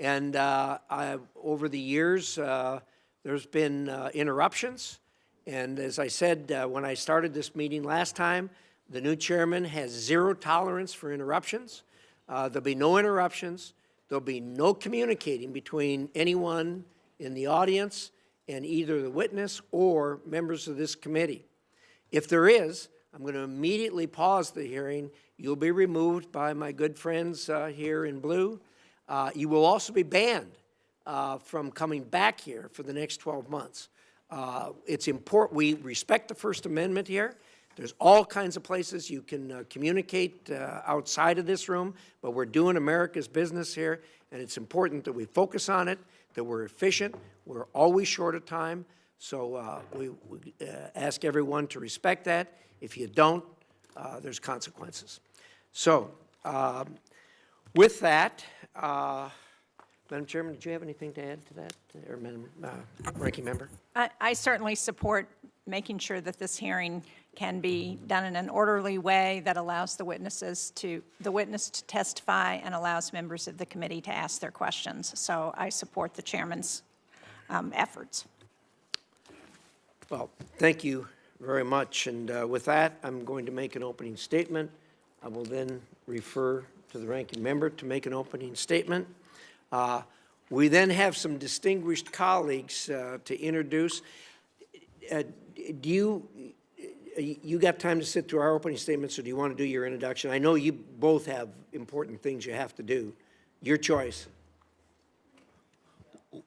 And over the years, there's been interruptions. And as I said when I started this meeting last time, the new chairman has zero tolerance for interruptions. There'll be no interruptions. There'll be no communicating between anyone in the audience and either the witness or members of this committee. If there is, I'm going to immediately pause the hearing. You'll be removed by my good friends here in blue. You will also be banned from coming back here for the next 12 months. It's important. We respect the First Amendment here. There's all kinds of places you can communicate outside of this room, but we're doing America's business here, and it's important that we focus on it, that we're efficient. We're always short of time, so we ask everyone to respect that. If you don't, there's consequences. So with that, Madam Chairman, did you have anything to add to that, or Madam Ranking Member? I certainly support making sure that this hearing can be done in an orderly way that allows the witness to testify and allows members of the committee to ask their questions. So I support the chairman's efforts. Well, thank you very much. And with that, I'm going to make an opening statement. I will then refer to the ranking member to make an opening statement. We then have some distinguished colleagues to introduce. You got time to sit through our opening statements, or do you want to do your introduction? I know you both have important things you have to do. Your choice.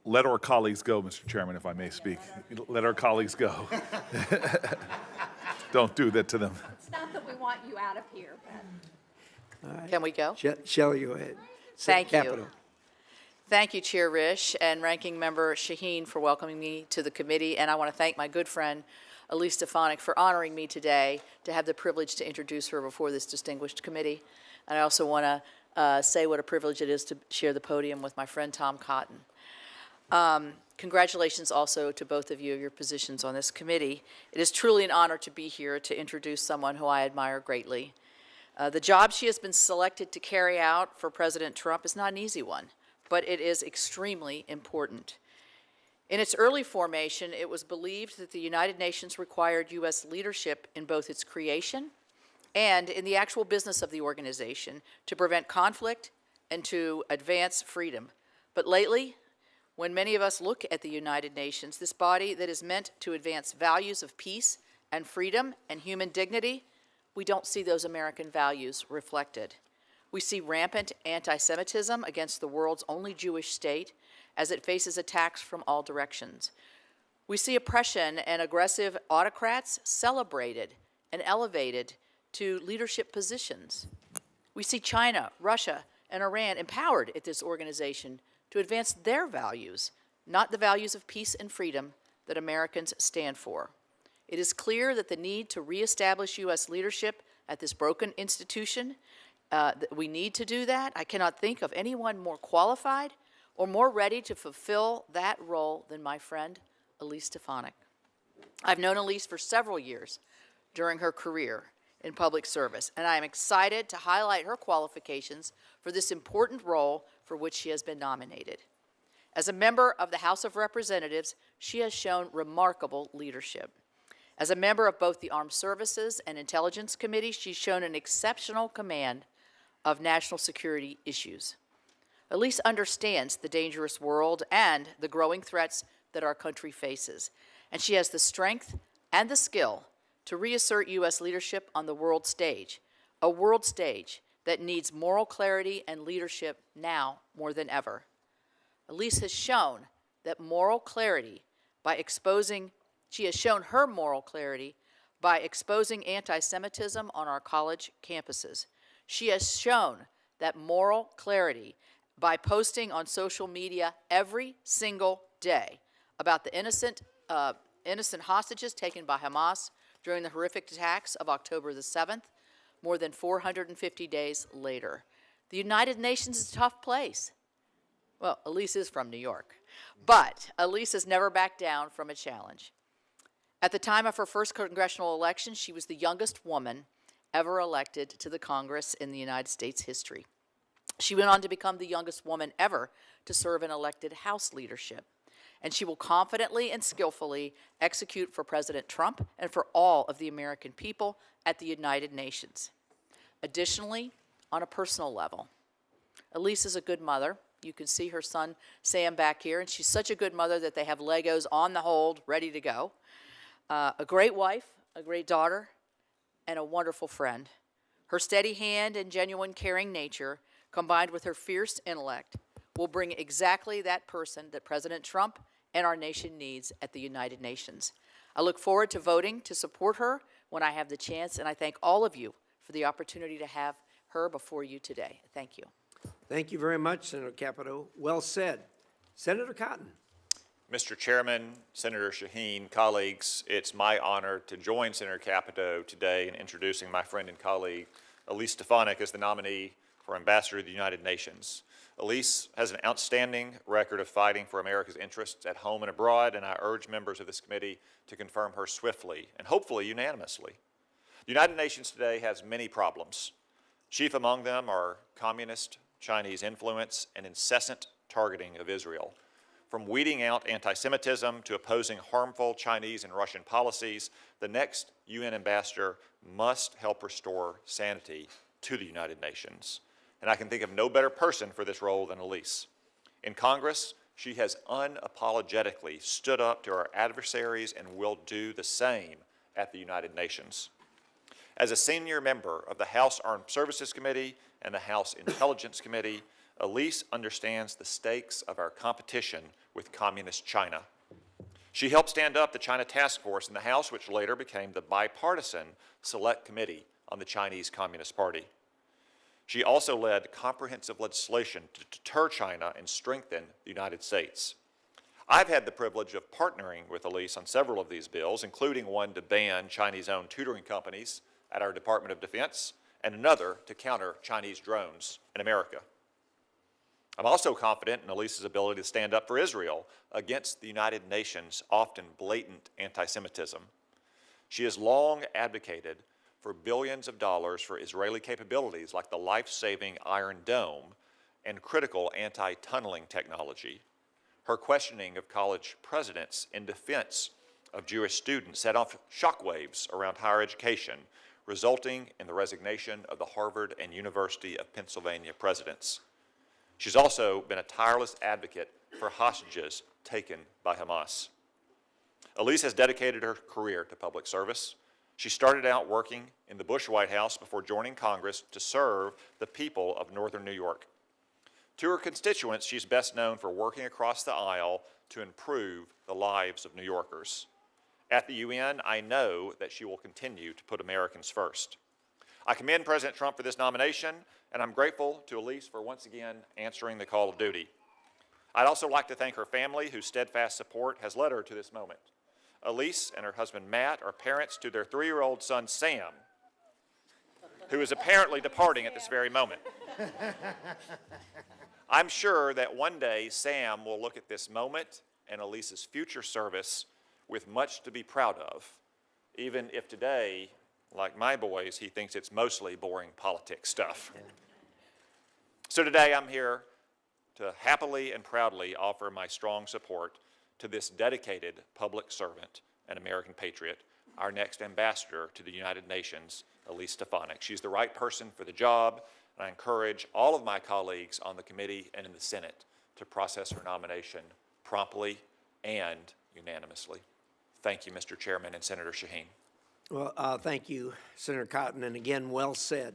Let our colleagues go, Mr. Chairman, if I may speak. Let our colleagues go. Don't do that to them. It's not that we want you out of here, but... Right. Can we go? Shelley, go ahead. Thank you. Thank you, Chair Risch and Ranking Member Shaheen, for welcoming me to the committee. And I want to thank my good friend, Elise Stefanik, for honoring me today to have the privilege to introduce her before this distinguished committee. And I also want to say what a privilege it is to share the podium with my friend Tom Cotton. Congratulations also to both of you, your positions on this committee. It is truly an honor to be here to introduce someone who I admire greatly. The job she has been selected to carry out for President Trump is not an easy one, but it is extremely important. In its early formation, it was believed that the United Nations required U.S. leadership in both its creation and in the actual business of the organization to prevent conflict and to advance freedom. But lately, when many of us look at the United Nations, this body that is meant to advance values of peace and freedom and human dignity, we don't see those American values reflected. We see rampant anti-Semitism against the world's only Jewish state as it faces attacks from all directions. We see oppression and aggressive autocrats celebrated and elevated to leadership positions. We see China, Russia, and Iran empowered at this organization to advance their values, not the values of peace and freedom that Americans stand for. It is clear that the need to reestablish U.S. leadership at this broken institution, that we need to do that. I cannot think of anyone more qualified or more ready to fulfill that role than my friend, Elise Stefanik. I've known Elise for several years during her career in public service, and I am excited to highlight her qualifications for this important role for which she has been nominated. As a member of the House of Representatives, she has shown remarkable leadership. As a member of both the Armed Services and Intelligence Committee, she's shown an exceptional command of national security issues. Elise understands the dangerous world and the growing threats that our country faces, and she has the strength and the skill to reassert U.S. leadership on the world stage, a world stage that needs moral clarity and leadership now more than ever. Elise has shown that moral clarity by exposing, she has shown her moral clarity by exposing anti-Semitism on our college campuses. She has shown that moral clarity by posting on social media every single day about the innocent hostages taken by Hamas during the horrific attacks of October the 7th, more than 450 days later. The United Nations is a tough place. Well, Elise is from New York, but Elise has never backed down from a challenge. At the time of her first congressional election, she was the youngest woman ever elected to the Congress in the United States history. She went on to become the youngest woman ever to serve in elected House leadership. And she will confidently and skillfully execute for President Trump and for all of the American people at the United Nations. Additionally, on a personal level, Elise is a good mother. You can see her son, Sam, back here, and she's such a good mother that they have Legos on the hold, ready to go. A great wife, a great daughter, and a wonderful friend. Her steady hand and genuine caring nature, combined with her fierce intellect, will bring exactly that person that President Trump and our nation needs at the United Nations. I look forward to voting to support her when I have the chance, and I thank all of you for the opportunity to have her before you today. Thank you. Thank you very much, Senator Capito. Well said. Senator Cotton. Mr. Chairman, Senator Shaheen, colleagues, it's my honor to join Senator Capito today in introducing my friend and colleague, Elise Stefanik, as the nominee for Ambassador to the United Nations. Elise has an outstanding record of fighting for America's interests at home and abroad, and I urge members of this committee to confirm her swiftly and hopefully unanimously. The United Nations today has many problems. Chief among them are communist Chinese influence and incessant targeting of Israel. From weeding out anti-Semitism to opposing harmful Chinese and Russian policies, the next UN ambassador must help restore sanity to the United Nations. And I can think of no better person for this role than Elise. In Congress, she has unapologetically stood up to our adversaries and will do the same at the United Nations. As a senior member of the House Armed Services Committee and the House Intelligence Committee, Elise understands the stakes of our competition with Communist China. She helped stand up the China Task Force in the House, which later became the bipartisan Select Committee on the Chinese Communist Party. She also led comprehensive legislation to deter China and strengthen the United States. I've had the privilege of partnering with Elise on several of these bills, including one to ban Chinese-owned tutoring companies at our Department of Defense, and another to counter Chinese drones in America. I'm also confident in Elise's ability to stand up for Israel against the United Nations' often blatant anti-Semitism. She has long advocated for billions of dollars for Israeli capabilities like the life-saving Iron Dome and critical anti-tunneling technology. Her questioning of college presidents in defense of Jewish students set off shockwaves around higher education, resulting in the resignation of the Harvard and University of Pennsylvania presidents. She's also been a tireless advocate for hostages taken by Hamas. Elise has dedicated her career to public service. She started out working in the Bush White House before joining Congress to serve the people of northern New York. To her constituents, she's best known for working across the aisle to improve the lives of New Yorkers. At the UN, I know that she will continue to put Americans first. I commend President Trump for this nomination, and I'm grateful to Elise for once again answering the call of duty. I'd also like to thank her family, whose steadfast support has led her to this moment. Elise and her husband Matt are parents to their 3-year-old son Sam, who is apparently departing at this very moment. I'm sure that one day Sam will look at this moment and Elise's future service with much to be proud of, even if today, like my boys, he thinks it's mostly boring politics stuff. So today I'm here to happily and proudly offer my strong support to this dedicated public servant and American patriot, our next ambassador to the United Nations, Elise Stefanik. She's the right person for the job, and I encourage all of my colleagues on the committee and in the Senate to process her nomination promptly and unanimously. Thank you, Mr. Chairman and Senator Shaheen. Well, thank you, Senator Cotton, and again, well said.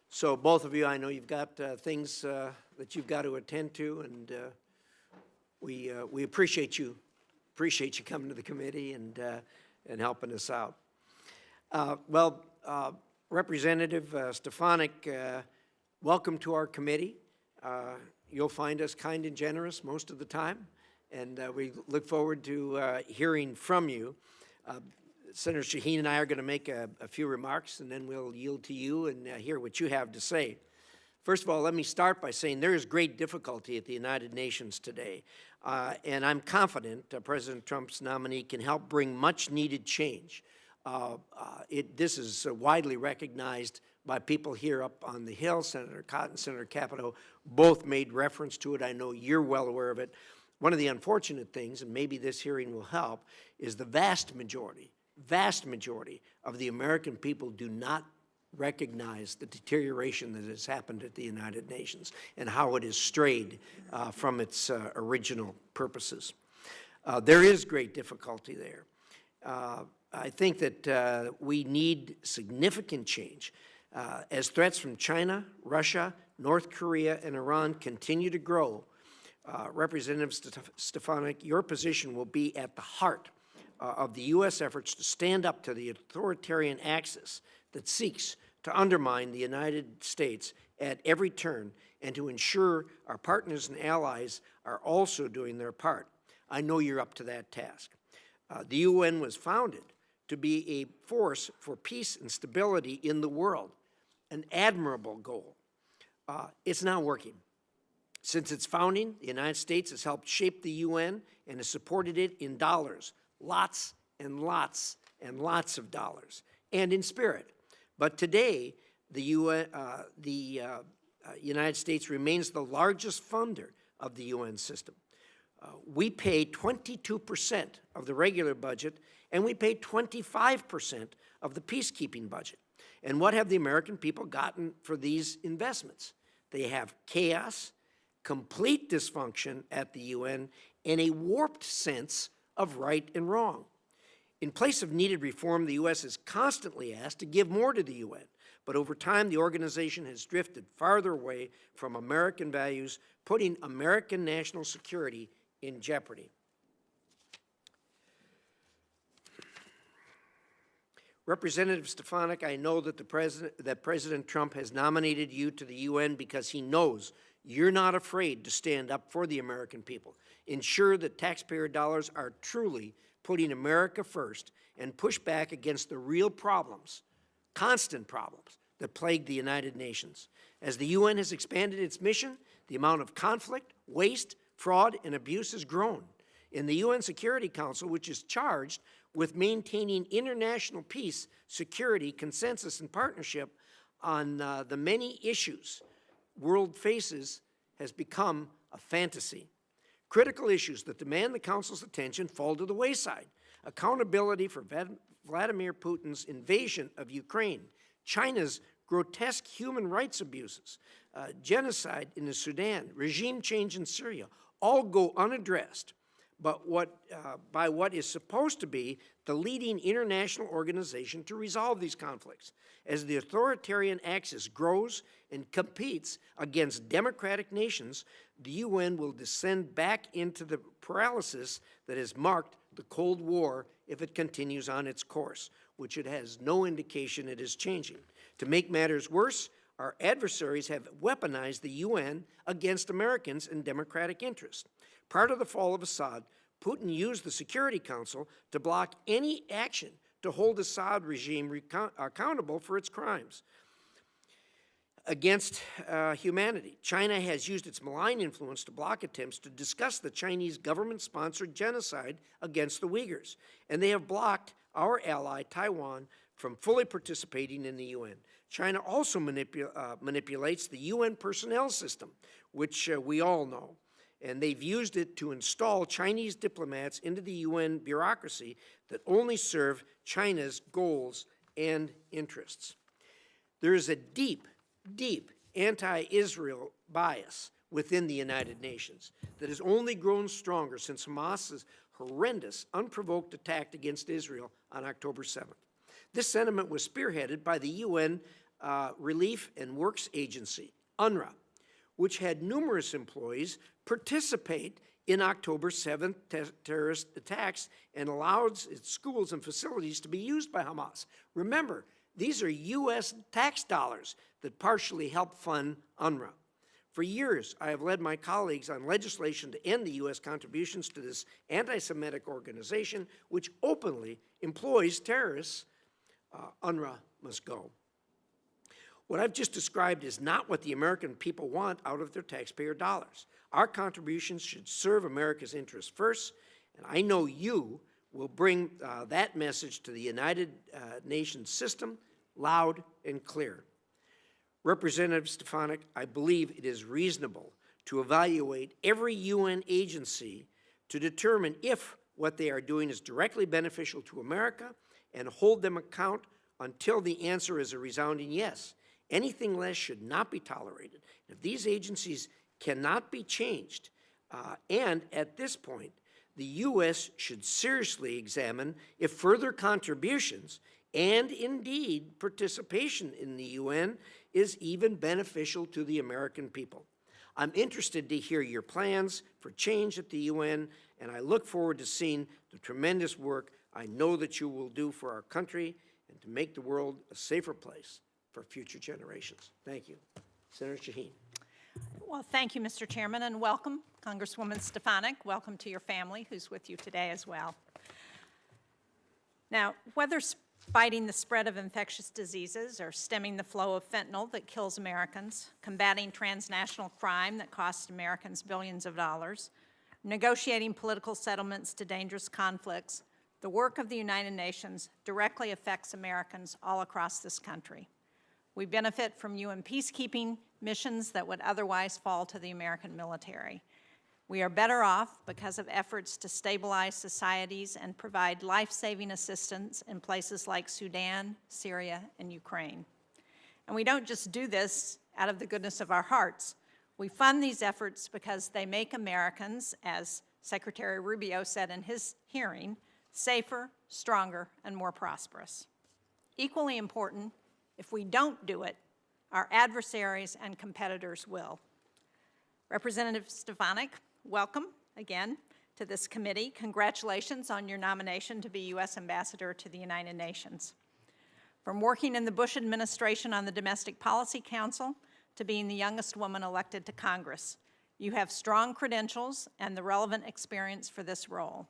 So both of you, I know you've got things that you've got to attend to, and we appreciate you coming to the committee and helping us out. Representative Stefanik, welcome to our committee. You'll find us kind and generous most of the time, and we look forward to hearing from you. Senator Shaheen and I are going to make a few remarks, and then we'll yield to you and hear what you have to say. First of all, let me start by saying there is great difficulty at the United Nations today, and I'm confident President Trump's nominee can help bring much-needed change. This is widely recognized by people here up on the Hill. Senator Cotton, Senator Capito both made reference to it. I know you're well aware of it. One of the unfortunate things, and maybe this hearing will help, is the vast majority of the American people do not recognize the deterioration that has happened at the United Nations and how it has strayed from its original purposes. There is great difficulty there. I think that we need significant change. As threats from China, Russia, North Korea, and Iran continue to grow, Representative Stefanik, your position will be at the heart of the U.S. efforts to stand up to the authoritarian axis that seeks to undermine the United States at every turn and to ensure our partners and allies are also doing their part. I know you're up to that task. The UN was founded to be a force for peace and stability in the world, an admirable goal. It's not working. Since its founding, the United States has helped shape the UN and has supported it in dollars, lots and lots and lots of dollars, and in spirit. But today, the United States remains the largest funder of the UN system. We pay 22% of the regular budget, and we pay 25% of the peacekeeping budget. And what have the American people gotten for these investments? They have chaos, complete dysfunction at the UN, and a warped sense of right and wrong. In place of needed reform, the U.S. is constantly asked to give more to the UN, but over time the organization has drifted farther away from American values, putting American national security in jeopardy. Representative Stefanik, I know that President Trump has nominated you to the UN because he knows you're not afraid to stand up for the American people, ensure that taxpayer dollars are truly putting America first, and push back against the real problems, constant problems, that plague the United Nations. As the UN has expanded its mission, the amount of conflict, waste, fraud, and abuse has grown. In the UN Security Council, which is charged with maintaining international peace, security, consensus, and partnership on the many issues world faces, has become a fantasy. Critical issues that demand the Council's attention fall to the wayside. Accountability for Vladimir Putin's invasion of Ukraine, China's grotesque human rights abuses, genocide in the Sudan, regime change in Syria, all go unaddressed by what is supposed to be the leading international organization to resolve these conflicts. As the authoritarian axis grows and competes against democratic nations, the UN will descend back into the paralysis that has marked the Cold War if it continues on its course, which it has no indication it is changing. To make matters worse, our adversaries have weaponized the UN against Americans and democratic interests. Prior to the fall of Assad, Putin used the Security Council to block any action to hold the Assad regime accountable for its crimes against humanity. China has used its malign influence to block attempts to discuss the Chinese government-sponsored genocide against the Uyghurs, and they have blocked our ally, Taiwan, from fully participating in the UN. China also manipulates the UN personnel system, which we all know, and they've used it to install Chinese diplomats into the UN bureaucracy that only serve China's goals and interests. There is a deep, deep anti-Israel bias within the United Nations that has only grown stronger since Hamas's horrendous, unprovoked attack against Israel on October 7th. This sentiment was spearheaded by the UN Relief and Works Agency, UNRWA, which had numerous employees participate in October 7th terrorist attacks and allowed its schools and facilities to be used by Hamas. Remember, these are U.S. tax dollars that partially help fund UNRWA. For years, I have led my colleagues on legislation to end the U.S. contributions to this anti-Semitic organization, which openly employs terrorists. UNRWA must go. What I've just described is not what the American people want out of their taxpayer dollars. Our contributions should serve America's interests first, and I know you will bring that message to the United Nations system loud and clear. Representative Stefanik, I believe it is reasonable to evaluate every UN agency to determine if what they are doing is directly beneficial to America and hold them account until the answer is a resounding yes. Anything less should not be tolerated. If these agencies cannot be changed, and at this point, the U.S. should seriously examine if further contributions and indeed participation in the UN is even beneficial to the American people. I'm interested to hear your plans for change at the UN, and I look forward to seeing the tremendous work I know that you will do for our country and to make the world a safer place for future generations. Thank you. Senator Shaheen. Well, thank you, Mr. Chairman, and welcome, Congresswoman Stefanik. Welcome to your family, who's with you today as well. Now, whether fighting the spread of infectious diseases or stemming the flow of fentanyl that kills Americans, combating transnational crime that costs Americans billions of dollars, negotiating political settlements to dangerous conflicts, the work of the United Nations directly affects Americans all across this country. We benefit from UN peacekeeping missions that would otherwise fall to the American military. We are better off because of efforts to stabilize societies and provide life-saving assistance in places like Sudan, Syria, and Ukraine. And we don't just do this out of the goodness of our hearts. We fund these efforts because they make Americans, as Secretary Rubio said in his hearing, safer, stronger, and more prosperous. Equally important, if we don't do it, our adversaries and competitors will. Representative Stefanik, welcome again to this committee. Congratulations on your nomination to be U.S. Ambassador to the United Nations. From working in the Bush administration on the Domestic Policy Council to being the youngest woman elected to Congress, you have strong credentials and the relevant experience for this role.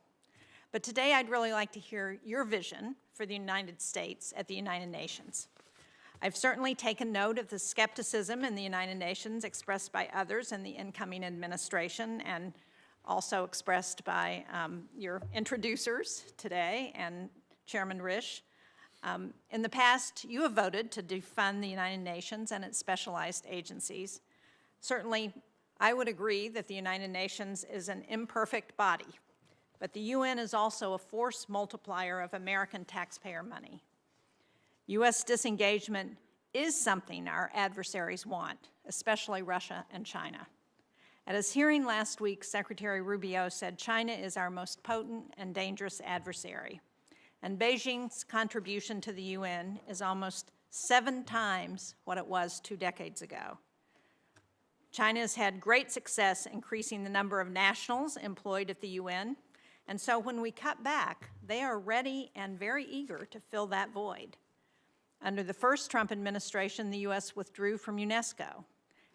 But today I'd really like to hear your vision for the United States at the United Nations. I've certainly taken note of the skepticism in the United Nations expressed by others in the incoming administration and also expressed by your introducers today and Chairman Risch. In the past, you have voted to defund the United Nations and its specialized agencies. Certainly, I would agree that the United Nations is an imperfect body, but the UN is also a force multiplier of American taxpayer money. U.S. disengagement is something our adversaries want, especially Russia and China. At his hearing last week, Secretary Rubio said China is our most potent and dangerous adversary, and Beijing's contribution to the UN is almost 7 times what it was 2 decades ago. China has had great success increasing the number of nationals employed at the UN, and so when we cut back, they are ready and very eager to fill that void. Under the first Trump administration, the U.S. withdrew from UNESCO,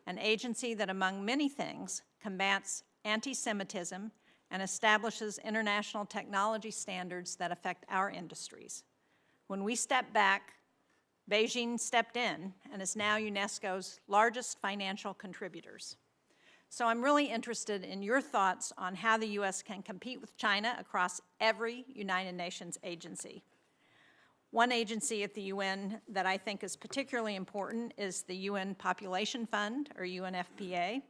an agency that, among many things, combats anti-Semitism and establishes international technology standards that affect our industries. When we stepped back, Beijing stepped in and is now UNESCO's largest financial contributors. So I'm really interested in your thoughts on how the U.S. can compete with China across every United Nations agency. One agency at the UN that I think is particularly important is the UN Population Fund, or UNFPA.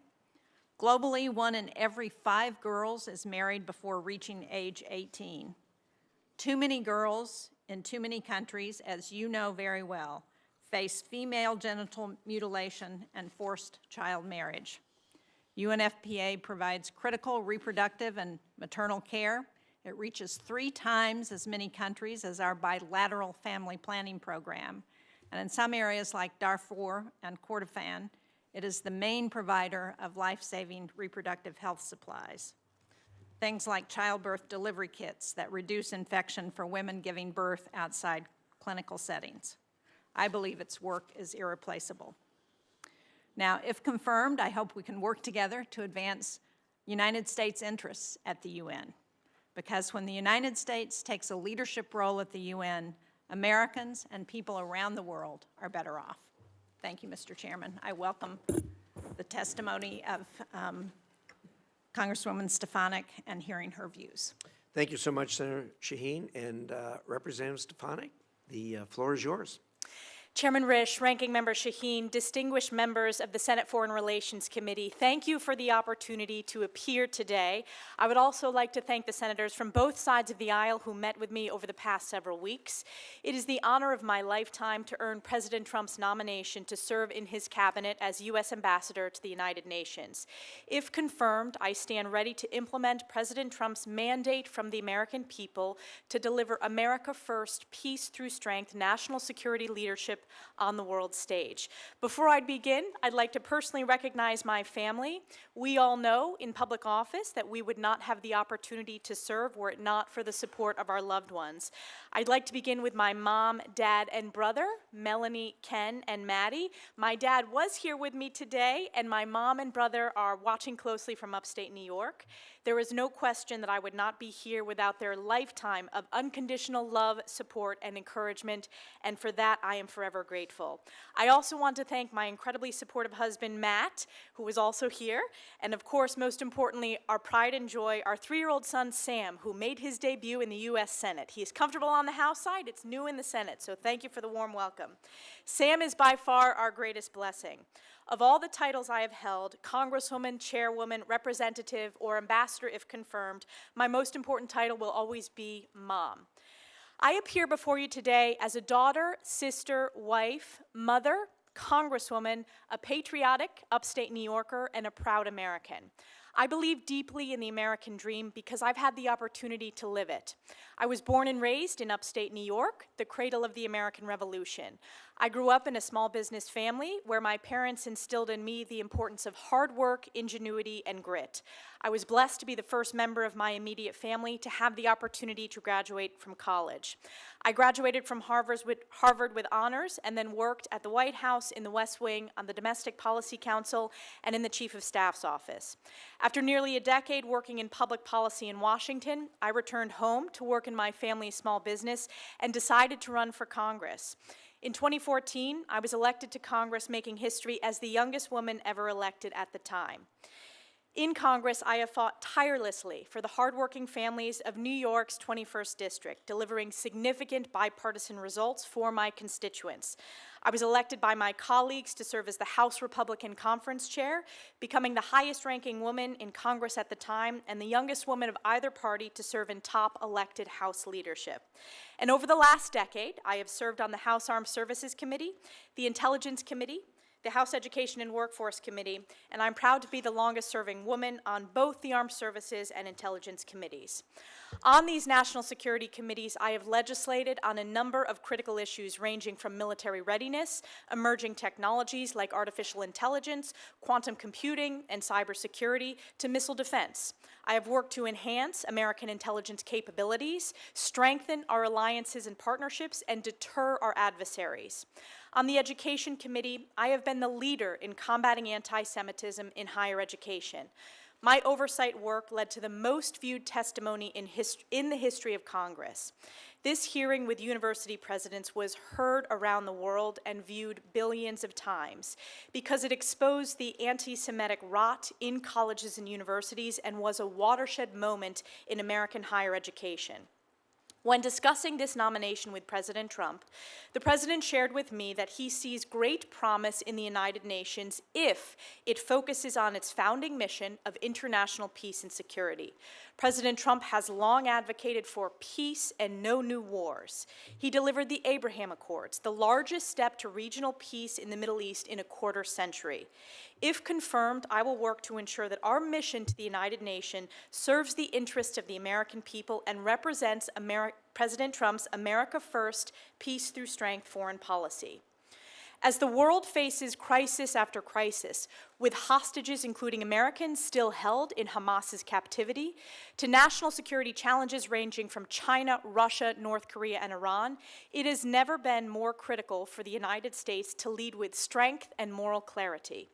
Globally, 1 in every 5 girls is married before reaching age 18. Too many girls in too many countries, as you know very well, face female genital mutilation and forced child marriage. UNFPA provides critical reproductive and maternal care. It reaches 3 times as many countries as our bilateral family planning program. And in some areas like Darfur and Kordofan, it is the main provider of life-saving reproductive health supplies. Things like childbirth delivery kits that reduce infection for women giving birth outside clinical settings. I believe its work is irreplaceable. Now, if confirmed, I hope we can work together to advance United States interests at the UN. Because when the United States takes a leadership role at the UN, Americans and people around the world are better off. Thank you, Mr. Chairman. I welcome the testimony of Congresswoman Stefanik and hearing her views. Thank you so much, Senator Shaheen. And Representative Stefanik, the floor is yours. Chairman Risch, Ranking Member Shaheen, distinguished members of the Senate Foreign Relations Committee, thank you for the opportunity to appear today. I would also like to thank the senators from both sides of the aisle who met with me over the past several weeks. It is the honor of my lifetime to earn President Trump's nomination to serve in his cabinet as U.S. Ambassador to the United Nations. If confirmed, I stand ready to implement President Trump's mandate from the American people to deliver America First, peace through strength, national security leadership on the world stage. Before I begin, I'd like to personally recognize my family. We all know in public office that we would not have the opportunity to serve were it not for the support of our loved ones. I'd like to begin with my mom, dad, and brother, Melanie, Ken, and Maddie. My dad was here with me today, and my mom and brother are watching closely from upstate New York. There is no question that I would not be here without their lifetime of unconditional love, support, and encouragement, and for that I am forever grateful. I also want to thank my incredibly supportive husband, Matt, who is also here, and of course, most importantly, our pride and joy, our 3-year-old son, Sam, who made his debut in the U.S. Senate. He is comfortable on the House side, it's new in the Senate, so thank you for the warm welcome. Sam is by far our greatest blessing. Of all the titles I have held, Congresswoman, Chairwoman, Representative, or Ambassador if confirmed, my most important title will always be Mom. I appear before you today as a daughter, sister, wife, mother, Congresswoman, a patriotic upstate New Yorker, and a proud American. I believe deeply in the American dream because I've had the opportunity to live it. I was born and raised in upstate New York, the cradle of the American Revolution. I grew up in a small business family where my parents instilled in me the importance of hard work, ingenuity, and grit. I was blessed to be the first member of my immediate family to have the opportunity to graduate from college. I graduated from Harvard with honors and then worked at the White House, in the West Wing, on the Domestic Policy Council, and in the Chief of Staff's office. After nearly a decade working in public policy in Washington, I returned home to work in my family's small business and decided to run for Congress. In 2014, I was elected to Congress, making history as the youngest woman ever elected at the time. In Congress, I have fought tirelessly for the hardworking families of New York's 21st District, delivering significant bipartisan results for my constituents. I was elected by my colleagues to serve as the House Republican Conference Chair, becoming the highest-ranking woman in Congress at the time and the youngest woman of either party to serve in top elected House leadership. And over the last decade, I have served on the House Armed Services Committee, the Intelligence Committee, the House Education and Workforce Committee, and I'm proud to be the longest-serving woman on both the Armed Services and Intelligence Committees. On these national security committees, I have legislated on a number of critical issues ranging from military readiness, emerging technologies like artificial intelligence, quantum computing, and cybersecurity, to missile defense. I have worked to enhance American intelligence capabilities, strengthen our alliances and partnerships, and deter our adversaries. On the Education Committee, I have been the leader in combating anti-Semitism in higher education. My oversight work led to the most viewed testimony in the history of Congress. This hearing with university presidents was heard around the world and viewed billions of times because it exposed the anti-Semitic rot in colleges and universities and was a watershed moment in American higher education. When discussing this nomination with President Trump, the President shared with me that he sees great promise in the United Nations if it focuses on its founding mission of international peace and security. President Trump has long advocated for peace and no new wars. He delivered the Abraham Accords, the largest step to regional peace in the Middle East in a quarter century. If confirmed, I will work to ensure that our mission to the United Nations serves the interests of the American people and represents President Trump's America First, peace through strength foreign policy. As the world faces crisis after crisis, with hostages, including Americans, still held in Hamas's captivity, to national security challenges ranging from China, Russia, North Korea, and Iran, it has never been more critical for the United States to lead with strength and moral clarity.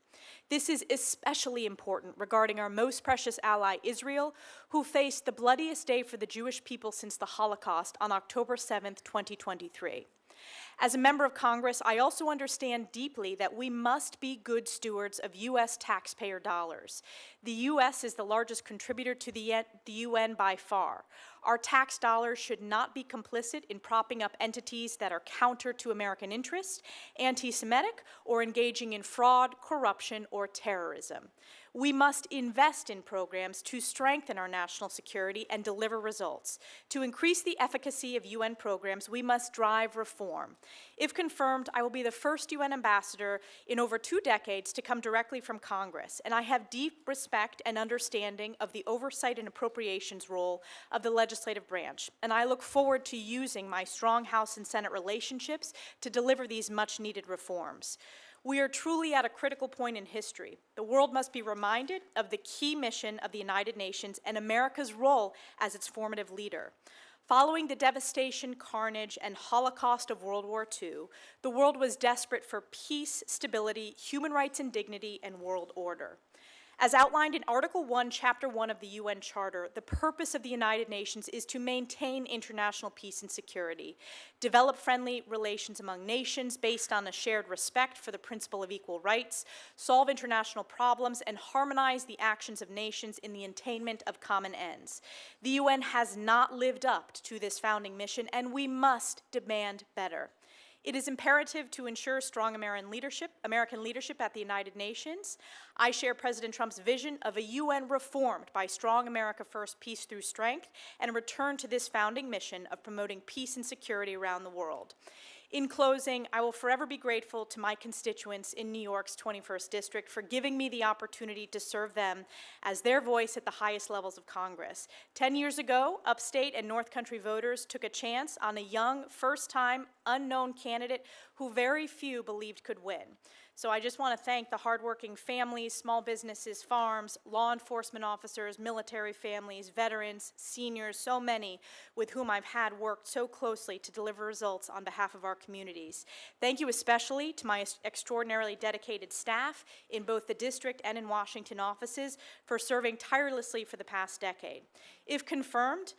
This is especially important regarding our most precious ally, Israel, who faced the bloodiest day for the Jewish people since the Holocaust on October 7th, 2023. As a member of Congress, I also understand deeply that we must be good stewards of U.S. taxpayer dollars. The U.S. is the largest contributor to the UN by far. Our tax dollars should not be complicit in propping up entities that are counter to American interests, anti-Semitic, or engaging in fraud, corruption, or terrorism. We must invest in programs to strengthen our national security and deliver results. To increase the efficacy of UN programs, we must drive reform. If confirmed, I will be the first UN ambassador in over 2 decades to come directly from Congress, and I have deep respect and understanding of the oversight and appropriations role of the legislative branch, and I look forward to using my strong House and Senate relationships to deliver these much-needed reforms. We are truly at a critical point in history. The world must be reminded of the key mission of the United Nations and America's role as its formative leader. Following the devastation, carnage, and Holocaust of World War II, the world was desperate for peace, stability, human rights and dignity, and world order. As outlined in Article 1, Chapter 1 of the UN Charter, the purpose of the United Nations is to maintain international peace and security, develop friendly relations among nations based on a shared respect for the principle of equal rights, solve international problems, and harmonize the actions of nations in the attainment of common ends. The UN has not lived up to this founding mission, and we must demand better. It is imperative to ensure strong American leadership at the United Nations. I share President Trump's vision of a UN reformed by strong America first, peace through strength, and a return to this founding mission of promoting peace and security around the world. In closing, I will forever be grateful to my constituents in New York's 21st District for giving me the opportunity to serve them as their voice at the highest levels of Congress. 10 years ago, upstate and North Country voters took a chance on a young, first-time, unknown candidate who very few believed could win. So I just want to thank the hardworking families, small businesses, farms, law enforcement officers, military families, veterans, seniors, so many with whom I've had worked so closely to deliver results on behalf of our communities. Thank you especially to my extraordinarily dedicated staff in both the district and in Washington offices for serving tirelessly for the past decade. If confirmed,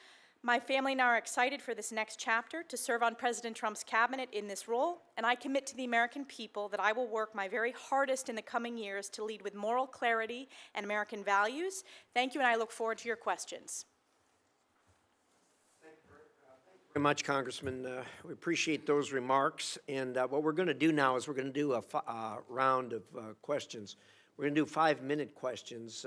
my family and I are excited for this next chapter to serve on President Trump's cabinet in this role, and I commit to the American people that I will work my very hardest in the coming years to lead with moral clarity and American values. Thank you, and I look forward to your questions. Thank you very much, Congressman. We appreciate those remarks, and what we're going to do now is we're going to do a round of questions. We're going to do 5-minute questions.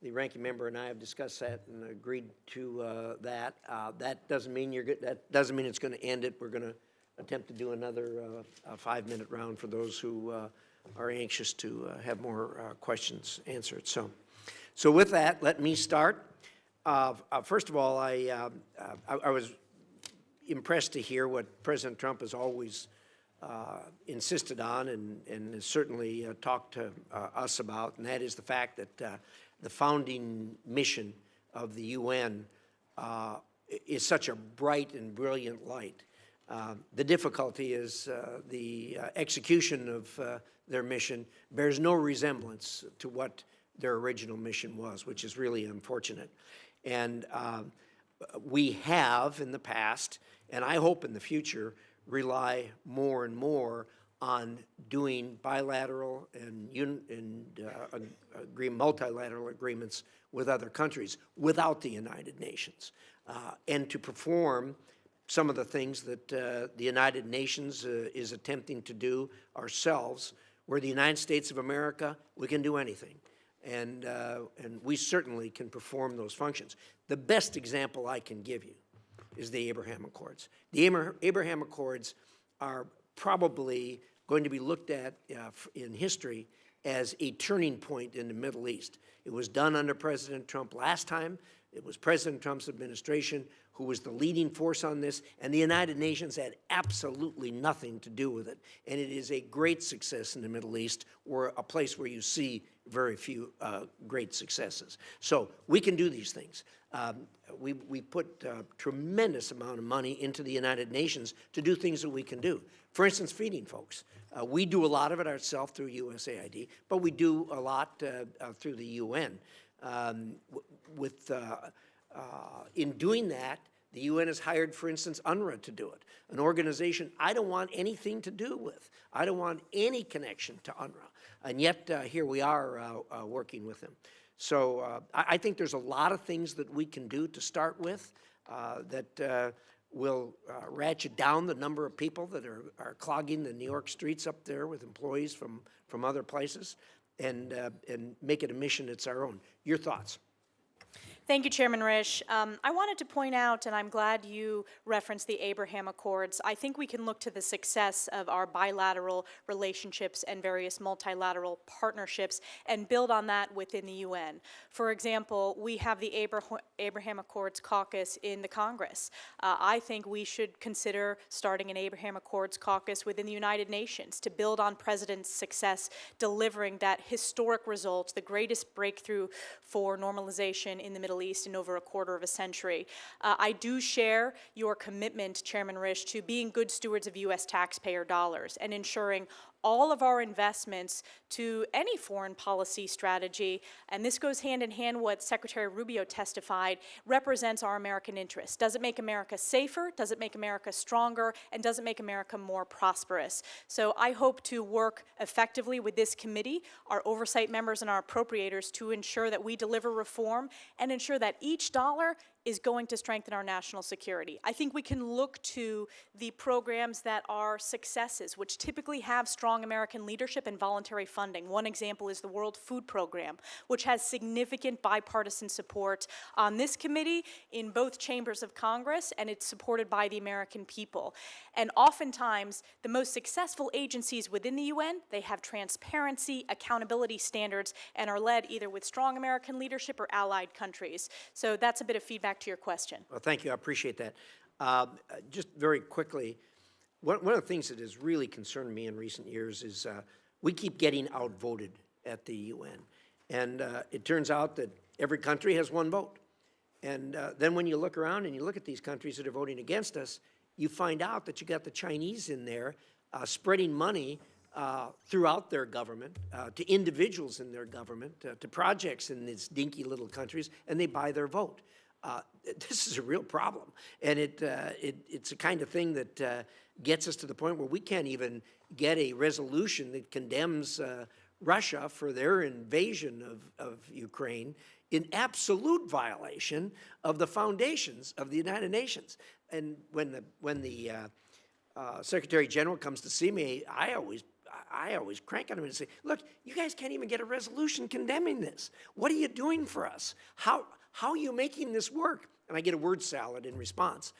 The ranking member and I have discussed that and agreed to that. That doesn't mean that doesn't mean it's going to end it. We're going to attempt to do another 5-minute round for those who are anxious to have more questions answered. So with that, let me start. First of all, I was impressed to hear what President Trump has always insisted on and has certainly talked to us about, and that is the fact that the founding mission of the UN is such a bright and brilliant light. The difficulty is the execution of their mission bears no resemblance to what their original mission was, which is really unfortunate. And we have in the past, and I hope in the future, rely more and more on doing bilateral and multilateral agreements with other countries without the United Nations, and to perform some of the things that the United Nations is attempting to do ourselves. We're the United States of America, we can do anything, and we certainly can perform those functions. The best example I can give you is the Abraham Accords. The Abraham Accords are probably going to be looked at in history as a turning point in the Middle East. It was done under President Trump last time. It was President Trump's administration who was the leading force on this, and the United Nations had absolutely nothing to do with it. And it is a great success in the Middle East, or a place where you see very few great successes. So we can do these things. We put a tremendous amount of money into the United Nations to do things that we can do. For instance, feeding folks. We do a lot of it ourselves through USAID, but we do a lot through the UN. In doing that, The UN has hired, for instance, UNRWA to do it, an organization I don't want anything to do with. I don't want any connection to UNRWA. And yet, here we are working with them. So I think there's a lot of things that we can do to start with that will ratchet down the number of people that are clogging the New York streets up there with employees from other places, and make it a mission that's our own. Your thoughts? Thank you, Chairman Risch. I wanted to point out, and I'm glad you referenced the Abraham Accords. I think we can look to the success of our bilateral relationships and various multilateral partnerships and build on that within the UN. For example, we have the Abraham Accords caucus in the Congress. I think we should consider starting an Abraham Accords caucus within the United Nations to build on President's success delivering that historic result, the greatest breakthrough for normalization in the Middle East in over a quarter of a century. I do share your commitment, Chairman Risch, to being good stewards of U.S. taxpayer dollars and ensuring all of our investments to any foreign policy strategy, and this goes hand in hand what Secretary Rubio testified, represents our American interests. Does it make America safer? Does it make America stronger? And does it make America more prosperous? So I hope to work effectively with this committee, our oversight members and our appropriators to ensure that we deliver reform and ensure that each dollar is going to strengthen our national security. I think we can look to the programs that are successes, which typically have strong American leadership and voluntary funding. One example is the World Food Program, which has significant bipartisan support on this committee in both chambers of Congress, and it's supported by the American people. And oftentimes, the most successful agencies within the UN, they have transparency, accountability standards, and are led either with strong American leadership or allied countries. So that's a bit of feedback to your question. Well, thank you. I appreciate that. Just very quickly, one of the things that has really concerned me in recent years is we keep getting outvoted at the UN. And it turns out that every country has one vote. And then when you look around and you look at these countries that are voting against us, you find out that you got the Chinese in there spreading money throughout their government, to individuals in their government, to projects in these dinky little countries, and they buy their vote. This is a real problem, and it's a kind of thing that gets us to the point where we can't even get a resolution that condemns Russia for their invasion of Ukraine in absolute violation of the foundations of the United Nations. And when the Secretary General comes to see me, I always crank on him and say, look, you guys can't even get a resolution condemning this. What are you doing for us? How are you making this work? And I get a word salad in response.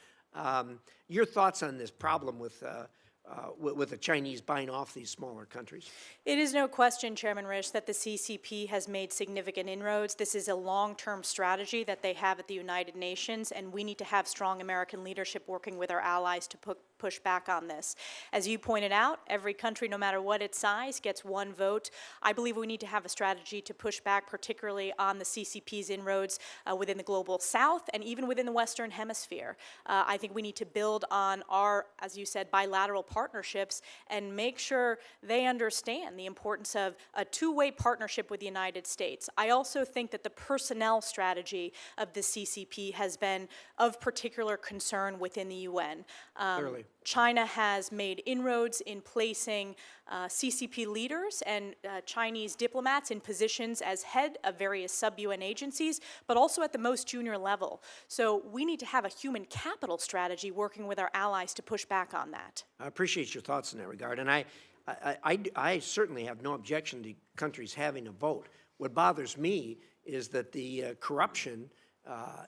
Your thoughts on this problem with the Chinese buying off these smaller countries? It is no question, Chairman Risch, that the CCP has made significant inroads. This is a long-term strategy that they have at the United Nations, and we need to have strong American leadership working with our allies to push back on this. As you pointed out, every country, no matter what its size, gets one vote. I believe we need to have a strategy to push back, particularly on the CCP's inroads within the global south and even within the Western Hemisphere. I think we need to build on our, as you said, bilateral partnerships and make sure they understand the importance of a two-way partnership with the United States. I also think that the personnel strategy of the CCP has been of particular concern within the UN. Clearly. China has made inroads in placing CCP leaders and Chinese diplomats in positions as head of various sub-UN agencies, but also at the most junior level. So we need to have a human capital strategy working with our allies to push back on that. I appreciate your thoughts in that regard, and I certainly have no objection to countries having a vote. What bothers me is that the corruption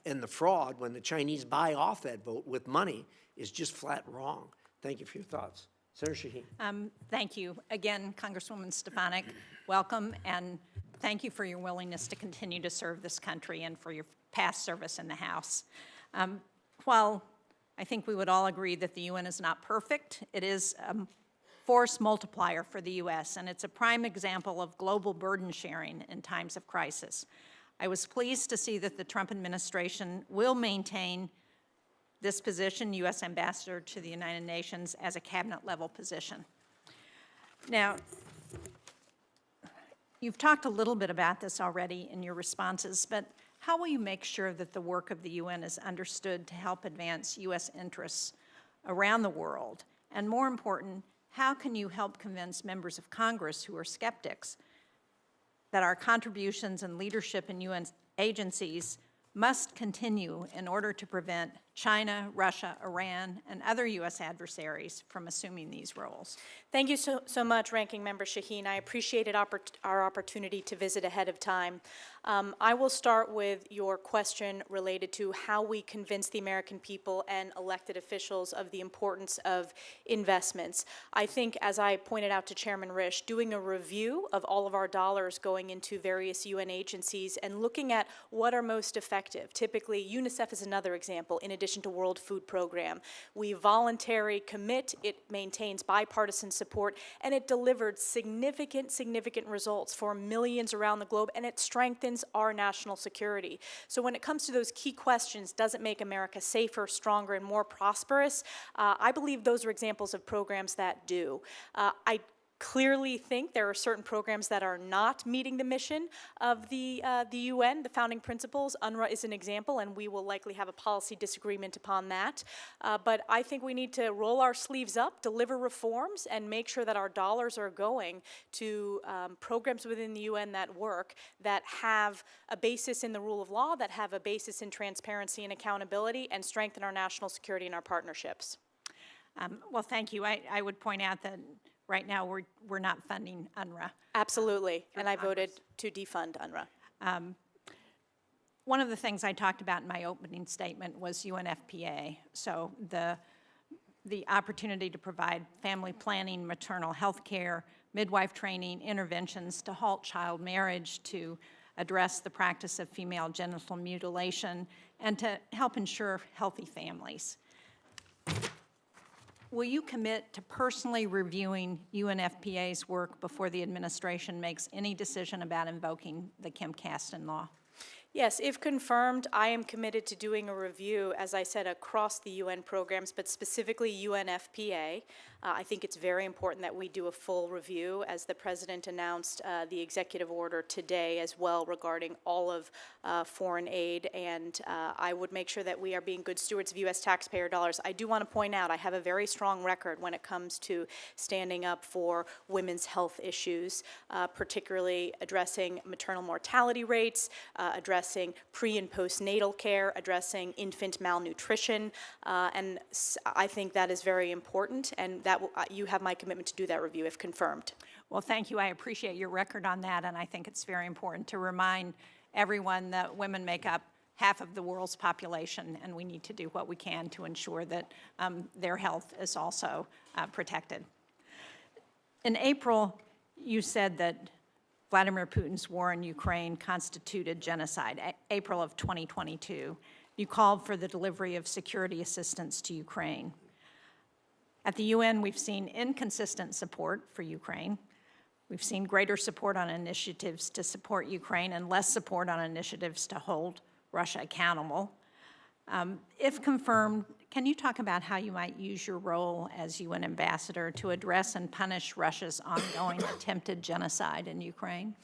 and the fraud when the Chinese buy off that vote with money is just flat wrong. Thank you for your thoughts. Senator Shaheen. Thank you. Again, Congresswoman Stefanik, welcome, and thank you for your willingness to continue to serve this country and for your past service in the House. While I think we would all agree that the UN is not perfect, it is a force multiplier for the U.S., and it's a prime example of global burden sharing in times of crisis. I was pleased to see that the Trump administration will maintain this position, U.S. Ambassador to the United Nations, as a cabinet-level position. Now, you've talked a little bit about this already in your responses, but How will you make sure that the work of the UN is understood to help advance U.S. interests around the world? And more important, how can you help convince members of Congress who are skeptics that our contributions and leadership in UN agencies must continue in order to prevent China, Russia, Iran, and other U.S. adversaries from assuming these roles? Thank you so much, Ranking Member Shaheen. I appreciated our opportunity to visit ahead of time. I will start with your question related to how we convince the American people and elected officials of the importance of investments. I think, as I pointed out to Chairman Risch, doing a review of all of our dollars going into various UN agencies and looking at what are most effective. Typically, UNICEF is another example, in addition to World Food Program. We voluntarily commit, it maintains bipartisan support, and it delivered significant results for millions around the globe, and it strengthens our national security. So when it comes to those key questions, does it make America safer, stronger, and more prosperous? I believe those are examples of programs that do. I clearly think there are certain programs that are not meeting the mission of the UN, the founding principles. UNRWA is an example, and we will likely have a policy disagreement upon that. But I think we need to roll our sleeves up, deliver reforms, and make sure that our dollars are going to programs within the UN that work, that have a basis in the rule of law, that have a basis in transparency and accountability, and strengthen our national security and our partnerships. Well, thank you. I would point out that right now we're not funding UNRWA. Absolutely, and I voted to defund UNRWA. One of the things I talked about in my opening statement was UNFPA. So the opportunity to provide family planning, maternal health care, midwife training, interventions to halt child marriage, to address the practice of female genital mutilation, and to help ensure healthy families. Will you commit to personally reviewing UNFPA's work before the administration makes any decision about invoking the Kim Kasten law? Yes, if confirmed, I am committed to doing a review, as I said, across the UN programs, but specifically UNFPA. I think it's very important that we do a full review, as the President announced the executive order today as well regarding all of foreign aid, and I would make sure that we are being good stewards of U.S. taxpayer dollars. I do want to point out I have a very strong record when it comes to standing up for women's health issues, particularly addressing maternal mortality rates, addressing pre- and postnatal care, addressing infant malnutrition, and I think that is very important, and that you have my commitment to do that review if confirmed. Well, thank you. I appreciate your record on that, and I think it's very important to remind everyone that women make up half of the world's population, and we need to do what we can to ensure that their health is also protected. In April, you said that Vladimir Putin's war in Ukraine constituted genocide, April of 2022. You called for the delivery of security assistance to Ukraine. At the UN, we've seen inconsistent support for Ukraine. We've seen greater support on initiatives to support Ukraine and less support on initiatives to hold Russia accountable. If confirmed, can you talk about how you might use your role as UN ambassador to address and punish Russia's ongoing attempted genocide in Ukraine?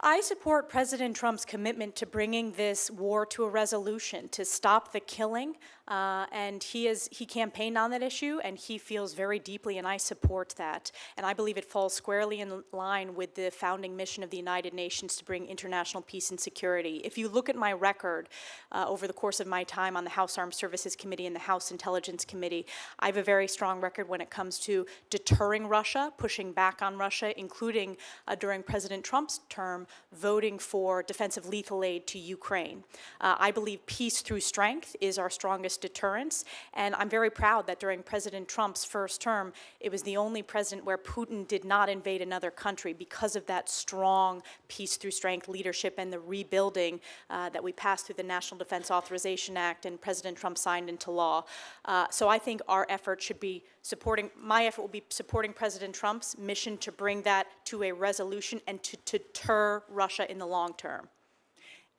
I support President Trump's commitment to bringing this war to a resolution, to stop the killing, and he campaigned on that issue, and he feels very deeply, and I support that. And I believe it falls squarely in line with the founding mission of the United Nations to bring international peace and security. If you look at my record over the course of my time on the House Armed Services Committee and the House Intelligence Committee, I have a very strong record when it comes to deterring Russia, pushing back on Russia, including during President Trump's term, voting for defensive lethal aid to Ukraine. I believe peace through strength is our strongest deterrence, and I'm very proud that during President Trump's first term, it was the only president where Putin did not invade another country because of that strong peace through strength leadership and the rebuilding that we passed through the National Defense Authorization Act and President Trump signed into law. So I think our effort should be my effort will be supporting President Trump's mission to bring that to a resolution and to deter Russia in the long term.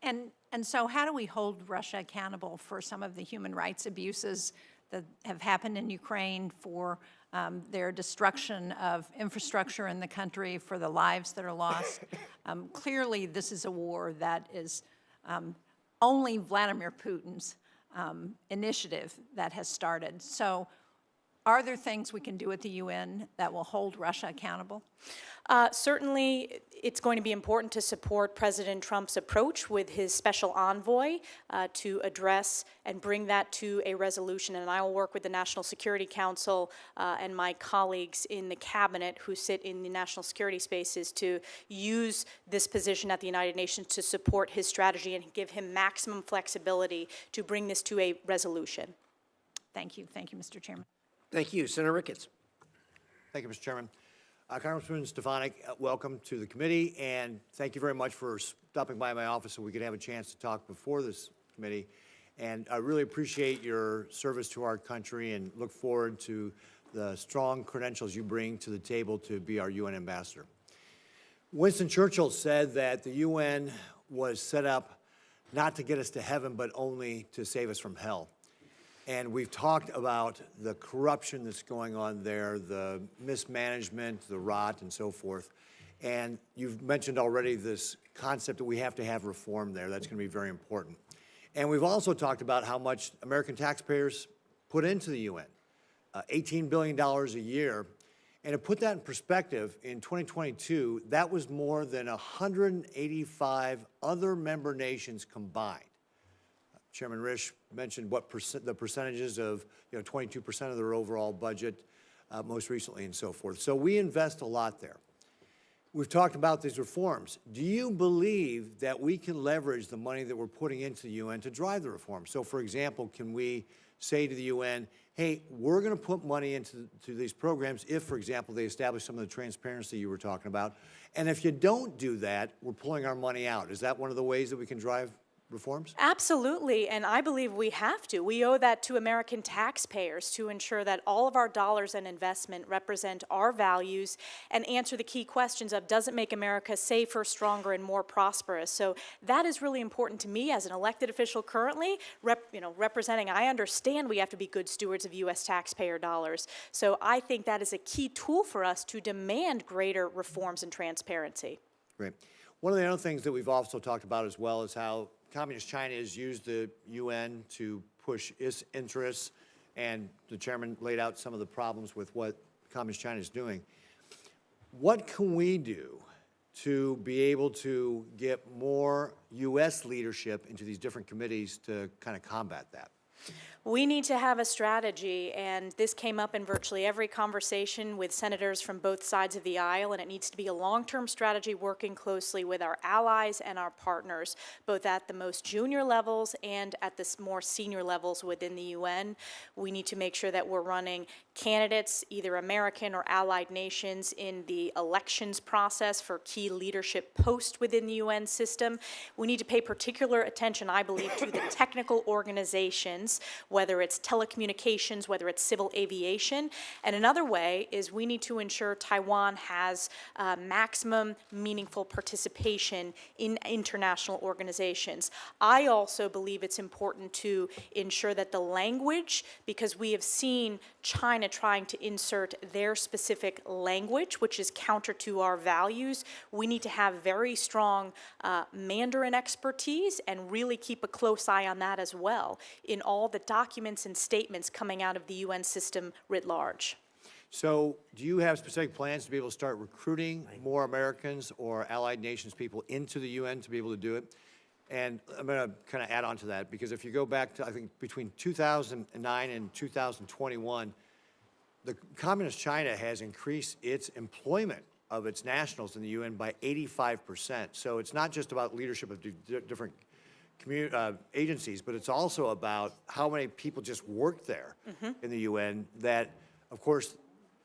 And so how do we hold Russia accountable for some of the human rights abuses that have happened in Ukraine, for their destruction of infrastructure in the country, for the lives that are lost? Clearly, this is a war that is only Vladimir Putin's initiative that has started. So are there things we can do at the UN that will hold Russia accountable? Certainly, it's going to be important to support President Trump's approach with his special envoy to address and bring that to a resolution. And I will work with the National Security Council and my colleagues in the cabinet who sit in the national security spaces to use this position at the United Nations to support his strategy and give him maximum flexibility to bring this to a resolution. Thank you. Thank you, Mr. Chairman. Thank you. Senator Ricketts. Thank you, Mr. Chairman. Congresswoman Stefanik, welcome to the committee, and thank you very much for stopping by my office so we could have a chance to talk before this committee. And I really appreciate your service to our country and look forward to the strong credentials you bring to the table to be our UN ambassador. Winston Churchill said that the UN was set up not to get us to heaven, but only to save us from hell. And we've talked about the corruption that's going on there, the mismanagement, the rot, and so forth. And you've mentioned already this concept that we have to have reform there. That's going to be very important. And we've also talked about how much American taxpayers put into the UN, $18 billion a year. And to put that in perspective, in 2022, that was more than 185 other member nations combined. Chairman Risch mentioned what the percentages of, 22% of their overall budget most recently and so forth. So we invest a lot there. We've talked about these reforms. Do you believe that we can leverage the money that we're putting into the UN to drive the reform? So, for example, can we say to the UN, hey, we're going to put money into these programs if, for example, they establish some of the transparency you were talking about. And if you don't do that, we're pulling our money out. Is that one of the ways that we can drive reforms? Absolutely, and I believe we have to. We owe that to American taxpayers to ensure that all of our dollars and investment represent our values and answer the key questions of, does it make America safer, stronger, and more prosperous? So that is really important to me as an elected official currently, representing. I understand we have to be good stewards of U.S. taxpayer dollars. So I think that is a key tool for us to demand greater reforms and transparency. Great. One of the other things that we've also talked about as well is how Communist China has used the UN to push its interests, and the chairman laid out some of the problems with what Communist China is doing. What can we do to be able to get more U.S. leadership into these different committees to kind of combat that? We need to have a strategy, and this came up in virtually every conversation with senators from both sides of the aisle, and it needs to be a long-term strategy working closely with our allies and our partners, both at the most junior levels and at the more senior levels within the UN. We need to make sure that we're running candidates, either American or allied nations, in the elections process for key leadership posts within the UN system. We need to pay particular attention, I believe, to the technical organizations, whether it's telecommunications, whether it's civil aviation. And another way is we need to ensure Taiwan has maximum meaningful participation in international organizations. I also believe it's important to ensure that the language, because we have seen China trying to insert their specific language, which is counter to our values, we need to have very strong Mandarin expertise and really keep a close eye on that as well in all the documents and statements coming out of the UN system writ large. So do you have specific plans to be able to start recruiting more Americans or allied nations people into the UN to be able to do it? And I'm going to kind of add on to that, because if you go back to, I think, between 2009 and 2021, the Communist China has increased its employment of its nationals in the UN by 85%. So it's not just about leadership of different agencies, but it's also about how many people just work there in the UN that, of course,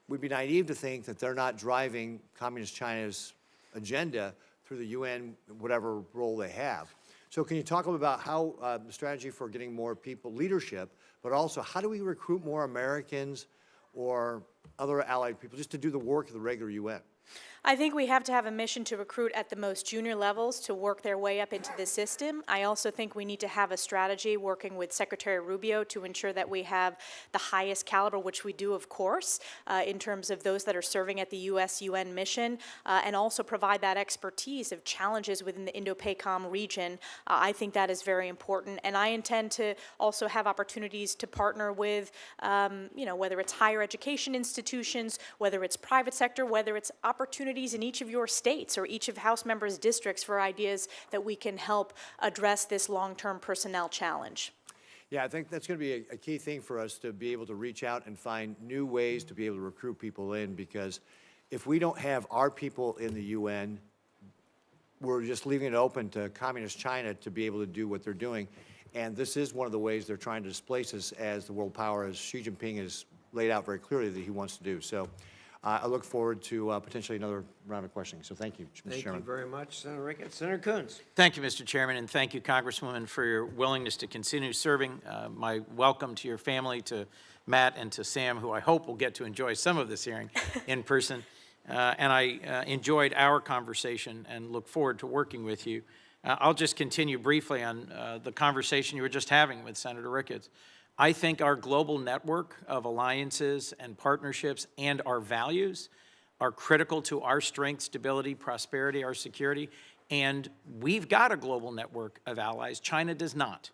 we'd be naive to think that they're not driving Communist China's agenda through the UN, whatever role they have. So can you talk a little about how the strategy for getting more people leadership, but also how do we recruit more Americans or other allied people just to do the work of the regular UN? I think we have to have a mission to recruit at the most junior levels to work their way up into the system. I also think we need to have a strategy working with Secretary Rubio to ensure that we have the highest caliber, which we do, of course, in terms of those that are serving at the U.S.-UN mission, and also provide that expertise of challenges within the Indo-PACOM region. I think that is very important, and I intend to also have opportunities to partner with, whether it's higher education institutions, whether it's private sector, whether it's opportunities in each of your states or each of House members' districts for ideas that we can help address this long-term personnel challenge. Yeah, I think that's going to be a key thing for us to be able to reach out and find new ways to be able to recruit people in, because if we don't have our people in the UN, we're just leaving it open to communist China to be able to do what they're doing. And this is one of the ways they're trying to displace us as the world power, as Xi Jinping has laid out very clearly that he wants to do. So I look forward to potentially another round of questioning. So thank you, Mr. Thank you Chairman. very much, Senator Ricketts. Senator Coons. Thank you, Mr. Chairman, and thank you, Congresswoman, for your willingness to continue serving. My welcome to your family, to Matt and to Sam, who I hope will get to enjoy some of this hearing in person. And I enjoyed our conversation and look forward to working with you. I'll just continue briefly on the conversation you were just having with Senator Ricketts. I think our global network of alliances and partnerships and our values are critical to our strength, stability, prosperity, our security, and we've got a global network of allies. China does not.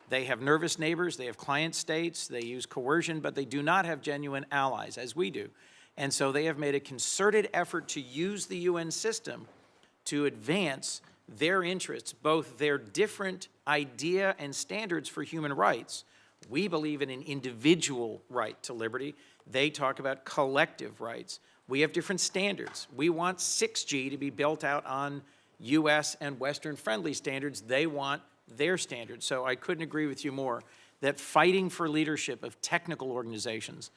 They have nervous neighbors, they have client states, they use coercion, but they do not have genuine allies, as we do. And so they have made a concerted effort to use the UN system to advance their interests, both their different idea and standards for human rights. We believe in an individual right to liberty. They talk about collective rights. We have different standards. We want 6G to be built out on US and Western friendly standards. They want their standards. So I couldn't agree with you more that fighting for leadership of technical organizations.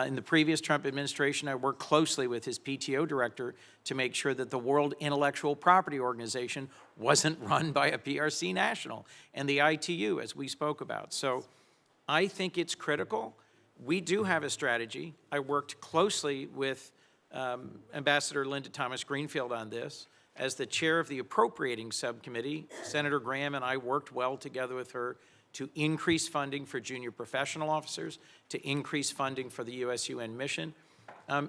In the previous Trump administration, I worked closely with his PTO director to make sure that the World Intellectual Property Organization wasn't run by a PRC national, and the ITU, as we spoke about. So I think it's critical. We do have a strategy. I worked closely with Ambassador Linda Thomas-Greenfield on this. As the chair of the appropriating subcommittee, Senator Graham and I worked well together with her to increase funding for junior professional officers, to increase funding for the US-UN mission.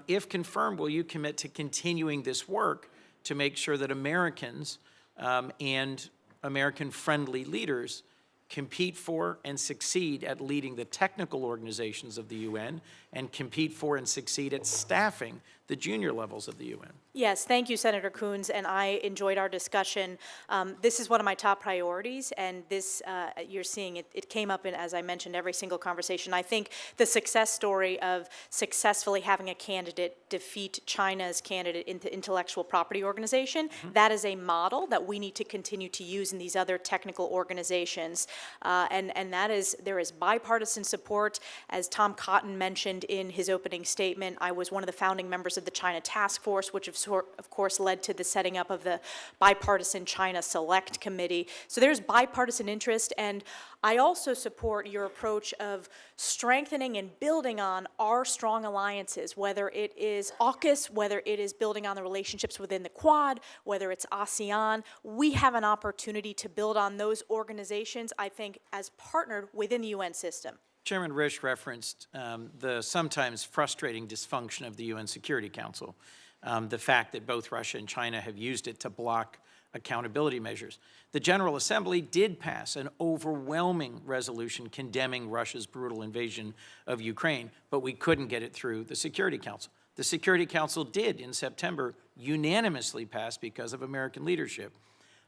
If confirmed, will you commit to continuing this work to make sure that Americans and American-friendly leaders compete for and succeed at leading the technical organizations of the UN and compete for and succeed at staffing the junior levels of the UN? Yes, thank you, Senator Coons, and I enjoyed our discussion. This is one of my top priorities, and this, you're seeing it came up in, as I mentioned, every single conversation. I think the success story of successfully having a candidate defeat China's candidate in the Intellectual Property Organization, that is a model that we need to continue to use in these other technical organizations. And that is, there is bipartisan support. As Tom Cotton mentioned in his opening statement, I was one of the founding members of the China Task Force, which of course led to the setting up of the bipartisan China Select Committee. So there's bipartisan interest, and I also support your approach of strengthening and building on our strong alliances, whether it is AUKUS, whether it is building on the relationships within the Quad, whether it's ASEAN. We have an opportunity to build on those organizations, I think, as partnered within the UN system. Chairman Risch referenced the sometimes frustrating dysfunction of the UN Security Council, the fact that both Russia and China have used it to block accountability measures. The General Assembly did pass an overwhelming resolution condemning Russia's brutal invasion of Ukraine, but we couldn't get it through the Security Council. The Security Council did, in September, unanimously pass, because of American leadership,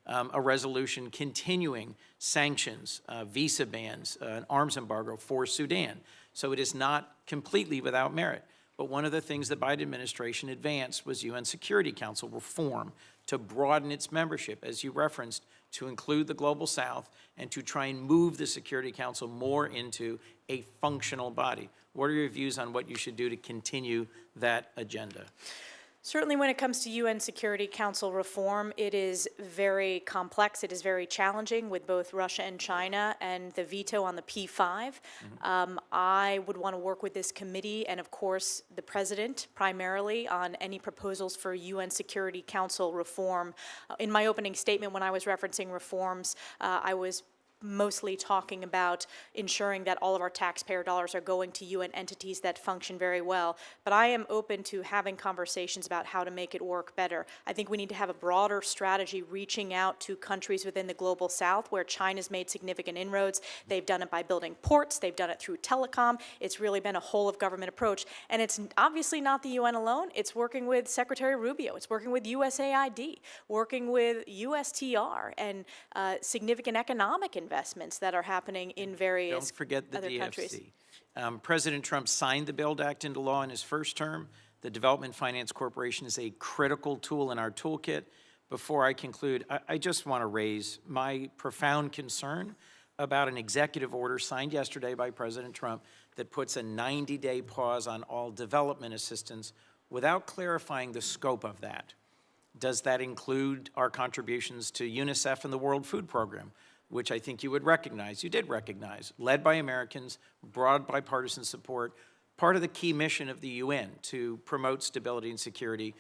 a resolution continuing sanctions, visa bans, an arms embargo for Sudan. So it is not completely without merit. But one of the things the Biden administration advanced was UN Security Council reform to broaden its membership, as you referenced, to include the Global South and to try and move the Security Council more into a functional body. What are your views on what you should do to continue that agenda? Certainly when it comes to UN Security Council reform, it is very complex. It is very challenging with both Russia and China and the veto on the P5. I would want to work with this committee and, of course, the President primarily on any proposals for UN Security Council reform. In my opening statement, when I was referencing reforms, I was mostly talking about ensuring that all of our taxpayer dollars are going to UN entities that function very well. But I am open to having conversations about how to make it work better. I think we need to have a broader strategy reaching out to countries within the global south where China's made significant inroads. They've done it by building ports. They've done it through telecom. It's really been a whole of government approach. And it's obviously not the UN alone. It's working with Secretary Rubio. It's working with USAID, working with USTR, and significant economic investments that are happening in various Don't forget the other DFC. countries. President Trump signed the BUILD Act into law in his first term. The Development Finance Corporation is a critical tool in our toolkit. Before I conclude, I just want to raise my profound concern about an executive order signed yesterday by President Trump that puts a 90-day pause on all development assistance without clarifying the scope of that. Does that include our contributions to UNICEF and the World Food Program, which I think you would recognize, you did recognize, led by Americans, broad bipartisan support, part of the key mission of the UN to promote stability and security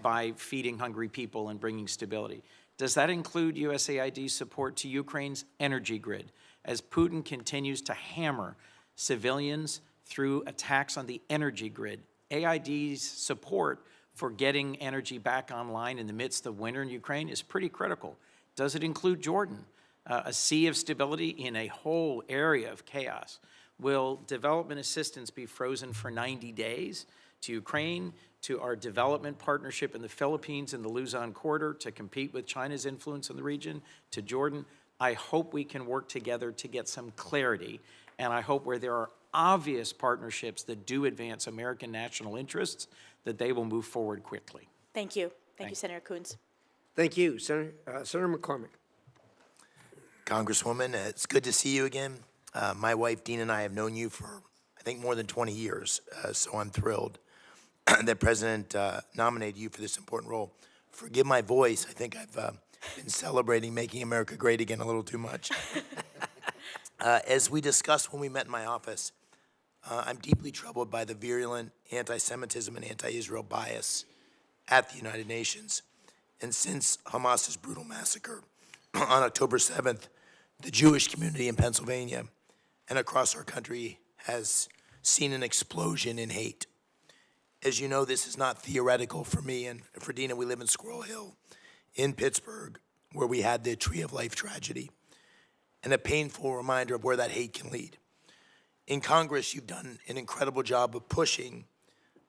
by feeding hungry people and bringing stability. Does that include USAID's support to Ukraine's energy grid as Putin continues to hammer civilians through attacks on the energy grid? AID's support for getting energy back online in the midst of winter in Ukraine is pretty critical. Does it include Jordan? A sea of stability in a whole area of chaos. Will development assistance be frozen for 90 days to Ukraine, to our development partnership in the Philippines and the Luzon corridor to compete with China's influence in the region, to Jordan? I hope we can work together to get some clarity, and I hope where there are obvious partnerships that do advance American national interests, that they will move forward quickly. Thank you. Thank you, Senator Coons. Thank you, Senator McCormick. Congresswoman, it's good to see you again. My wife, Dean, and I have known you for, I think, more than 20 years, so I'm thrilled that President nominated you for this important role. Forgive my voice. I think I've been celebrating making America great again a little too much. As we discussed when we met in my office, I'm deeply troubled by the virulent anti-Semitism and anti-Israel bias at the United Nations. And since Hamas's brutal massacre on October 7th, the Jewish community in Pennsylvania and across our country has seen an explosion in hate. As you know, this is not theoretical for me and for Dina. We live in Squirrel Hill in Pittsburgh, where we had the Tree of Life tragedy, and a painful reminder of where that hate can lead. In Congress, you've done an incredible job of pushing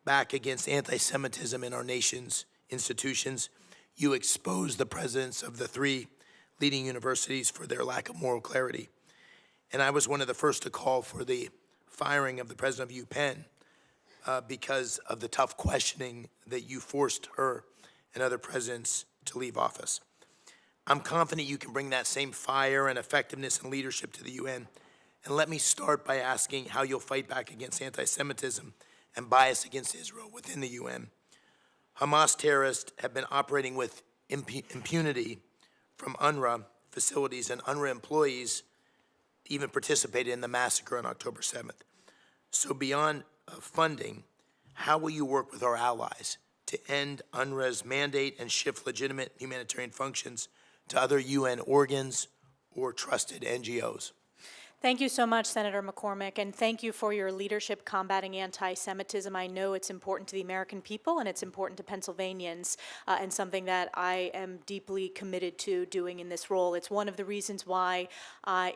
back against anti-Semitism in our nation's institutions. You exposed the presidents of the three leading universities for their lack of moral clarity. And I was one of the first to call for the firing of the president of UPenn because of the tough questioning that you forced her and other presidents to leave office. I'm confident you can bring that same fire and effectiveness and leadership to the UN. And let me start by asking how you'll fight back against anti-Semitism and bias against Israel within the UN. Hamas terrorists have been operating with impunity from UNRWA facilities, and UNRWA employees even participated in the massacre on October 7th. So beyond funding, how will you work with our allies to end UNRWA's mandate and shift legitimate humanitarian functions to other UN organs or trusted NGOs? Thank you so much, Senator McCormick, and thank you for your leadership combating anti-Semitism. I know it's important to the American people and it's important to Pennsylvanians, and something that I am deeply committed to doing in this role. It's one of the reasons why,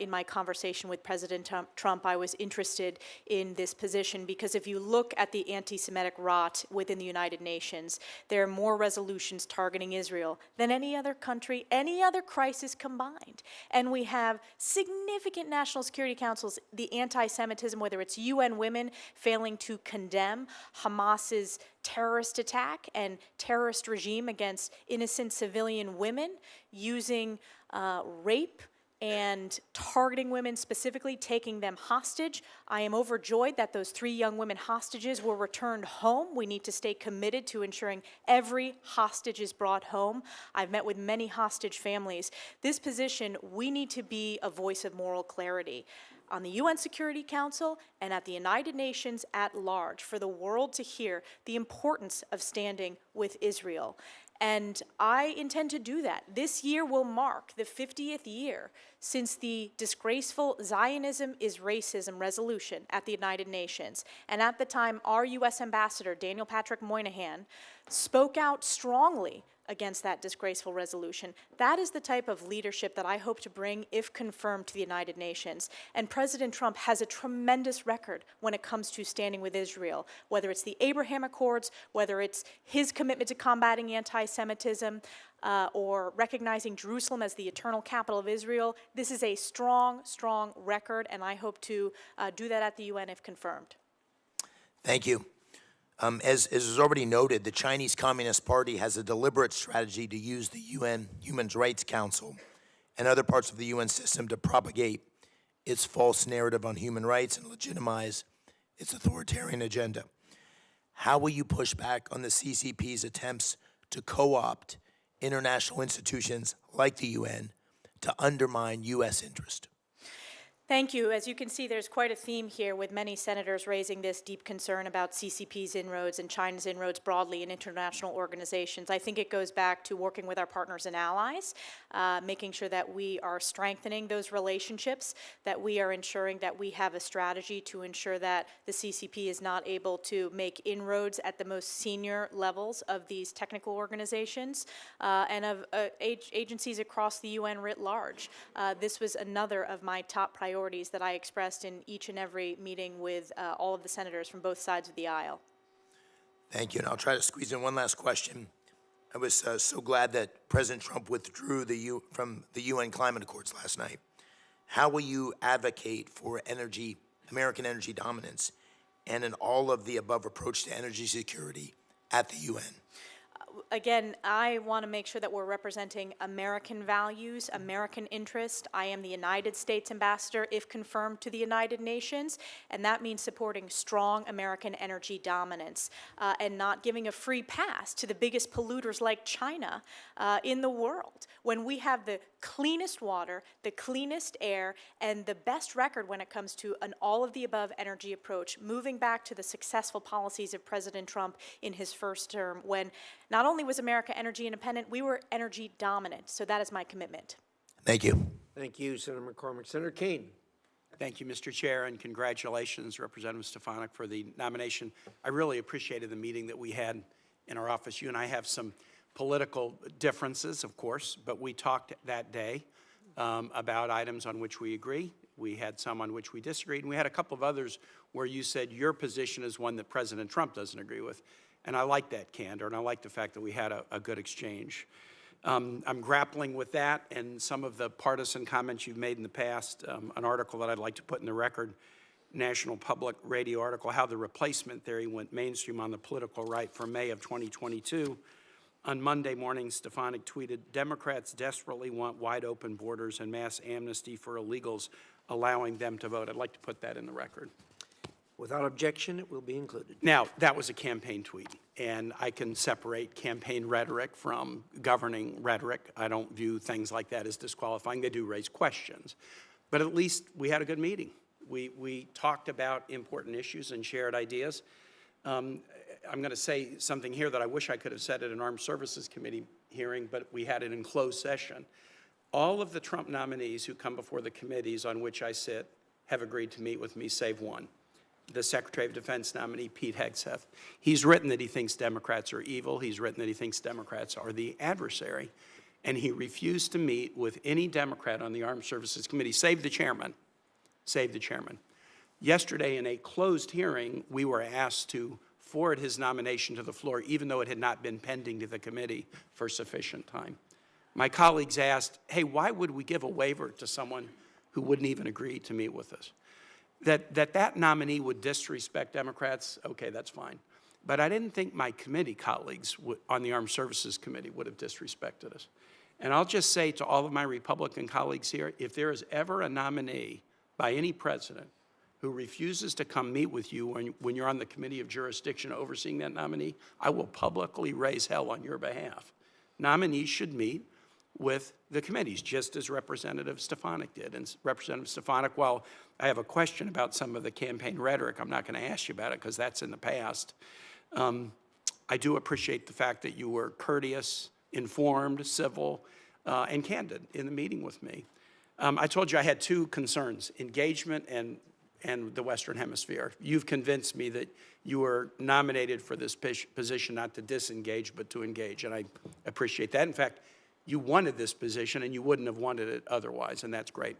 in my conversation with President Trump, I was interested in this position, because if you look at the anti-Semitic rot within the United Nations, there are more resolutions targeting Israel than any other country, any other crisis combined. And we have significant national Security Councils, the anti-Semitism, whether it's UN Women failing to condemn Hamas's terrorist attack and terrorist regime against innocent civilian women, using rape and targeting women specifically, taking them hostage. I am overjoyed that those 3 young women hostages were returned home. We need to stay committed to ensuring every hostage is brought home. I've met with many hostage families. This position, we need to be a voice of moral clarity on the UN Security Council and at the United Nations at large, for the world to hear the importance of standing with Israel. And I intend to do that. This year will mark the 50th year since the disgraceful Zionism is Racism resolution at the United Nations. And at the time, our U.S. Ambassador, Daniel Patrick Moynihan, spoke out strongly against that disgraceful resolution. That is the type of leadership that I hope to bring, if confirmed, to the United Nations. And President Trump has a tremendous record when it comes to standing with Israel, whether it's the Abraham Accords, whether it's his commitment to combating anti-Semitism, or recognizing Jerusalem as the eternal capital of Israel. This is a strong, strong record, and I hope to do that at the UN if confirmed. Thank you. As is already noted, the Chinese Communist Party has a deliberate strategy to use the UN Human Rights Council and other parts of the UN system to propagate its false narrative on human rights and legitimize its authoritarian agenda. How will you push back on the CCP's attempts to co-opt international institutions like the UN to undermine U.S. interest? Thank you. As you can see, there's quite a theme here with many senators raising this deep concern about CCP's inroads and China's inroads broadly in international organizations. I think it goes back to working with our partners and allies, making sure that we are strengthening those relationships, that we are ensuring that we have a strategy to ensure that the CCP is not able to make inroads at the most senior levels of these technical organizations and of agencies across the UN writ large. This was another of my top priorities that I expressed in each and every meeting with all of the senators from both sides of the aisle. Thank you, and I'll try to squeeze in one last question. I was so glad that President Trump withdrew from the UN climate accords last night. How will you advocate for American energy dominance and an all-of-the-above approach to energy security at the UN? Again, I want to make sure that we're representing American values, American interest. I am the United States ambassador, if confirmed, to the United Nations, and that means supporting strong American energy dominance and not giving a free pass to the biggest polluters like China in the world. When we have the cleanest water, the cleanest air, and the best record when it comes to an all-of-the-above energy approach, moving back to the successful policies of President Trump in his first term, when not only was America energy independent, we were energy dominant. So that is my commitment. Thank you. Thank you, Senator McCormick. Senator Kane. Thank you, Mr. Chair, and congratulations, Representative Stefanik, for the nomination. I really appreciated the meeting that we had in our office. You and I have some political differences, of course, but we talked that day about items on which we agree. We had some on which we disagreed, and we had a couple of others where you said your position is one that President Trump doesn't agree with. And I like that candor, and I like the fact that we had a good exchange. I'm grappling with that and some of the partisan comments you've made in the past. An article that I'd like to put in the record, National Public Radio article, How the Replacement Theory Went Mainstream on the Political Right, from May of 2022. On Monday morning, Stefanik tweeted, "Democrats desperately want wide-open borders and mass amnesty for illegals, allowing them to vote." I'd like to put that in the record. Without objection, it will be included. Now, that was a campaign tweet, and I can separate campaign rhetoric from governing rhetoric. I don't view things like that as disqualifying. They do raise questions. But at least we had a good meeting. We talked about important issues and shared ideas. I'm going to say something here that I wish I could have said at an Armed Services Committee hearing, but we had it in closed session. All of the Trump nominees who come before the committees on which I sit have agreed to meet with me, save one, the Secretary of Defense nominee, Pete Hegseth. He's written that he thinks Democrats are evil. He's written that he thinks Democrats are the adversary. And he refused to meet with any Democrat on the Armed Services Committee, save the chairman. Save the chairman. Yesterday, in a closed hearing, we were asked to forward his nomination to the floor, even though it had not been pending to the committee for sufficient time. My colleagues asked, hey, why would we give a waiver to someone who wouldn't even agree to meet with us? That nominee would disrespect Democrats, okay, that's fine. But I didn't think my committee colleagues on the Armed Services Committee would have disrespected us. And I'll just say to all of my Republican colleagues here, if there is ever a nominee by any president who refuses to come meet with you when you're on the committee of jurisdiction overseeing that nominee, I will publicly raise hell on your behalf. Nominees should meet with the committees, just as Representative Stefanik did. And Representative Stefanik, while I have a question about some of the campaign rhetoric, I'm not going to ask you about it because that's in the past. I do appreciate the fact that you were courteous, informed, civil, and candid in the meeting with me. I told you I had two concerns, engagement and the Western Hemisphere. You've convinced me that you were nominated for this position not to disengage, but to engage, and I appreciate that. In fact, you wanted this position, and you wouldn't have wanted it otherwise, and that's great.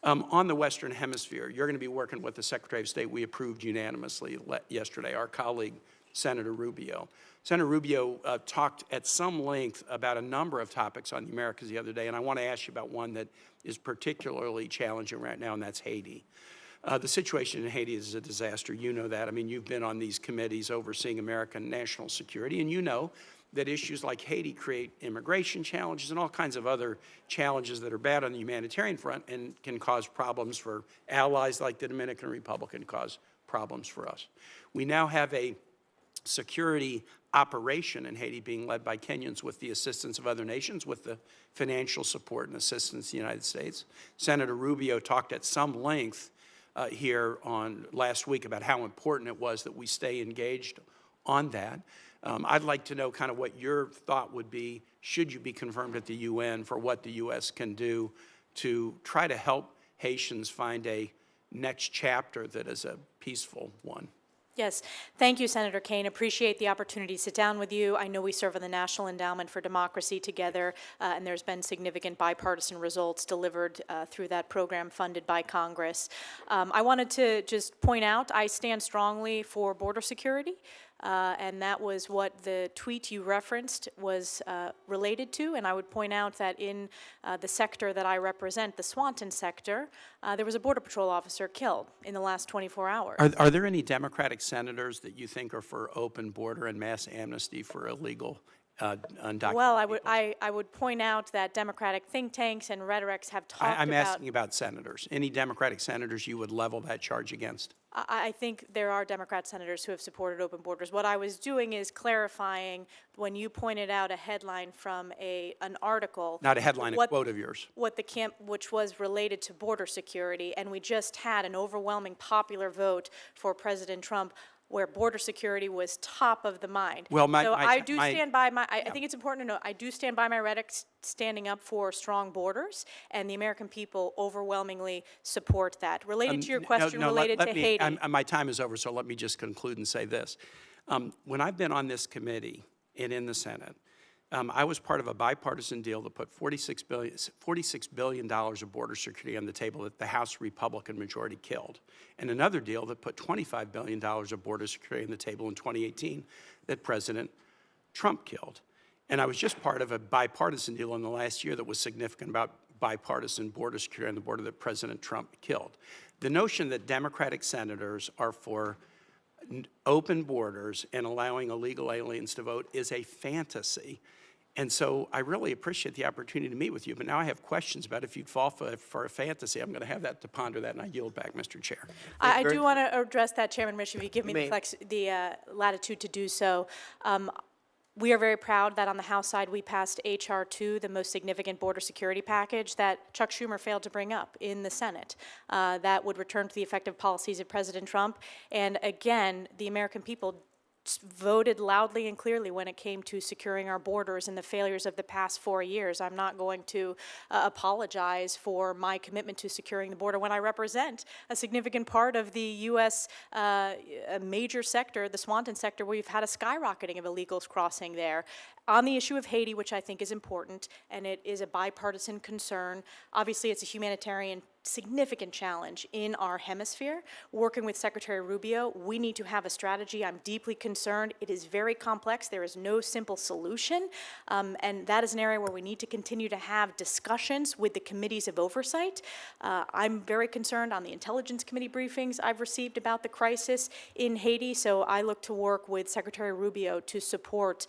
On the Western Hemisphere, you're going to be working with the Secretary of State we approved unanimously yesterday, our colleague, Senator Rubio. Senator Rubio talked at some length about a number of topics on the Americas the other day, and I want to ask you about one that is particularly challenging right now, and that's Haiti. The situation in Haiti is a disaster. You know that. I mean, you've been on these committees overseeing American national security, and you know that issues like Haiti create immigration challenges and all kinds of other challenges that are bad on the humanitarian front and can cause problems for allies like the Dominican Republic and cause problems for us. We now have a security operation in Haiti being led by Kenyans with the assistance of other nations, with the financial support and assistance of the United States. Senator Rubio talked at some length here on last week about how important it was that we stay engaged on that. I'd like to know kind of what your thought would be, should you be confirmed at the UN, for what the U.S. can do to try to help Haitians find a next chapter that is a peaceful one. Yes, thank you, Senator Kane. Appreciate the opportunity to sit down with you. I know we serve on the National Endowment for Democracy together, and there's been significant bipartisan results delivered through that program funded by Congress. I wanted to just point out, I stand strongly for border security. And that was what the tweet you referenced was related to. And I would point out that in the sector that I represent, the Swanton sector, there was a Border Patrol officer killed in the last 24 hours. Are there any Democratic senators that you think are for open border and mass amnesty for illegal undocumented Well, people? I would point out that Democratic think tanks and rhetorics have talked about... I'm asking about senators. Any Democratic senators you would level that charge against? I think there are Democrat senators who have supported open borders. What I was doing is clarifying when you pointed out a headline from an article. Not a headline, a quote of yours. Which was related to border security, and we just had an overwhelming popular vote for President Trump where border security was top of the mind. Well, I think it's important to note, I do stand by my rhetoric standing up for strong borders, and the American people overwhelmingly support that. Related to your question related to Haiti. My time is over, so let me just conclude and say this. When I've been on this committee and in the Senate, I was part of a bipartisan deal that put $46 billion of border security on the table that the House Republican majority killed, and another deal that put $25 billion of border security on the table in 2018 that President Trump killed. And I was just part of a bipartisan deal in the last year that was significant about bipartisan border security on the border that President Trump killed. The notion that Democratic senators are for open borders and allowing illegal aliens to vote is a fantasy. And so I really appreciate the opportunity to meet with you, but now I have questions about if you'd fall for a fantasy. I'm going to have that to ponder that, and I yield back, Mr. Chair. I do want to address that, Chairman Risch, if you give me the latitude to do so. We are very proud that on the House side we passed H.R. 2, the most significant border security package that Chuck Schumer failed to bring up in the Senate. That would return to the effective policies of President Trump. And again, the American people voted loudly and clearly when it came to securing our borders and the failures of the past 4 years. I'm not going to apologize for my commitment to securing the border when I represent a significant part of the U.S. Major sector, the Swanton sector, where we've had a skyrocketing of illegals crossing there. On the issue of Haiti, which I think is important, and it is a bipartisan concern, obviously it's a humanitarian significant challenge in our hemisphere. Working with Secretary Rubio, we need to have a strategy. I'm deeply concerned. It is very complex. There is no simple solution. And that is an area where we need to continue to have discussions with the committees of oversight. I'm very concerned on the Intelligence Committee briefings I've received about the crisis in Haiti, so I look to work with Secretary Rubio to support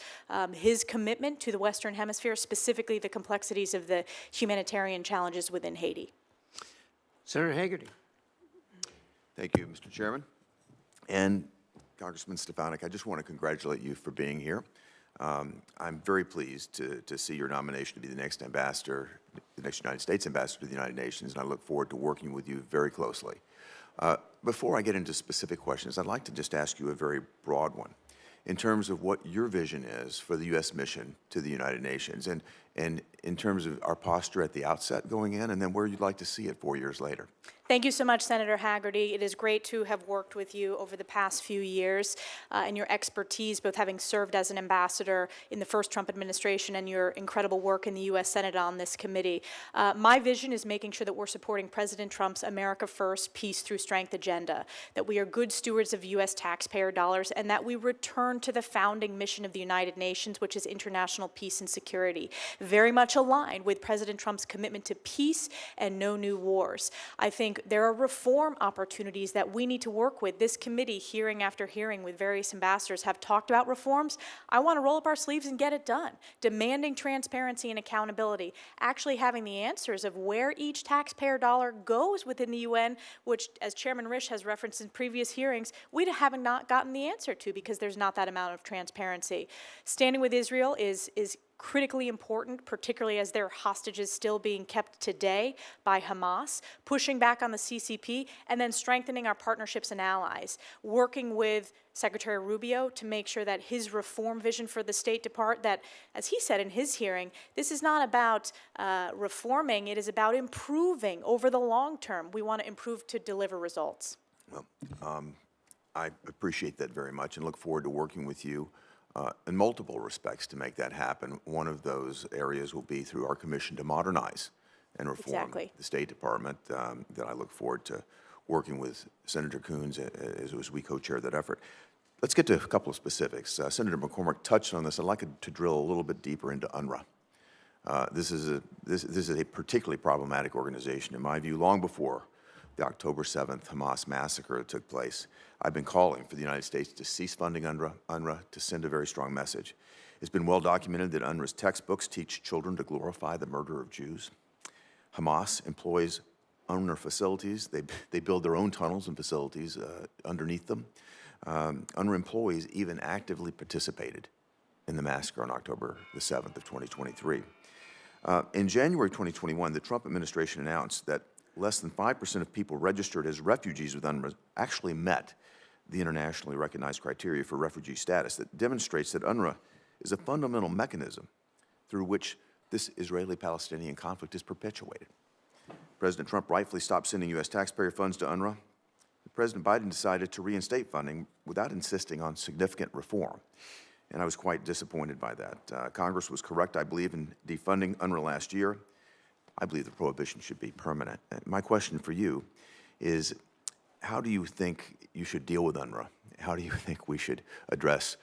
his commitment to the Western Hemisphere, specifically the complexities of the humanitarian challenges within Haiti. Senator Hagerty. Thank you, Mr. Chairman. And Congressman Stefanik, I just want to congratulate you for being here. I'm very pleased to see your nomination to be the next ambassador, the next United States ambassador to the United Nations, and I look forward to working with you very closely. Before I get into specific questions, I'd like to just ask you a very broad one in terms of what your vision is for the U.S. mission to the United Nations, and in terms of our posture at the outset going in, and then where you'd like to see it 4 years later. Thank you so much, Senator Hagerty. It is great to have worked with you over the past few years and your expertise, both having served as an ambassador in the first Trump administration and your incredible work in the U.S. Senate on this committee. My vision is making sure that we're supporting President Trump's America First, Peace Through Strength agenda, that we are good stewards of U.S. taxpayer dollars, and that we return to the founding mission of the United Nations, which is international peace and security, very much aligned with President Trump's commitment to peace and no new wars. I think there are reform opportunities that we need to work with. This committee, hearing after hearing with various ambassadors, have talked about reforms. I want to roll up our sleeves and get it done, demanding transparency and accountability, actually having the answers of where each taxpayer dollar goes within the UN, which, as Chairman Risch has referenced in previous hearings, we haven't not gotten the answer to because there's not that amount of transparency. Standing with Israel is critically important, particularly as there are hostages still being kept today by Hamas, pushing back on the CCP, and then strengthening our partnerships and allies, working with Secretary Rubio to make sure that his reform vision for the State Department, that, as he said in his hearing, this is not about reforming, it is about improving over the long term. We want to improve to deliver results. Well, I appreciate that very much and look forward to working with you in multiple respects to make that happen. One of those areas will be through our commission to modernize and reform the State Department, that I look forward to working with Senator Coons as we co-chair that effort. Let's get to a couple of specifics. Senator McCormick touched on this. I'd like to drill a little bit deeper into UNRWA. This is a particularly problematic organization, in my view, long before the October 7th Hamas massacre that took place. I've been calling for the United States to cease funding UNRWA, to send a very strong message. It's been well documented that UNRWA's textbooks teach children to glorify the murder of Jews. Hamas employs UNRWA facilities. They build their own tunnels and facilities underneath them. UNRWA employees even actively participated in the massacre on October the 7th of 2023. In January 2021, the Trump administration announced that less than 5% of people registered as refugees with UNRWA actually met the internationally recognized criteria for refugee status. That demonstrates that UNRWA is a fundamental mechanism through which this Israeli-Palestinian conflict is perpetuated. President Trump rightfully stopped sending U.S. taxpayer funds to UNRWA. President Biden decided to reinstate funding without insisting on significant reform, and I was quite disappointed by that. Congress was correct, I believe, in defunding UNRWA last year. I believe the prohibition should be permanent. My question for you is, how do you think you should deal with UNRWA? How do you think we should address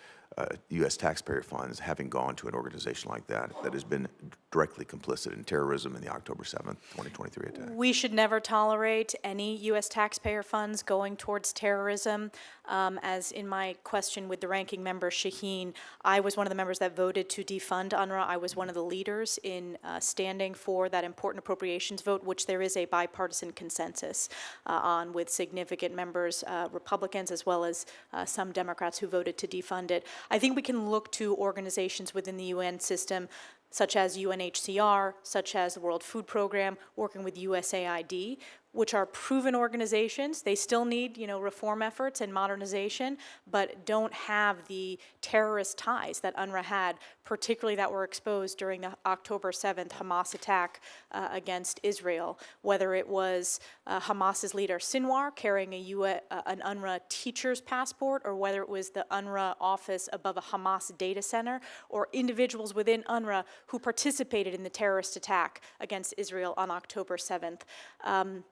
U.S. taxpayer funds having gone to an organization like that has been directly complicit in terrorism in the October 7th, 2023 attack? We should never tolerate any U.S. taxpayer funds going towards terrorism. As in my question with the ranking member, Shaheen, I was one of the members that voted to defund UNRWA. I was one of the leaders in standing for that important appropriations vote, which there is a bipartisan consensus on, with significant members, Republicans, as well as some Democrats who voted to defund it. I think we can look to organizations within the UN system, such as UNHCR, such as the World Food Program, working with USAID, which are proven organizations. They still need, reform efforts and modernization, but don't have the terrorist ties that UNRWA had, particularly that were exposed during the October 7th Hamas attack against Israel, whether it was Hamas's leader Sinwar carrying an UNRWA teacher's passport, or whether it was the UNRWA office above a Hamas data center, or individuals within UNRWA who participated in the terrorist attack against Israel on October 7th.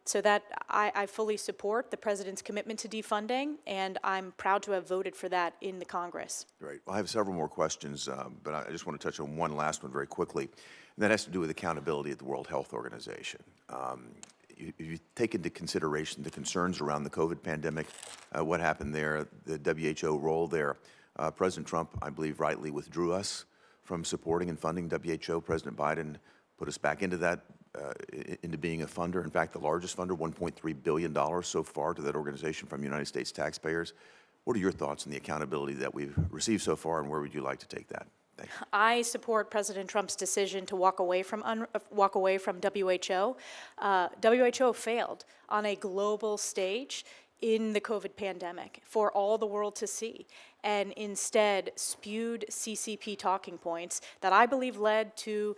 So that I fully support the president's commitment to defunding, and I'm proud to have voted for that in the Congress. Great. Well, I have several more questions, but I just want to touch on one last one very quickly, and that has to do with accountability at the World Health Organization. You take into consideration the concerns around the COVID pandemic, what happened there, the WHO role there. President Trump, I believe, rightly withdrew us from supporting and funding WHO. President Biden put us back into that, into being a funder. In fact, the largest funder, $1.3 billion so far to that organization from United States taxpayers. What are your thoughts on the accountability that we've received so far, and where would you like to take that? Thank you. I support President Trump's decision to walk away from WHO. WHO failed on a global stage in the COVID pandemic for all the world to see, and instead spewed CCP talking points that I believe led to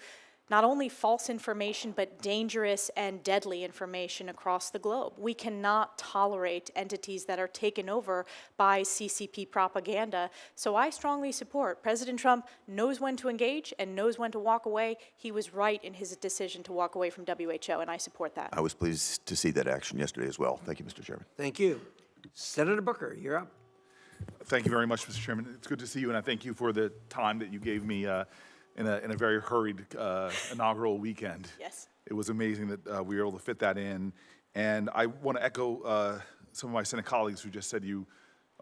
not only false information, but dangerous and deadly information across the globe. We cannot tolerate entities that are taken over by CCP propaganda. So I strongly support. President Trump knows when to engage and knows when to walk away. He was right in his decision to walk away from WHO, and I support that. I was pleased to see that action yesterday as well. Thank you, Mr. Chairman. Thank you. Senator Booker, you're up. Thank you very much, Mr. Chairman. It's good to see you, and I thank you for the time that you gave me in a very hurried inaugural weekend. Yes. It was amazing that we were able to fit that in. And I want to echo some of my Senate colleagues who just said you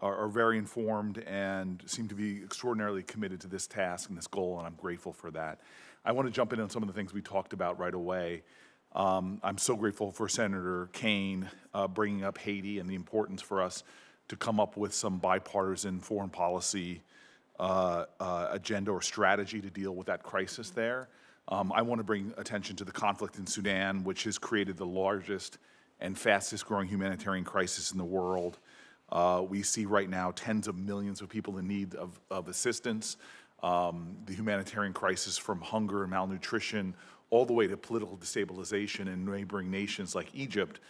are very informed and seem to be extraordinarily committed to this task and this goal, and I'm grateful for that. I want to jump in on some of the things we talked about right away. I'm so grateful for Senator Kaine bringing up Haiti and the importance for us to come up with some bipartisan foreign policy agenda or strategy to deal with that crisis there. I want to bring attention to the conflict in Sudan, which has created the largest and fastest growing humanitarian crisis in the world. We see right now tens of millions of people in need of assistance. The humanitarian crisis from hunger and malnutrition all the way to political destabilization in neighboring nations like Egypt,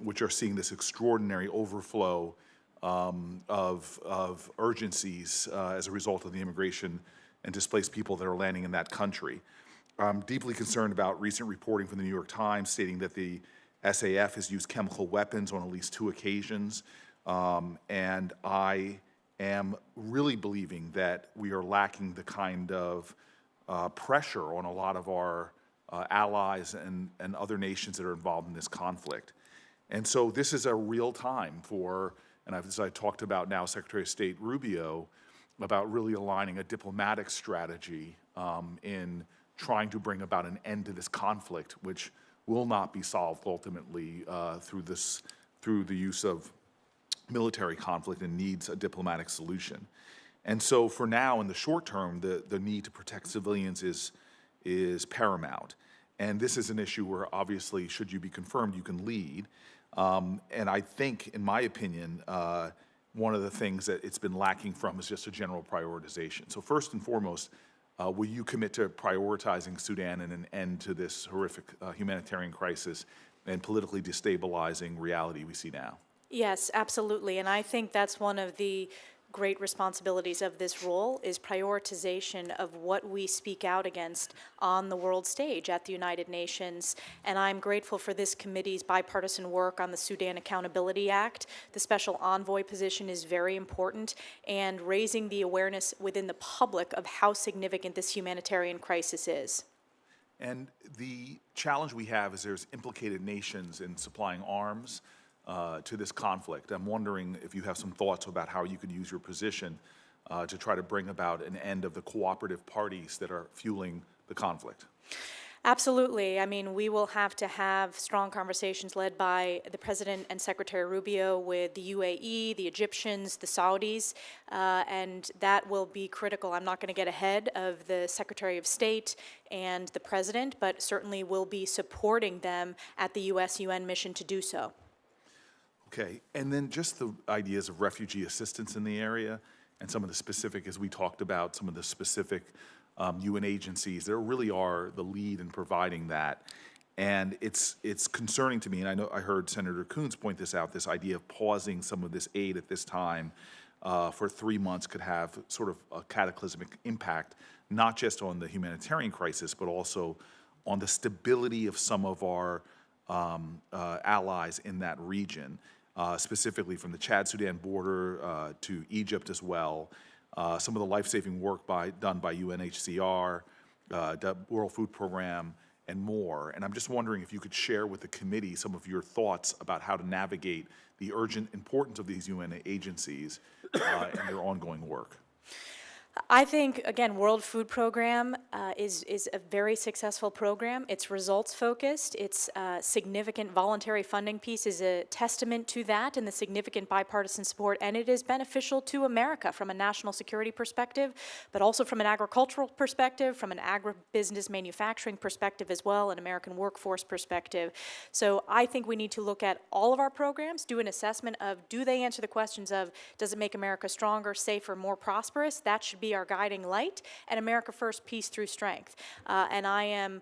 which are seeing this extraordinary overflow of urgencies as a result of the immigration and displaced people that are landing in that country. I'm deeply concerned about recent reporting from the New York Times stating that the SAF has used chemical weapons on at least 2 occasions, and I am really believing that we are lacking the kind of pressure on a lot of our allies and other nations that are involved in this conflict. And so this is a real time for, and as I talked about now, Secretary of State Rubio, about really aligning a diplomatic strategy in trying to bring about an end to this conflict, which will not be solved ultimately through the use of military conflict and needs a diplomatic solution. And so for now, in the short term, the need to protect civilians is paramount. And this is an issue where obviously, should you be confirmed, you can lead. And I think, in my opinion, one of the things that it's been lacking from is just a general prioritization. So first and foremost, will you commit to prioritizing Sudan and an end to this horrific humanitarian crisis and politically destabilizing reality we see now? Yes, absolutely. And I think that's one of the great responsibilities of this role is prioritization of what we speak out against on the world stage at the United Nations. And I'm grateful for this committee's bipartisan work on the Sudan Accountability Act. The special envoy position is very important, and raising the awareness within the public of how significant this humanitarian crisis is. And the challenge we have is there's implicated nations in supplying arms to this conflict. I'm wondering if you have some thoughts about how you could use your position to try to bring about an end of the cooperative parties that are fueling the conflict. Absolutely. I mean, we will have to have strong conversations led by the President and Secretary Rubio with the UAE, the Egyptians, the Saudis, and that will be critical. I'm not going to get ahead of the Secretary of State and the President, but certainly will be supporting them at the U.S.-UN mission to do so. Okay, and then just the ideas of refugee assistance in the area and some of the specific, as we talked about, some of the specific UN agencies that really are the lead in providing that. And it's concerning to me, and I know I heard Senator Coons point this out, this idea of pausing some of this aid at this time for 3 months could have sort of a cataclysmic impact, not just on the humanitarian crisis, but also on the stability of some of our allies in that region, specifically from the Chad-Sudan border to Egypt as well. Some of the life-saving work done by UNHCR, the World Food Program, and more. And I'm just wondering if you could share with the committee some of your thoughts about how to navigate the urgent importance of these UN agencies and their ongoing work. I think, again, World Food Program is a very successful program. It's results-focused. Its significant voluntary funding piece is a testament to that and the significant bipartisan support, and it is beneficial to America from a national security perspective, but also from an agricultural perspective, from an agribusiness manufacturing perspective as well, an American workforce perspective. So I think we need to look at all of our programs, do an assessment of, do they answer the questions of, does it make America stronger, safer, more prosperous? That should be our guiding light, and America First, peace through strength. And I am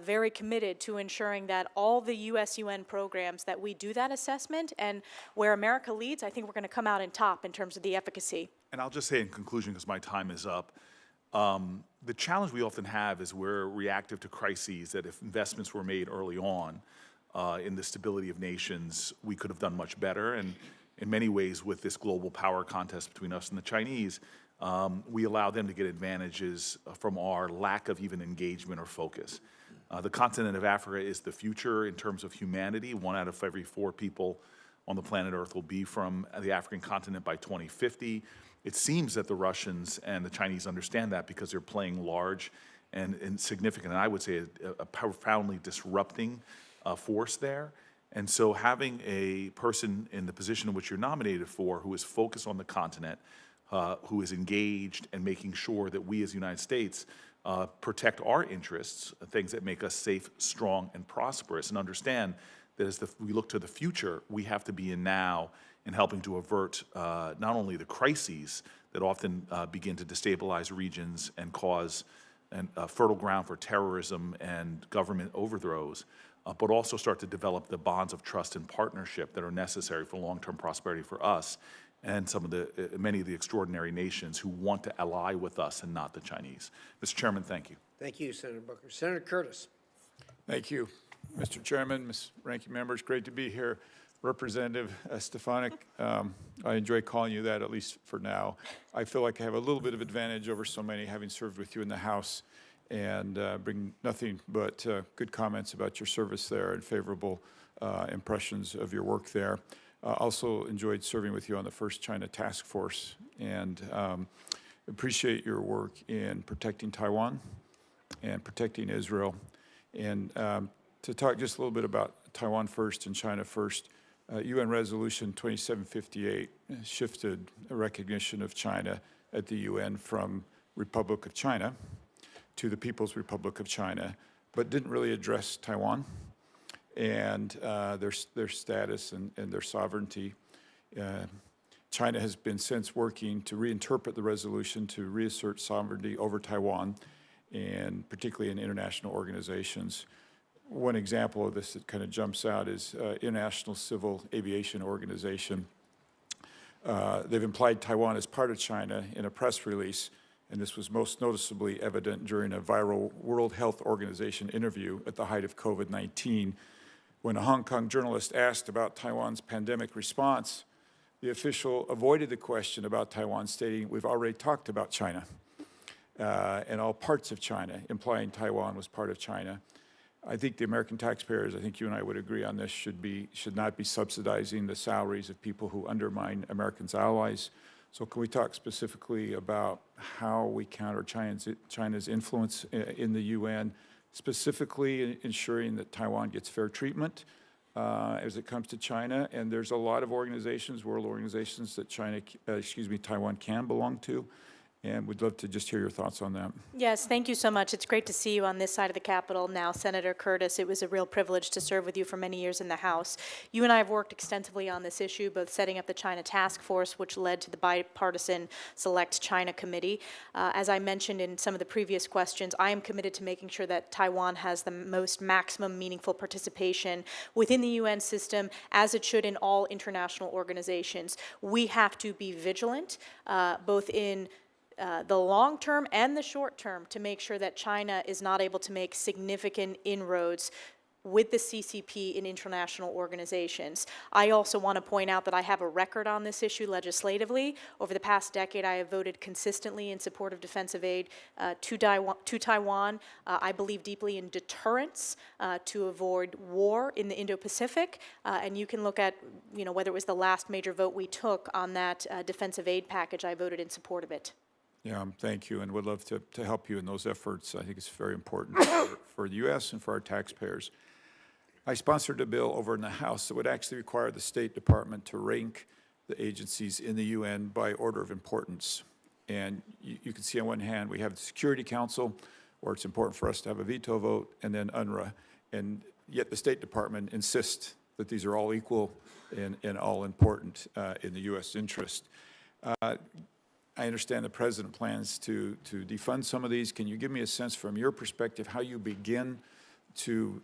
very committed to ensuring that all the UN programs that we do that assessment, and where America leads, I think we're going to come out in top in terms of the efficacy. And I'll just say in conclusion, because my time is up, the challenge we often have is we're reactive to crises, that if investments were made early on in the stability of nations, we could have done much better. And in many ways, with this global power contest between us and the Chinese, we allow them to get advantages from our lack of even engagement or focus. The continent of Africa is the future in terms of humanity. 1 out of every 4 people on the planet Earth will be from the African continent by 2050. It seems that the Russians and the Chinese understand that because they're playing large and significant, and I would say a profoundly disrupting force there. And so having a person in the position in which you're nominated for who is focused on the continent, who is engaged and making sure that we as the United States protect our interests, things that make us safe, strong, and prosperous, and understand that as we look to the future, we have to be in now in helping to avert not only the crises that often begin to destabilize regions and cause fertile ground for terrorism and government overthrows, but also start to develop the bonds of trust and partnership that are necessary for long-term prosperity for us and many of the extraordinary nations who want to ally with us and not the Chinese. Mr. Chairman, thank you. Thank you, Senator Booker. Senator Curtis. Thank you, Mr. Chairman, Ms. Ranking Member. It's great to be here. Representative Stefanik, I enjoy calling you that, at least for now. I feel like I have a little bit of advantage over so many, having served with you in the House, and bring nothing but good comments about your service there and favorable impressions of your work there. Also enjoyed serving with you on the first China Task Force, and appreciate your work in protecting Taiwan and protecting Israel. And to talk just a little bit about Taiwan first and China first, UN Resolution 2758 shifted a recognition of China at the UN from Republic of China to the People's Republic of China, but didn't really address Taiwan and their status and their sovereignty. China has been since working to reinterpret the resolution to reassert sovereignty over Taiwan, and particularly in international organizations. One example of this that kind of jumps out is International Civil Aviation Organization. They've implied Taiwan as part of China in a press release, and this was most noticeably evident during a viral World Health Organization interview at the height of COVID-19. When a Hong Kong journalist asked about Taiwan's pandemic response, the official avoided the question about Taiwan, stating, "We've already talked about China," and all parts of China, implying Taiwan was part of China. I think the American taxpayers, I think you and I would agree on this, should not be subsidizing the salaries of people who undermine Americans' allies. So can we talk specifically about how we counter China's influence in the UN, specifically ensuring that Taiwan gets fair treatment as it comes to China? And there's a lot of organizations, world organizations, that Taiwan can belong to. And we'd love to just hear your thoughts on that. Yes, thank you so much. It's great to see you on this side of the Capitol now, Senator Curtis. It was a real privilege to serve with you for many years in the House. You and I have worked extensively on this issue, both setting up the China Task Force, which led to the bipartisan Select China Committee. As I mentioned in some of the previous questions, I am committed to making sure that Taiwan has the most maximum meaningful participation within the UN system, as it should in all international organizations. We have to be vigilant, both in the long term and the short term, to make sure that China is not able to make significant inroads with the CCP in international organizations. I also want to point out that I have a record on this issue legislatively. Over the past decade, I have voted consistently in support of defensive aid to Taiwan. I believe deeply in deterrence to avoid war in the Indo-Pacific, and you can look at, whether it was the last major vote we took on that defensive aid package, I voted in support of it. Yeah, thank you, and would love to help you in those efforts. I think it's very important for the U.S. and for our taxpayers. I sponsored a bill over in the House that would actually require the State Department to rank the agencies in the UN by order of importance. And you can see on one hand, we have the Security Council, where it's important for us to have a veto vote, and then UNRWA. And yet the State Department insists that these are all equal and all important in the U.S. interest. I understand the President plans to defund some of these. Can you give me a sense from your perspective how you begin to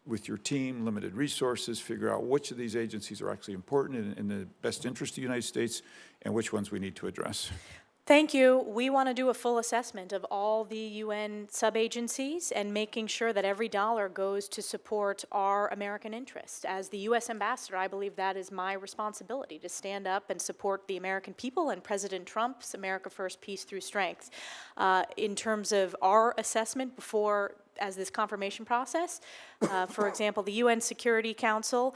with your team, limited resources, figure out which of these agencies are actually important in the best interest of the United States and which ones we need to address? Thank you. We want to do a full assessment of all the UN sub-agencies and making sure that every dollar goes to support our American interests. As the U.S. ambassador, I believe that is my responsibility, to stand up and support the American people and President Trump's America First, Peace Through Strength. In terms of our assessment before as this confirmation process. For example, the UN Security Council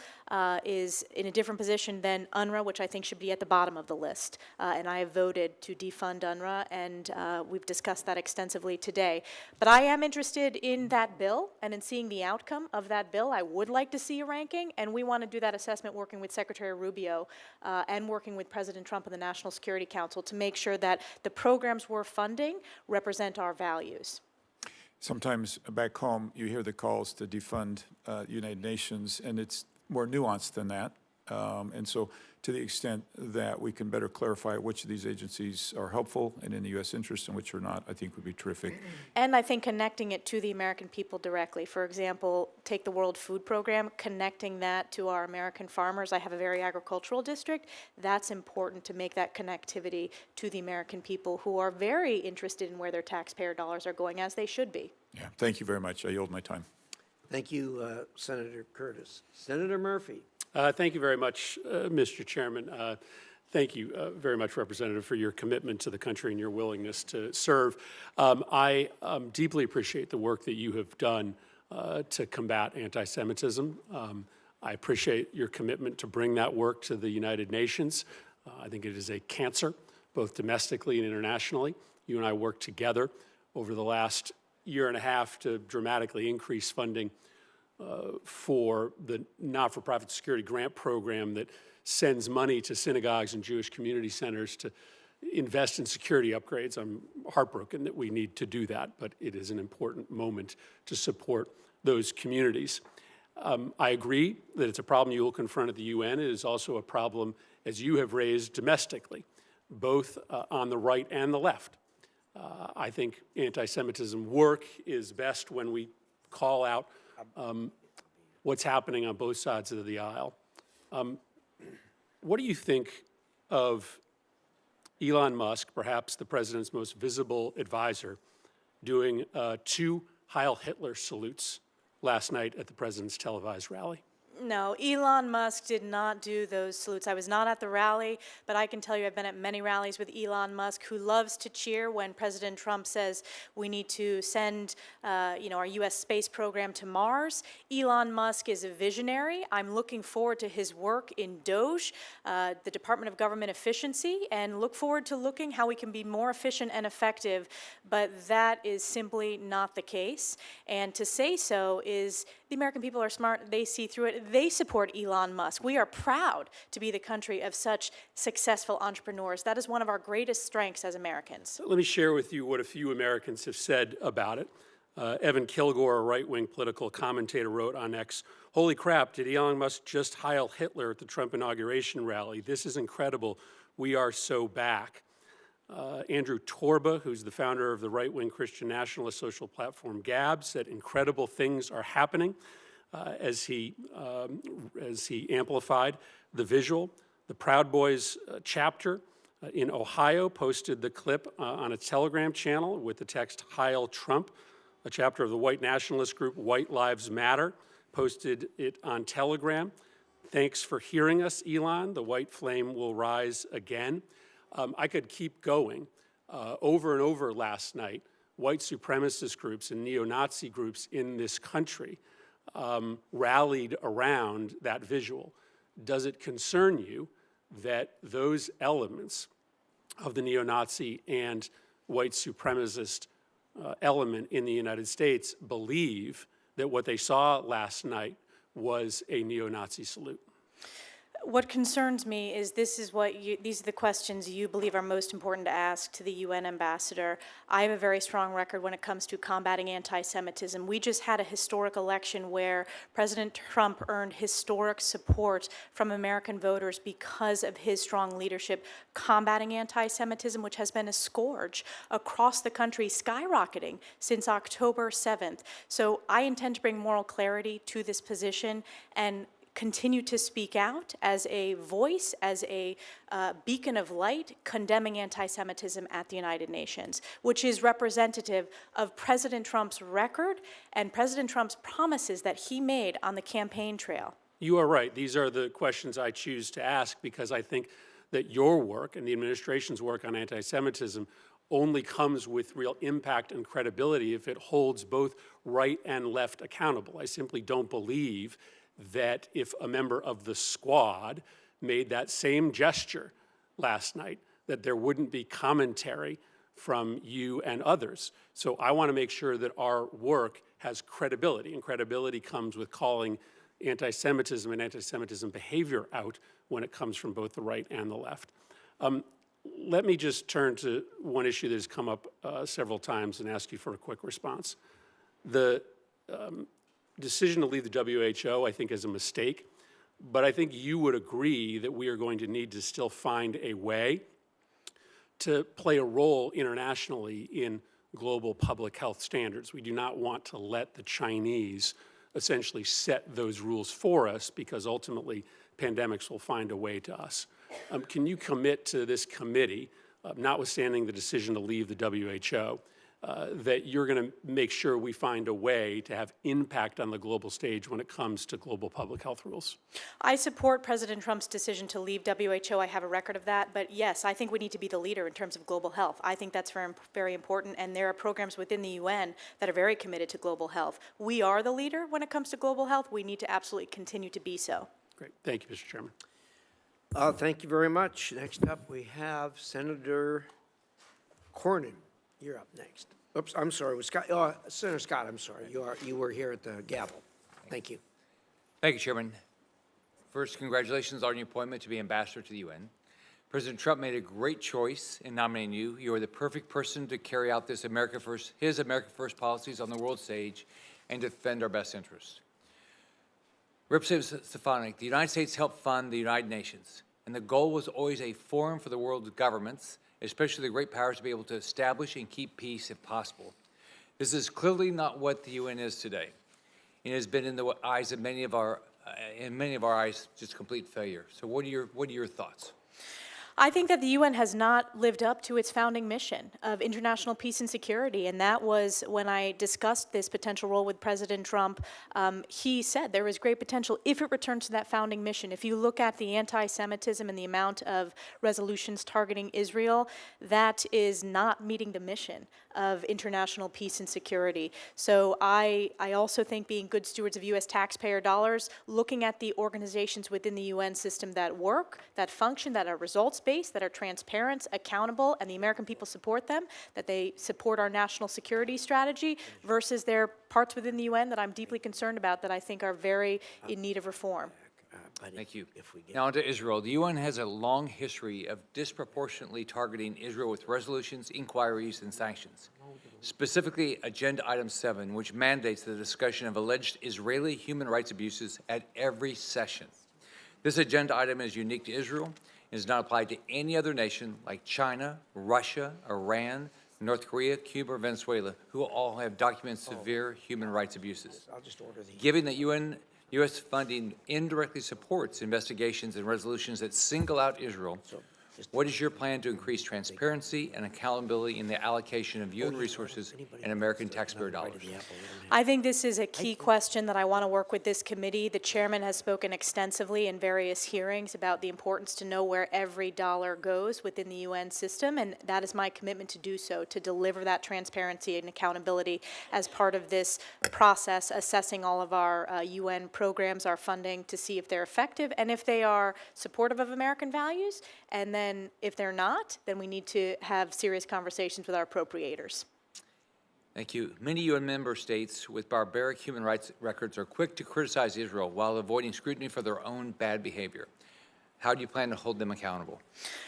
is in a different position than UNRWA, which I think should be at the bottom of the list. And I have voted to defund UNRWA, and we've discussed that extensively today. But I am interested in that bill and in seeing the outcome of that bill. I would like to see a ranking, and we want to do that assessment working with Secretary Rubio and working with President Trump and the National Security Council to make sure that the programs we're funding represent our values. Sometimes back home, you hear the calls to defund United Nations, and it's more nuanced than that. And so to the extent that we can better clarify which of these agencies are helpful and in the U.S. interest and which are not, I think would be terrific. And I think connecting it to the American people directly. For example, take the World Food Program, connecting that to our American farmers. I have a very agricultural district. That's important to make that connectivity to the American people who are very interested in where their taxpayer dollars are going, as they should be. Yeah, thank you very much. I yield my time. Thank you, Senator Curtis. Senator Murphy. Thank you very much, Mr. Chairman. Thank you very much, Representative, for your commitment to the country and your willingness to serve. I deeply appreciate the work that you have done to combat anti-Semitism. I appreciate your commitment to bring that work to the United Nations. I think it is a cancer, both domestically and internationally. You and I worked together over the last year and a half to dramatically increase funding for the not-for-profit security grant program that sends money to synagogues and Jewish community centers to invest in security upgrades. I'm heartbroken that we need to do that, but it is an important moment to support those communities. I agree that it's a problem you will confront at the UN. It is also a problem, as you have raised, domestically, both on the right and the left. I think anti-Semitism work is best when we call out what's happening on both sides of the aisle. What do you think of Elon Musk, perhaps the president's most visible advisor, doing 2 Heil Hitler salutes last night at the president's televised rally? No, Elon Musk did not do those salutes. I was not at the rally, but I can tell you I've been at many rallies with Elon Musk, who loves to cheer when President Trump says we need to send our U.S. space program to Mars. Elon Musk is a visionary. I'm looking forward to his work in DOGE, the Department of Government Efficiency, and look forward to looking how we can be more efficient and effective, but that is simply not the case. And to say so is the American people are smart. They see through it. They support Elon Musk. We are proud to be the country of such successful entrepreneurs. That is one of our greatest strengths as Americans. Let me share with you what a few Americans have said about it. Evan Kilgore, a right-wing political commentator, wrote on X, "Holy crap, did Elon Musk just Heil Hitler at the Trump inauguration rally? This is incredible. We are so back." Andrew Torba, who's the founder of the right-wing Christian nationalist social platform Gab, said incredible things are happening as he amplified the visual. The Proud Boys chapter in Ohio posted the clip on its Telegram channel with the text "Heil Trump." a chapter of the white nationalist group White Lives Matter posted it on Telegram. Thanks for hearing us, Elon. The white flame will rise again. I could keep going. Over and over last night, white supremacist groups and neo-Nazi groups in this country rallied around that visual. Does it concern you that those elements of the neo-Nazi and white supremacist element in the United States believe that what they saw last night was a neo-Nazi salute? What concerns me is these are the questions you believe are most important to ask to the UN ambassador. I have a very strong record when it comes to combating anti-Semitism. We just had a historic election where President Trump earned historic support from American voters because of his strong leadership combating anti-Semitism, which has been a scourge across the country, skyrocketing since October 7th. So I intend to bring moral clarity to this position and continue to speak out as a voice, as a beacon of light, condemning anti-Semitism at the United Nations, which is representative of President Trump's record and President Trump's promises that he made on the campaign trail. You are right. These are the questions I choose to ask because I think that your work and the administration's work on anti-Semitism only comes with real impact and credibility if it holds both right and left accountable. I simply don't believe that if a member of the squad made that same gesture last night, that there wouldn't be commentary from you and others. So I want to make sure that our work has credibility, and credibility comes with calling anti-Semitism and anti-Semitism behavior out when it comes from both the right and the left. Let me just turn to one issue that has come up several times and ask you for a quick response. The decision to leave the WHO, I think, is a mistake, but I think you would agree that we are going to need to still find a way to play a role internationally in global public health standards. We do not want to let the Chinese essentially set those rules for us because ultimately pandemics will find a way to us. Can you commit to this committee, notwithstanding the decision to leave the WHO, that you're going to make sure we find a way to have impact on the global stage when it comes to global public health rules? I support President Trump's decision to leave WHO. I have a record of that. But yes, I think we need to be the leader in terms of global health. I think that's very, very important. And there are programs within the UN that are very committed to global health. We are the leader when it comes to global health. We need to absolutely continue to be so. Great. Thank you, Mr. Chairman. Thank you very much. Next up, we have Senator Cornyn. You're up next. Oops, I'm sorry. Was Scott? Senator Scott, I'm sorry. You were here at the gavel. Thank you. Thank you, Chairman. First, congratulations on your appointment to be ambassador to the UN. President Trump made a great choice in nominating you. You are the perfect person to carry out his America First policies on the world stage and defend our best interests. Representative Stefanik, the United States helped fund the United Nations, and the goal was always a forum for the world's governments, especially the great powers, to be able to establish and keep peace if possible. This is clearly not what the UN is today. It has been in the eyes of many of our eyes, just complete failure. So what are your thoughts? I think that the UN has not lived up to its founding mission of international peace and security, and that was when I discussed this potential role with President Trump. He said there was great potential if it returns to that founding mission. If you look at the anti-Semitism and the amount of resolutions targeting Israel, that is not meeting the mission of international peace and security. So I also think being good stewards of U.S. taxpayer dollars, looking at the organizations within the UN system that work, that function, that are results-based, that are transparent, accountable, and the American people support them, that they support our national security strategy, versus their parts within the UN that I'm deeply concerned about that I think are very in need of reform. Thank you. Now on to Israel. The UN has a long history of disproportionately targeting Israel with resolutions, inquiries, and sanctions. Specifically, Agenda Item 7, which mandates the discussion of alleged Israeli human rights abuses at every session. This agenda item is unique to Israel and is not applied to any other nation like China, Russia, Iran, North Korea, Cuba, or Venezuela, who all have documented severe human rights abuses. Given that U.S. funding indirectly supports investigations and resolutions that single out Israel, What is your plan to increase transparency and accountability in the allocation of UN resources and American taxpayer dollars? I think this is a key question that I want to work with this committee. The chairman has spoken extensively in various hearings about the importance to know where every dollar goes within the UN system, and that is my commitment to do so, to deliver that transparency and accountability as part of this process, assessing all of our UN programs, our funding, to see if they're effective and if they are supportive of American values. And then if they're not, then we need to have serious conversations with our appropriators. Thank you. Many UN member states with barbaric human rights records are quick to criticize Israel while avoiding scrutiny for their own bad behavior. How do you plan to hold them accountable?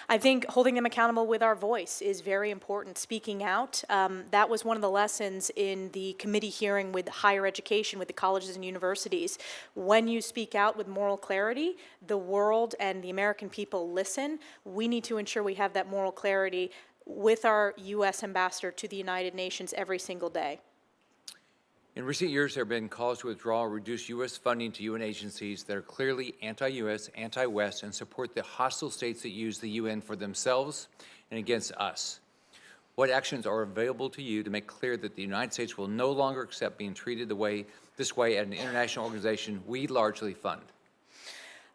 I think holding them accountable with our voice is very important. Speaking out, that was one of the lessons in the committee hearing with higher education, with the colleges and universities. When you speak out with moral clarity, the world and the American people listen. We need to ensure we have that moral clarity with our U.S. ambassador to the United Nations every single day. In recent years, there have been calls to withdraw or reduce U.S. funding to UN agencies that are clearly anti-U.S., anti-West, and support the hostile states that use the UN for themselves and against us. What actions are available to you to make clear that the United States will no longer accept being treated this way at an international organization we largely fund?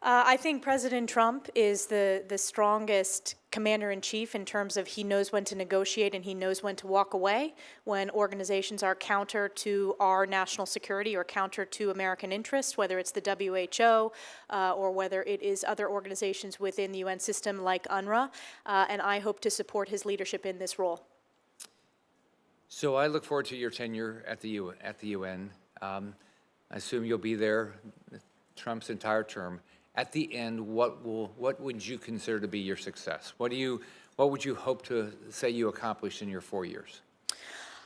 I think President Trump is the strongest commander-in-chief in terms of he knows when to negotiate and he knows when to walk away when organizations are counter to our national security or counter to American interests, whether it's the WHO or whether it is other organizations within the UN system like UNRWA, and I hope to support his leadership in this role. So I look forward to your tenure at the UN. I assume you'll be there Trump's entire term. At the end, what would you consider to be your success? What would you hope to say you accomplished in your 4 years?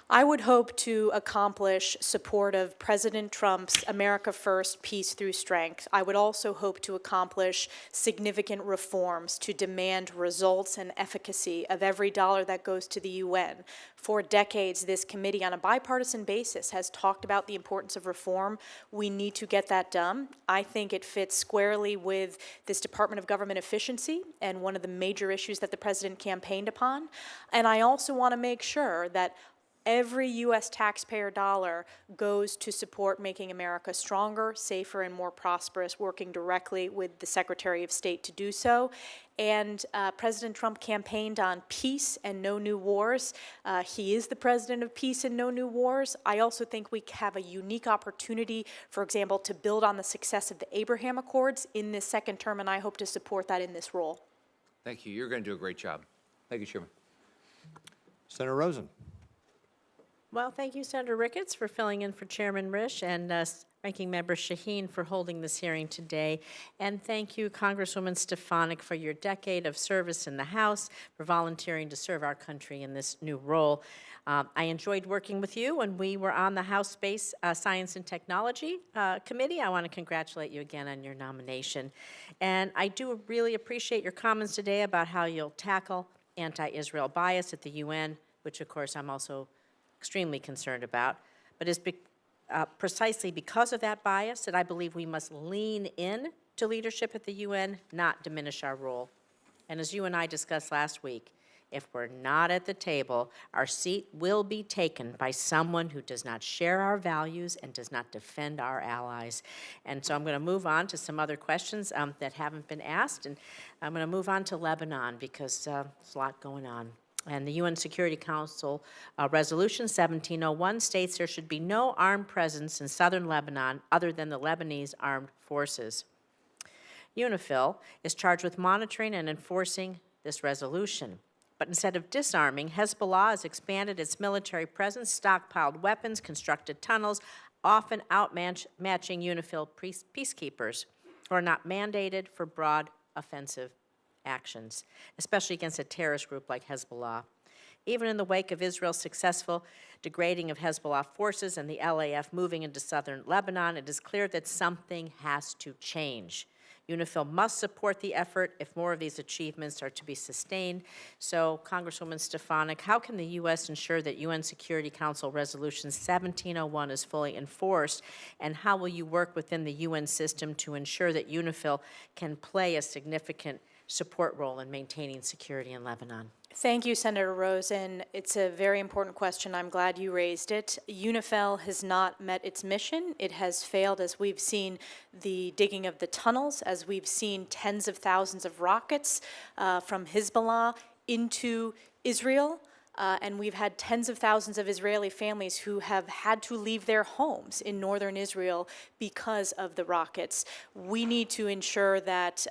I would hope to accomplish support of President Trump's America First, Peace Through Strength. I would also hope to accomplish significant reforms to demand results and efficacy of every dollar that goes to the UN. For decades, this committee on a bipartisan basis has talked about the importance of reform. We need to get that done. I think it fits squarely with this Department of Government Efficiency and one of the major issues that the president campaigned upon. And I also want to make sure that every U.S. taxpayer dollar goes to support making America stronger, safer, and more prosperous, working directly with the Secretary of State to do so. And President Trump campaigned on peace and no new wars. He is the president of peace and no new wars. I also think we have a unique opportunity, for example, to build on the success of the Abraham Accords in this second term, and I hope to support that in this role. Thank you. You're going to do a great job. Thank you, Chairman. Senator Rosen. Well, thank you, Senator Ricketts, for filling in for Chairman Risch, and Ranking Member Shaheen for holding this hearing today. And thank you, Congresswoman Stefanik, for your decade of service in the House, for volunteering to serve our country in this new role. I enjoyed working with you when we were on the House Space Science and Technology Committee. I want to congratulate you again on your nomination. And I do really appreciate your comments today about how you'll tackle anti-Israel bias at the UN, which, of course, I'm also extremely concerned about, but it's precisely because of that bias that I believe we must lean in to leadership at the UN, not diminish our role. And as you and I discussed last week, if we're not at the table, our seat will be taken by someone who does not share our values and does not defend our allies. And so I'm going to move on to some other questions that haven't been asked, and I'm going to move on to Lebanon because there's a lot going on. And the UN Security Council Resolution 1701 states there should be no armed presence in southern Lebanon other than the Lebanese armed forces. UNIFIL is charged with monitoring and enforcing this resolution. But instead of disarming, Hezbollah has expanded its military presence, stockpiled weapons, constructed tunnels, often outmatching UNIFIL peacekeepers who are not mandated for broad offensive actions, especially against a terrorist group like Hezbollah. Even in the wake of Israel's successful degrading of Hezbollah forces and the LAF moving into southern Lebanon, it is clear that something has to change. UNIFIL must support the effort if more of these achievements are to be sustained. So, Congresswoman Stefanik, how can the U.S. ensure that UN Security Council Resolution 1701 is fully enforced, and how will you work within the UN system to ensure that UNIFIL can play a significant support role in maintaining security in Lebanon? Thank you, Senator Rosen. It's a very important question. I'm glad you raised it. UNIFIL has not met its mission. It has failed as we've seen the digging of the tunnels, as we've seen tens of thousands of rockets from Hezbollah into Israel. And we've had tens of thousands of Israeli families who have had to leave their homes in northern Israel because of the rockets. We need to ensure that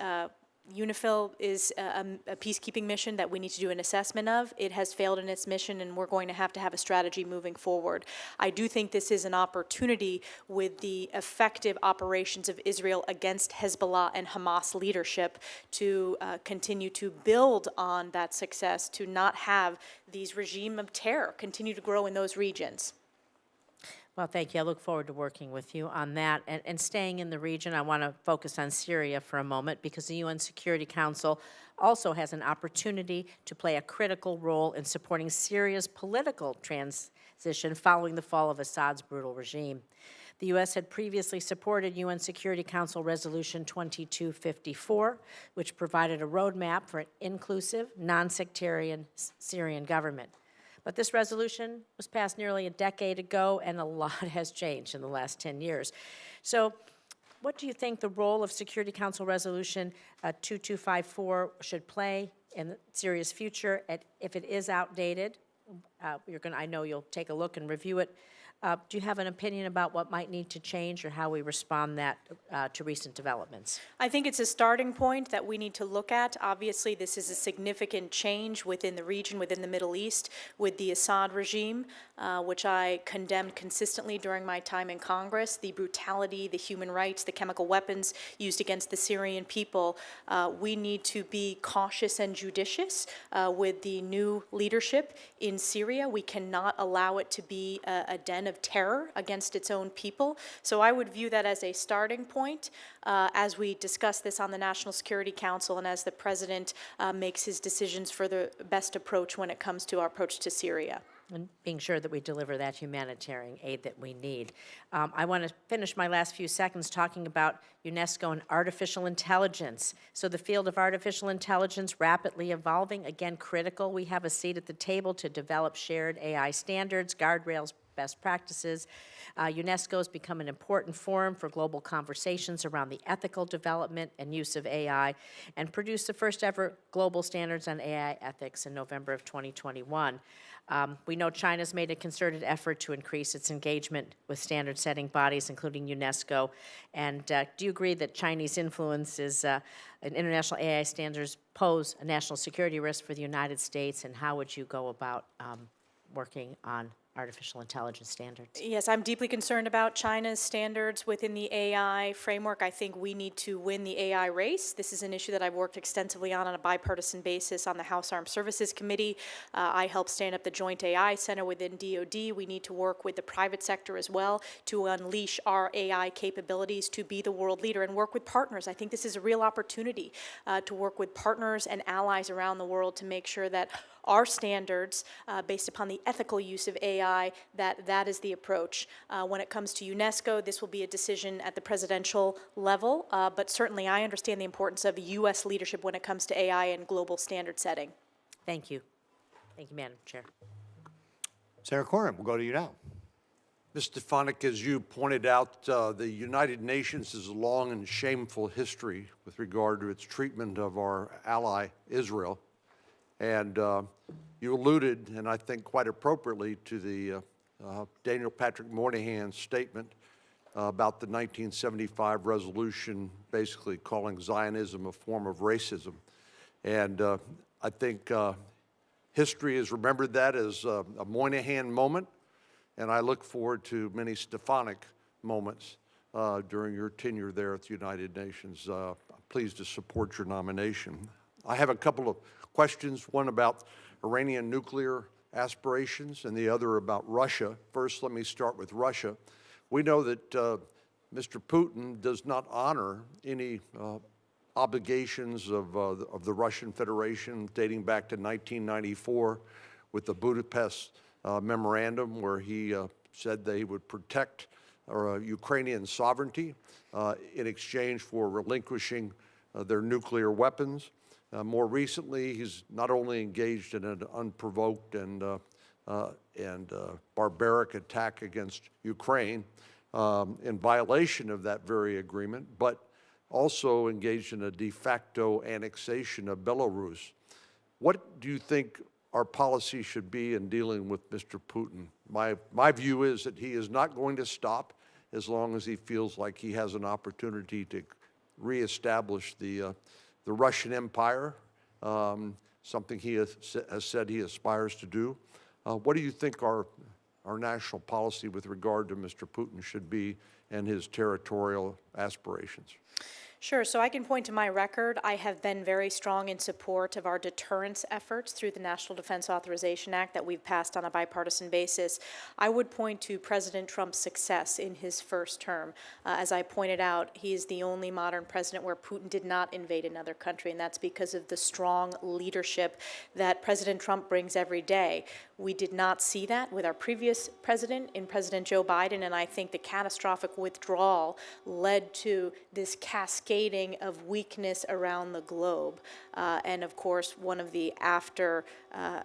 UNIFIL is a peacekeeping mission that we need to do an assessment of. It has failed in its mission, and we're going to have a strategy moving forward. I do think this is an opportunity with the effective operations of Israel against Hezbollah and Hamas leadership to continue to build on that success, to not have these regime of terror continue to grow in those regions. Well, thank you. I look forward to working with you on that. And staying in the region, I want to focus on Syria for a moment because the UN Security Council also has an opportunity to play a critical role in supporting Syria's political transition following the fall of Assad's brutal regime. The U.S. had previously supported UN Security Council Resolution 2254, which provided a roadmap for an inclusive, non-sectarian Syrian government. But this resolution was passed nearly a decade ago, and a lot has changed in the last 10 years. So what do you think the role of Security Council Resolution 2254 should play in Syria's future? And if it is outdated, I know you'll take a look and review it. Do you have an opinion about what might need to change or how we respond to recent developments? I think it's a starting point that we need to look at. Obviously, this is a significant change within the region, within the Middle East, with the Assad regime, which I condemned consistently during my time in Congress. The brutality, the human rights, the chemical weapons used against the Syrian people. We need to be cautious and judicious with the new leadership in Syria. We cannot allow it to be a den of terror against its own people. So I would view that as a starting point as we discuss this on the National Security Council and as the President makes his decisions for the best approach when it comes to our approach to Syria. And being sure that we deliver that humanitarian aid that we need. I want to finish my last few seconds talking about UNESCO and artificial intelligence. So the field of artificial intelligence rapidly evolving, again critical. We have a seat at the table to develop shared AI standards, guardrails, best practices. UNESCO has become an important forum for global conversations around the ethical development and use of AI, and produced the first ever global standards on AI ethics in November of 2021. We know China's made a concerted effort to increase its engagement with standard-setting bodies, including UNESCO. And do you agree that Chinese influence in international AI standards pose a national security risk for the United States, and how would you go about working on artificial intelligence standards? Yes, I'm deeply concerned about China's standards within the AI framework. I think we need to win the AI race. This is an issue that I've worked extensively on a bipartisan basis on the House Armed Services Committee. I helped stand up the Joint AI Center within DoD. We need to work with the private sector as well to unleash our AI capabilities to be the world leader and work with partners. I think this is a real opportunity to work with partners and allies around the world to make sure that our standards, based upon the ethical use of AI, that is the approach. When it comes to UNESCO, this will be a decision at the presidential level, but certainly I understand the importance of U.S. leadership when it comes to AI and global standard setting. Thank you. Thank you, Madam Chair. Senator Cornyn, we'll go to you now. Ms. Stefanik, as you pointed out, the United Nations has a long and shameful history with regard to its treatment of our ally, Israel. And you alluded, and I think quite appropriately, to the Daniel Patrick Moynihan's statement about the 1975 resolution basically calling Zionism a form of racism. And I think history has remembered that as a Moynihan moment, and I look forward to many Stefanik moments during your tenure there at the United Nations. I'm pleased to support your nomination. I have a couple of questions, one about Iranian nuclear aspirations and the other about Russia. First, let me start with Russia. We know that Mr. Putin does not honor any obligations of the Russian Federation dating back to 1994 with the Budapest Memorandum, where he said they would protect Ukrainian sovereignty in exchange for relinquishing their nuclear weapons. More recently, he's not only engaged in an unprovoked and barbaric attack against Ukraine in violation of that very agreement, but also engaged in a de facto annexation of Belarus. What do you think our policy should be in dealing with Mr. Putin? My view is that he is not going to stop as long as he feels like he has an opportunity to reestablish the Russian Empire, something he has said he aspires to do. What do you think our national policy with regard to Mr. Putin should be and his territorial aspirations? Sure, so I can point to my record. I have been very strong in support of our deterrence efforts through the National Defense Authorization Act that we've passed on a bipartisan basis. I would point to President Trump's success in his first term. As I pointed out, he is the only modern president where Putin did not invade another country, and that's because of the strong leadership that President Trump brings every day. We did not see that with our previous president, in President Joe Biden, and I think the catastrophic withdrawal led to this cascading of weakness around the globe. And of course, one of the after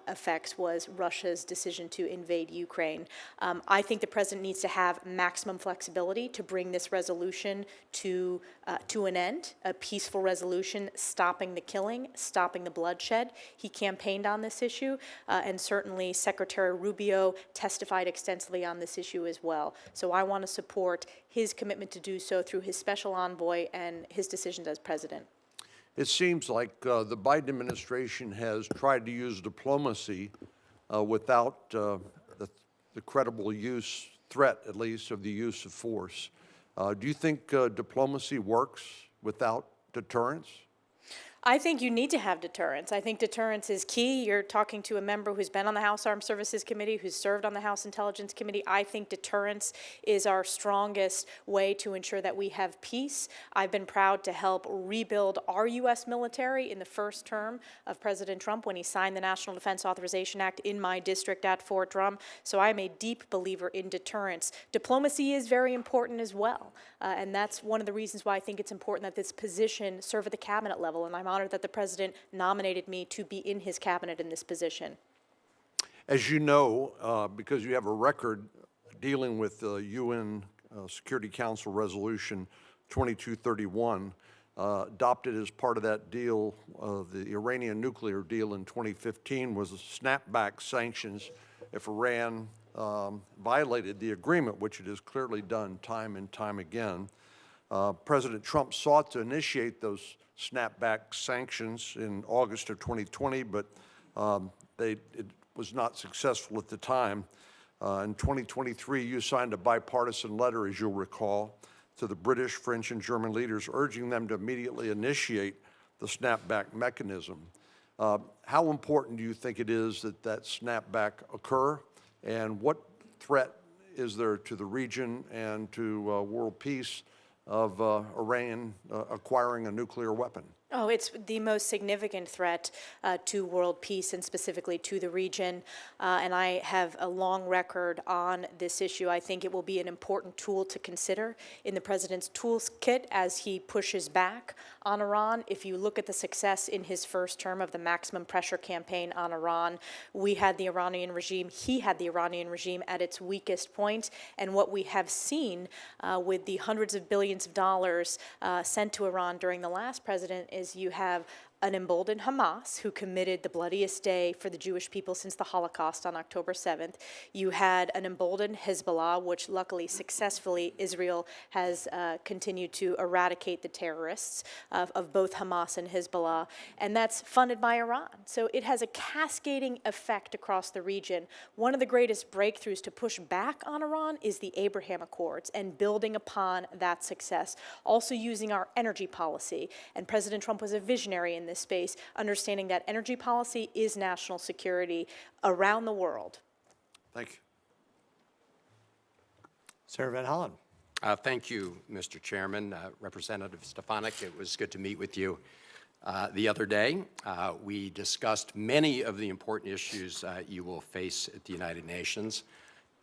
effects was Russia's decision to invade Ukraine. I think the president needs to have maximum flexibility to bring this resolution to an end, a peaceful resolution, stopping the killing, stopping the bloodshed. He campaigned on this issue, and certainly Secretary Rubio testified extensively on this issue as well. So I want to support his commitment to do so through his special envoy and his decisions as president. It seems like the Biden administration has tried to use diplomacy without the credible threat, at least, of the use of force. Do you think diplomacy works without deterrence? I think you need to have deterrence. I think deterrence is key. You're talking to a member who's been on the House Armed Services Committee, who's served on the House Intelligence Committee. I think deterrence is our strongest way to ensure that we have peace. I've been proud to help rebuild our U.S. military in the first term of President Trump when he signed the National Defense Authorization Act in my district at Fort Drum. So I'm a deep believer in deterrence. Diplomacy is very important as well. And that's one of the reasons why I think it's important that this position serve at the cabinet level. And I'm honored that the president nominated me to be in his cabinet in this position. As you know, because you have a record dealing with the UN Security Council Resolution 2231, adopted as part of that deal, the Iranian nuclear deal in 2015 was snapback sanctions if Iran violated the agreement, which it has clearly done time and time again. President Trump sought to initiate those snapback sanctions in August of 2020, but it was not successful at the time. In 2023, you signed a bipartisan letter, as you'll recall, to the British, French, and German leaders, urging them to immediately initiate the snapback mechanism. How important do you think it is that that snapback occur, and what threat is there to the region and to world peace of Iran acquiring a nuclear weapon? Oh, it's the most significant threat to world peace and specifically to the region. And I have a long record on this issue. I think it will be an important tool to consider in the president's toolkit as he pushes back on Iran. If you look at the success in his first term of the maximum pressure campaign on Iran, we had the Iranian regime, he had the Iranian regime at its weakest point. And what we have seen with the hundreds of billions of dollars sent to Iran during the last president is you have an emboldened Hamas, who committed the bloodiest day for the Jewish people since the Holocaust on October 7th. You had an emboldened Hezbollah, which luckily successfully Israel has continued to eradicate the terrorists of both Hamas and Hezbollah, and that's funded by Iran. So it has a cascading effect across the region. One of the greatest breakthroughs to push back on Iran is the Abraham Accords and building upon that success. Also using our energy policy, and President Trump was a visionary in this space, understanding that energy policy is national security around the world. Thank you. Senator Van Hollen. Thank you, Mr. Chairman. Representative Stefanik, it was good to meet with you the other day. We discussed many of the important issues you will face at the United Nations.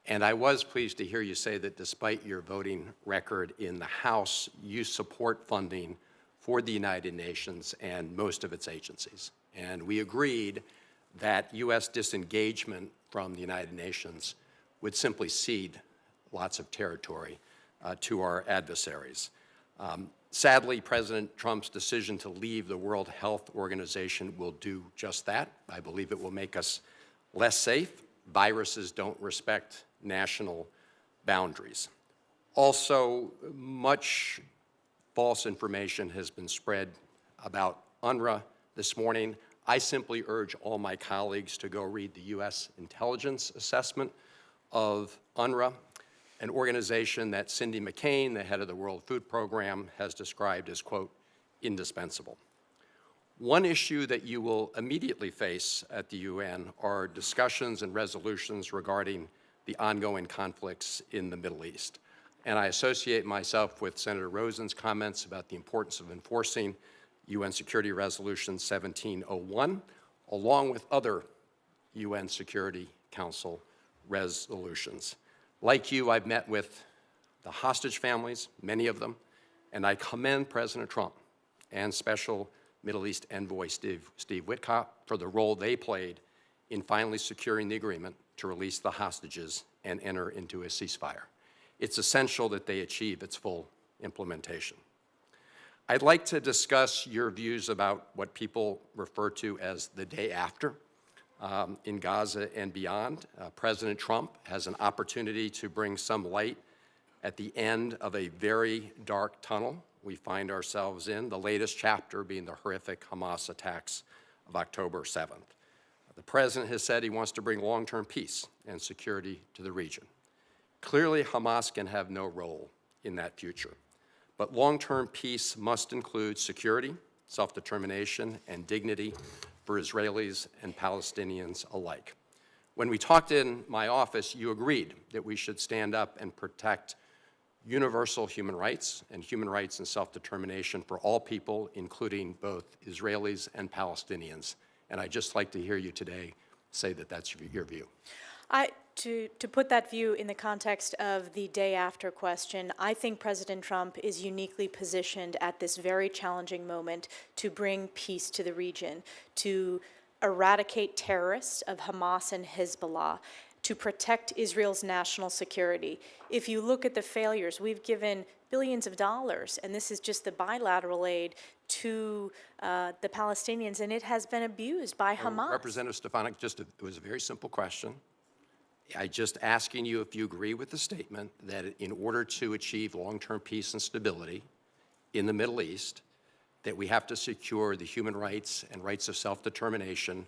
And I was pleased to hear you say that despite your voting record in the House, you support funding for the United Nations and most of its agencies. And we agreed that U.S. disengagement from the United Nations would simply cede lots of territory to our adversaries. Sadly, President Trump's decision to leave the World Health Organization will do just that. I believe it will make us less safe. Viruses don't respect national boundaries. Also, much false information has been spread about UNRWA this morning. I simply urge all my colleagues to go read the U.S. intelligence assessment of UNRWA, an organization that Cindy McCain, the head of the World Food Program, has described as, quote, indispensable. One issue that you will immediately face at the UN are discussions and resolutions regarding the ongoing conflicts in the Middle East. And I associate myself with Senator Rosen's comments about the importance of enforcing UN Security Resolution 1701, along with other UN Security Council resolutions. Like you, I've met with the hostage families, many of them, and I commend President Trump and Special Middle East Envoy Steve Witkoff for the role they played in finally securing the agreement to release the hostages and enter into a ceasefire. It's essential that they achieve its full implementation. I'd like to discuss your views about what people refer to as the day after in Gaza and beyond. President Trump has an opportunity to bring some light at the end of a very dark tunnel we find ourselves in, the latest chapter being the horrific Hamas attacks of October 7th. The president has said he wants to bring long-term peace and security to the region. Clearly, Hamas can have no role in that future. But long-term peace must include security, self-determination, and dignity for Israelis and Palestinians alike. When we talked in my office, you agreed that we should stand up and protect universal human rights and self-determination for all people, including both Israelis and Palestinians. And I'd just like to hear you today say that that's your view. To put that view in the context of the day after question, I think President Trump is uniquely positioned at this very challenging moment to bring peace to the region, to eradicate terrorists of Hamas and Hezbollah, to protect Israel's national security. If you look at the failures, we've given billions of dollars, and this is just the bilateral aid to the Palestinians, and it has been abused by Hamas. Representative Stefanik, it was a very simple question. I'm just asking you if you agree with the statement that in order to achieve long-term peace and stability in the Middle East, that we have to secure the human rights and rights of self-determination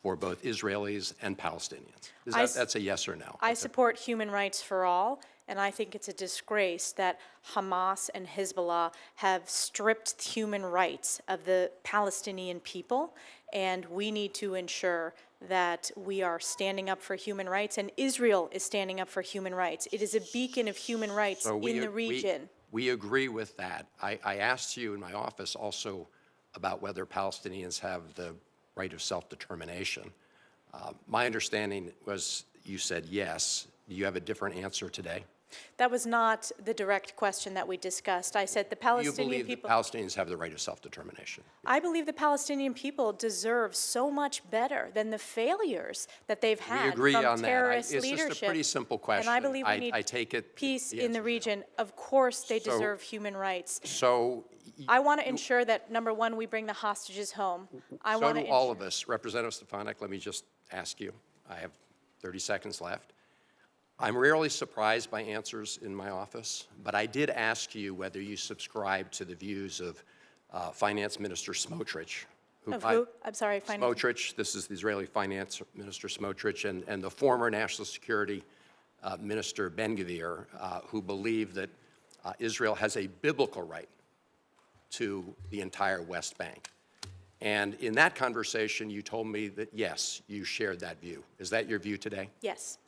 for both Israelis and Palestinians. That's a yes or no? I support human rights for all, and I think it's a disgrace that Hamas and Hezbollah have stripped human rights of the Palestinian people, and we need to ensure that we are standing up for human rights, and Israel is standing up for human rights. It is a beacon of human rights in the region. We agree with that. I asked you in my office also about whether Palestinians have the right of self-determination. My understanding was you said yes. Do you have a different answer today? That was not the direct question that we discussed. I said the Palestinian people... You believe that Palestinians have the right of self-determination? I believe the Palestinian people deserve so much better than the failures that they've had from terrorist leadership. It's just a pretty simple question. And I believe we need peace in the region. Of course they deserve human rights. So... I want to ensure that, number one, we bring the hostages home. So do all of us. Representative Stefanik, let me just ask you. I have 30 seconds left. I'm rarely surprised by answers in my office, but I did ask you whether you subscribe to the views of Finance Minister Smotrich. Of who? I'm sorry, Finance. Smotrich, this is the Israeli Finance Minister Smotrich, and the former National Security Minister Ben-Gvir, who believe that Israel has a biblical right to the entire West Bank. And in that conversation, you told me that, yes, you shared that view. Is that your view today? Yes.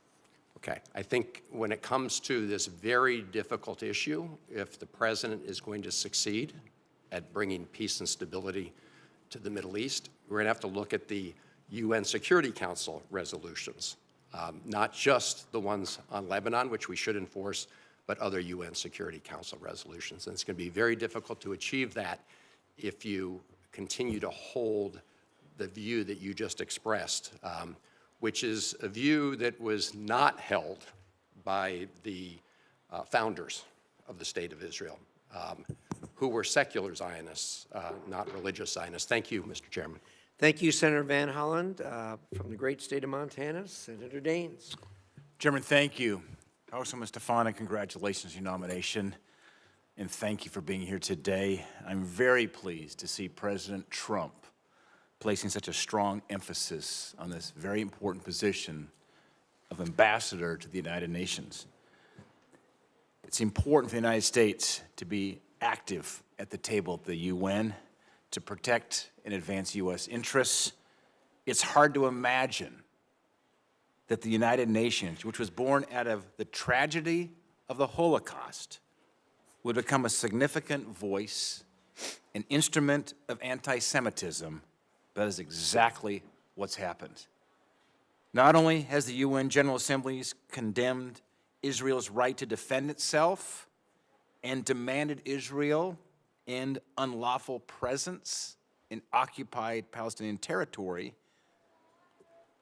Okay. I think when it comes to this very difficult issue, if the president is going to succeed at bringing peace and stability to the Middle East, we're going to have to look at the UN Security Council resolutions, not just the ones on Lebanon, which we should enforce, but other UN Security Council resolutions. And it's going to be very difficult to achieve that if you continue to hold the view that you just expressed, which is a view that was not held by the founders of the State of Israel, who were secular Zionists, not religious Zionists. Thank you, Mr. Chairman. Thank you, Senator Van Hollen. From the great state of Montana, Senator Daines. Chairman, thank you. Congresswoman Stefanik, congratulations on your nomination, and thank you for being here today. I'm very pleased to see President Trump placing such a strong emphasis on this very important position of ambassador to the United Nations. It's important for the United States to be active at the table at the UN to protect and advance U.S. interests. It's hard to imagine that the United Nations, which was born out of the tragedy of the Holocaust, would become a significant voice, an instrument of anti-Semitism. That is exactly what's happened. Not only has the UN General Assembly's condemned Israel's right to defend itself and demanded Israel end unlawful presence in occupied Palestinian territory,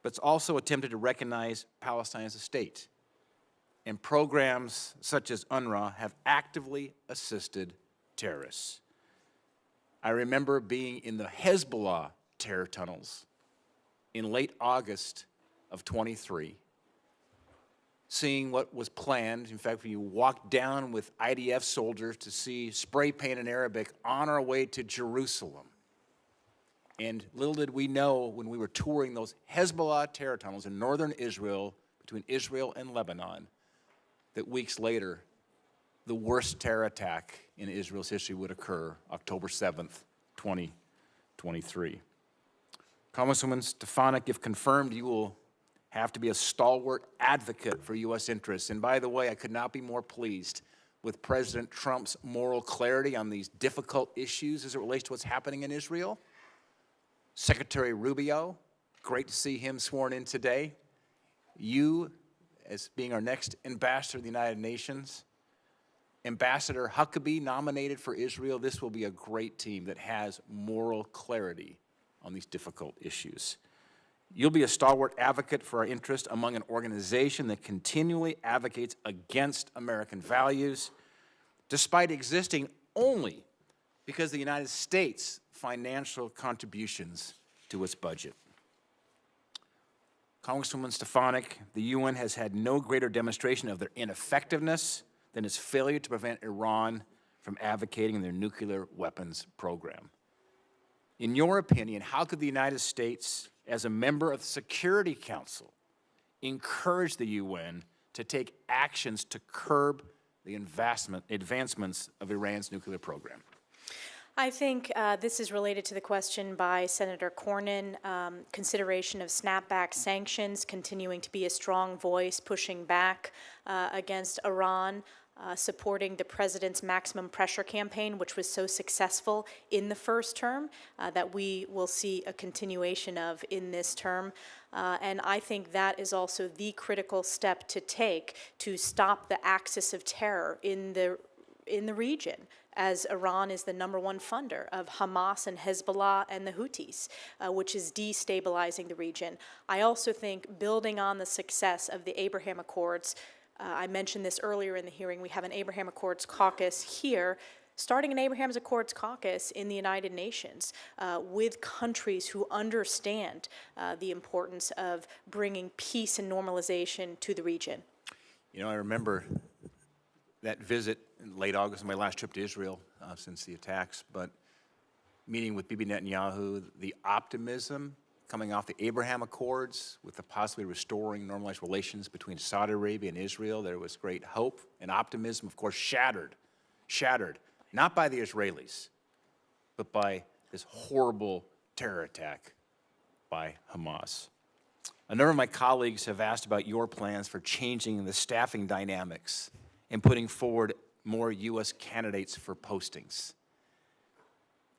but it's also attempted to recognize Palestine as a state. And programs such as UNRWA have actively assisted terrorists. I remember being in the Hezbollah terror tunnels in late August of 23, seeing what was planned. In fact, when you walk down with IDF soldiers to see spray paint in Arabic on our way to Jerusalem. And little did we know when we were touring those Hezbollah terror tunnels in northern Israel, between Israel and Lebanon, that weeks later, the worst terror attack in Israel's history would occur, October 7th, 2023. Congresswoman Stefanik, if confirmed, you will have to be a stalwart advocate for U.S. interests. And by the way, I could not be more pleased with President Trump's moral clarity on these difficult issues as it relates to what's happening in Israel. Secretary Rubio, great to see him sworn in today. You, as being our next ambassador to the United Nations, Ambassador Huckabee nominated for Israel. This will be a great team that has moral clarity on these difficult issues. You'll be a stalwart advocate for our interest among an organization that continually advocates against American values, despite existing only because the United States financial contributions to its budget. Congresswoman Stefanik, the UN has had no greater demonstration of their ineffectiveness than its failure to prevent Iran from advocating their nuclear weapons program. In your opinion, how could the United States, as a member of the Security Council, encourage the UN to take actions to curb the advancements of Iran's nuclear program? I think this is related to the question by Senator Cornyn, consideration of snapback sanctions, continuing to be a strong voice, pushing back against Iran, supporting the president's maximum pressure campaign, which was so successful in the first term, that we will see a continuation of in this term. And I think that is also the critical step to take to stop the axis of terror in the region, as Iran is the #1 funder of Hamas and Hezbollah and the Houthis, which is destabilizing the region. I also think building on the success of the Abraham Accords, I mentioned this earlier in the hearing, we have an Abraham Accords caucus here, starting an Abraham Accords caucus in the United Nations with countries who understand the importance of bringing peace and normalization to the region. You know, I remember that visit in late August, my last trip to Israel since the attacks, but meeting with Bibi Netanyahu, the optimism coming off the Abraham Accords with the possibly restoring normalized relations between Saudi Arabia and Israel, there was great hope and optimism, of course, shattered, not by the Israelis, but by this horrible terror attack by Hamas. A number of my colleagues have asked about your plans for changing the staffing dynamics and putting forward more U.S. candidates for postings.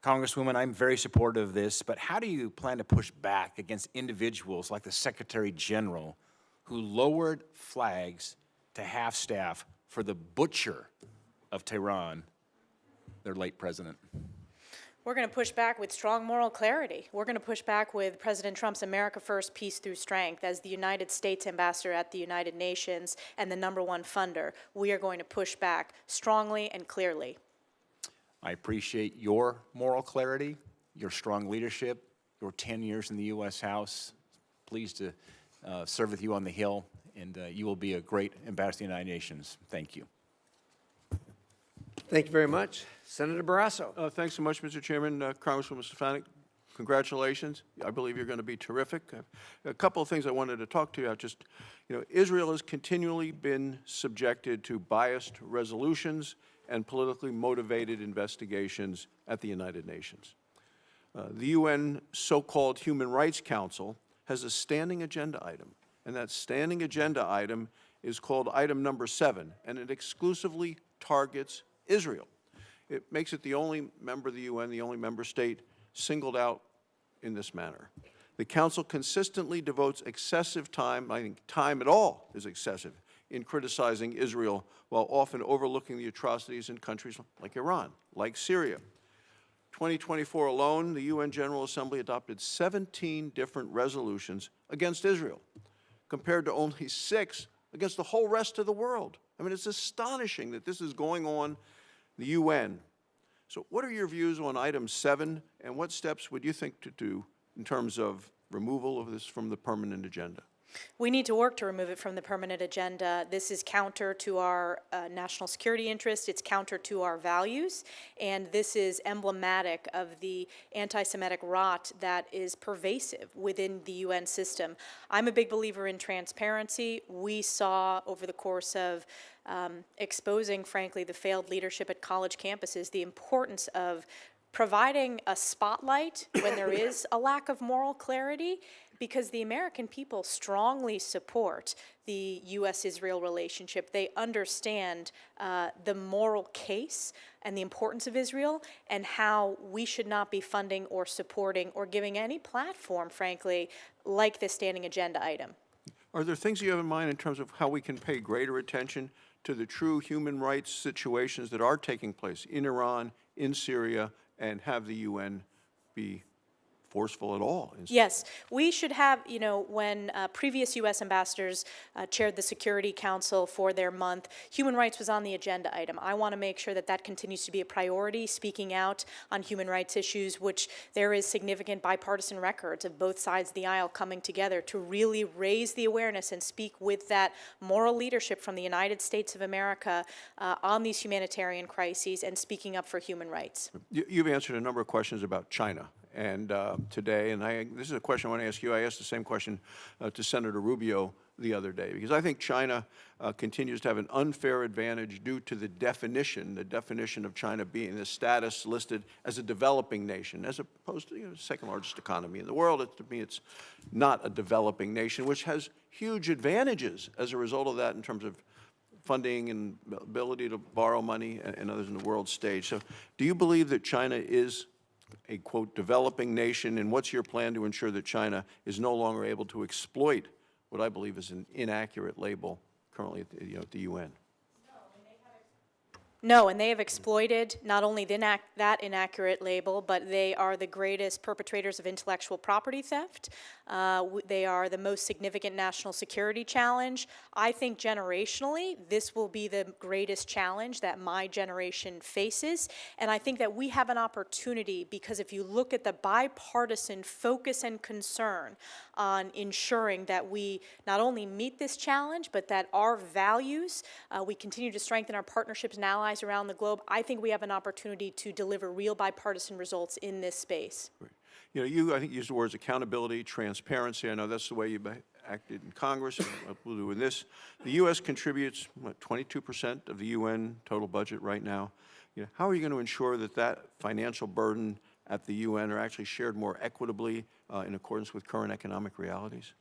Congresswoman, I'm very supportive of this, but how do you plan to push back against individuals like the Secretary General who lowered flags to half-staff for the butcher of Tehran, their late president? We're going to push back with strong moral clarity. We're going to push back with President Trump's America First, Peace Through Strength. As the United States ambassador at the United Nations and the #1 funder, we are going to push back strongly and clearly. I appreciate your moral clarity, your strong leadership, your 10 years in the U.S. House. Pleased to serve with you on the Hill, and you will be a great ambassador to the United Nations. Thank you. Thank you very much. Senator Barrasso. Thanks so much, Mr. Chairman. Congresswoman Stefanik, congratulations. I believe you're going to be terrific. A couple of things I wanted to talk to you about. Israel has continually been subjected to biased resolutions and politically motivated investigations at the United Nations. The UN so-called Human Rights Council has a standing agenda item, and that standing agenda item is called item number 7, and it exclusively targets Israel. It makes it the only member of the UN, the only member state singled out in this manner. The Council consistently devotes excessive time, I think time at all is excessive, in criticizing Israel while often overlooking the atrocities in countries like Iran, like Syria. 2024 alone, the UN General Assembly adopted 17 different resolutions against Israel, compared to only 6 against the whole rest of the world. I mean, it's astonishing that this is going on in the UN. So what are your views on item 7, and what steps would you think to do in terms of removal of this from the permanent agenda? We need to work to remove it from the permanent agenda. This is counter to our national security interests. It's counter to our values. And this is emblematic of the anti-Semitic rot that is pervasive within the UN system. I'm a big believer in transparency. We saw over the course of exposing, frankly, the failed leadership at college campuses, the importance of providing a spotlight when there is a lack of moral clarity, because the American people strongly support the U.S.-Israel relationship. They understand the moral case and the importance of Israel and how we should not be funding or supporting or giving any platform, frankly, like this standing agenda item. Are there things you have in mind in terms of how we can pay greater attention to the true human rights situations that are taking place in Iran, in Syria, and have the UN be forceful at all? Yes, we should have, when previous U.S. ambassadors chaired the Security Council for their month, human rights was on the agenda item. I want to make sure that that continues to be a priority, speaking out on human rights issues, which there is significant bipartisan records of both sides of the aisle coming together to really raise the awareness and speak with that moral leadership from the United States of America on these humanitarian crises and speaking up for human rights. You've answered a number of questions about China. And today, and this is a question I want to ask you. I asked the same question to Senator Rubio the other day, because I think China continues to have an unfair advantage due to the definition of China being the status listed as a developing nation, as opposed to the second largest economy in the world. To me, it's not a developing nation, which has huge advantages as a result of that in terms of funding and ability to borrow money and others in the world stage. So do you believe that China is a, quote, developing nation, and what's your plan to ensure that China is no longer able to exploit what I believe is an inaccurate label currently at the UN? No, and they have exploited not only that inaccurate label, but they are the greatest perpetrators of intellectual property theft. They are the most significant national security challenge. I think generationally, this will be the greatest challenge that my generation faces. And I think that we have an opportunity, because if you look at the bipartisan focus and concern on ensuring that we not only meet this challenge, but that our values, we continue to strengthen our partnerships and allies around the globe, I think we have an opportunity to deliver real bipartisan results in this space. Right. You, I think, used the words accountability, transparency. I know that's the way you acted in Congress, and what we'll do in this. The U.S. contributes, 22% of the UN total budget right now. How are you going to ensure that that financial burden at the UN are actually shared more equitably in accordance with current economic realities?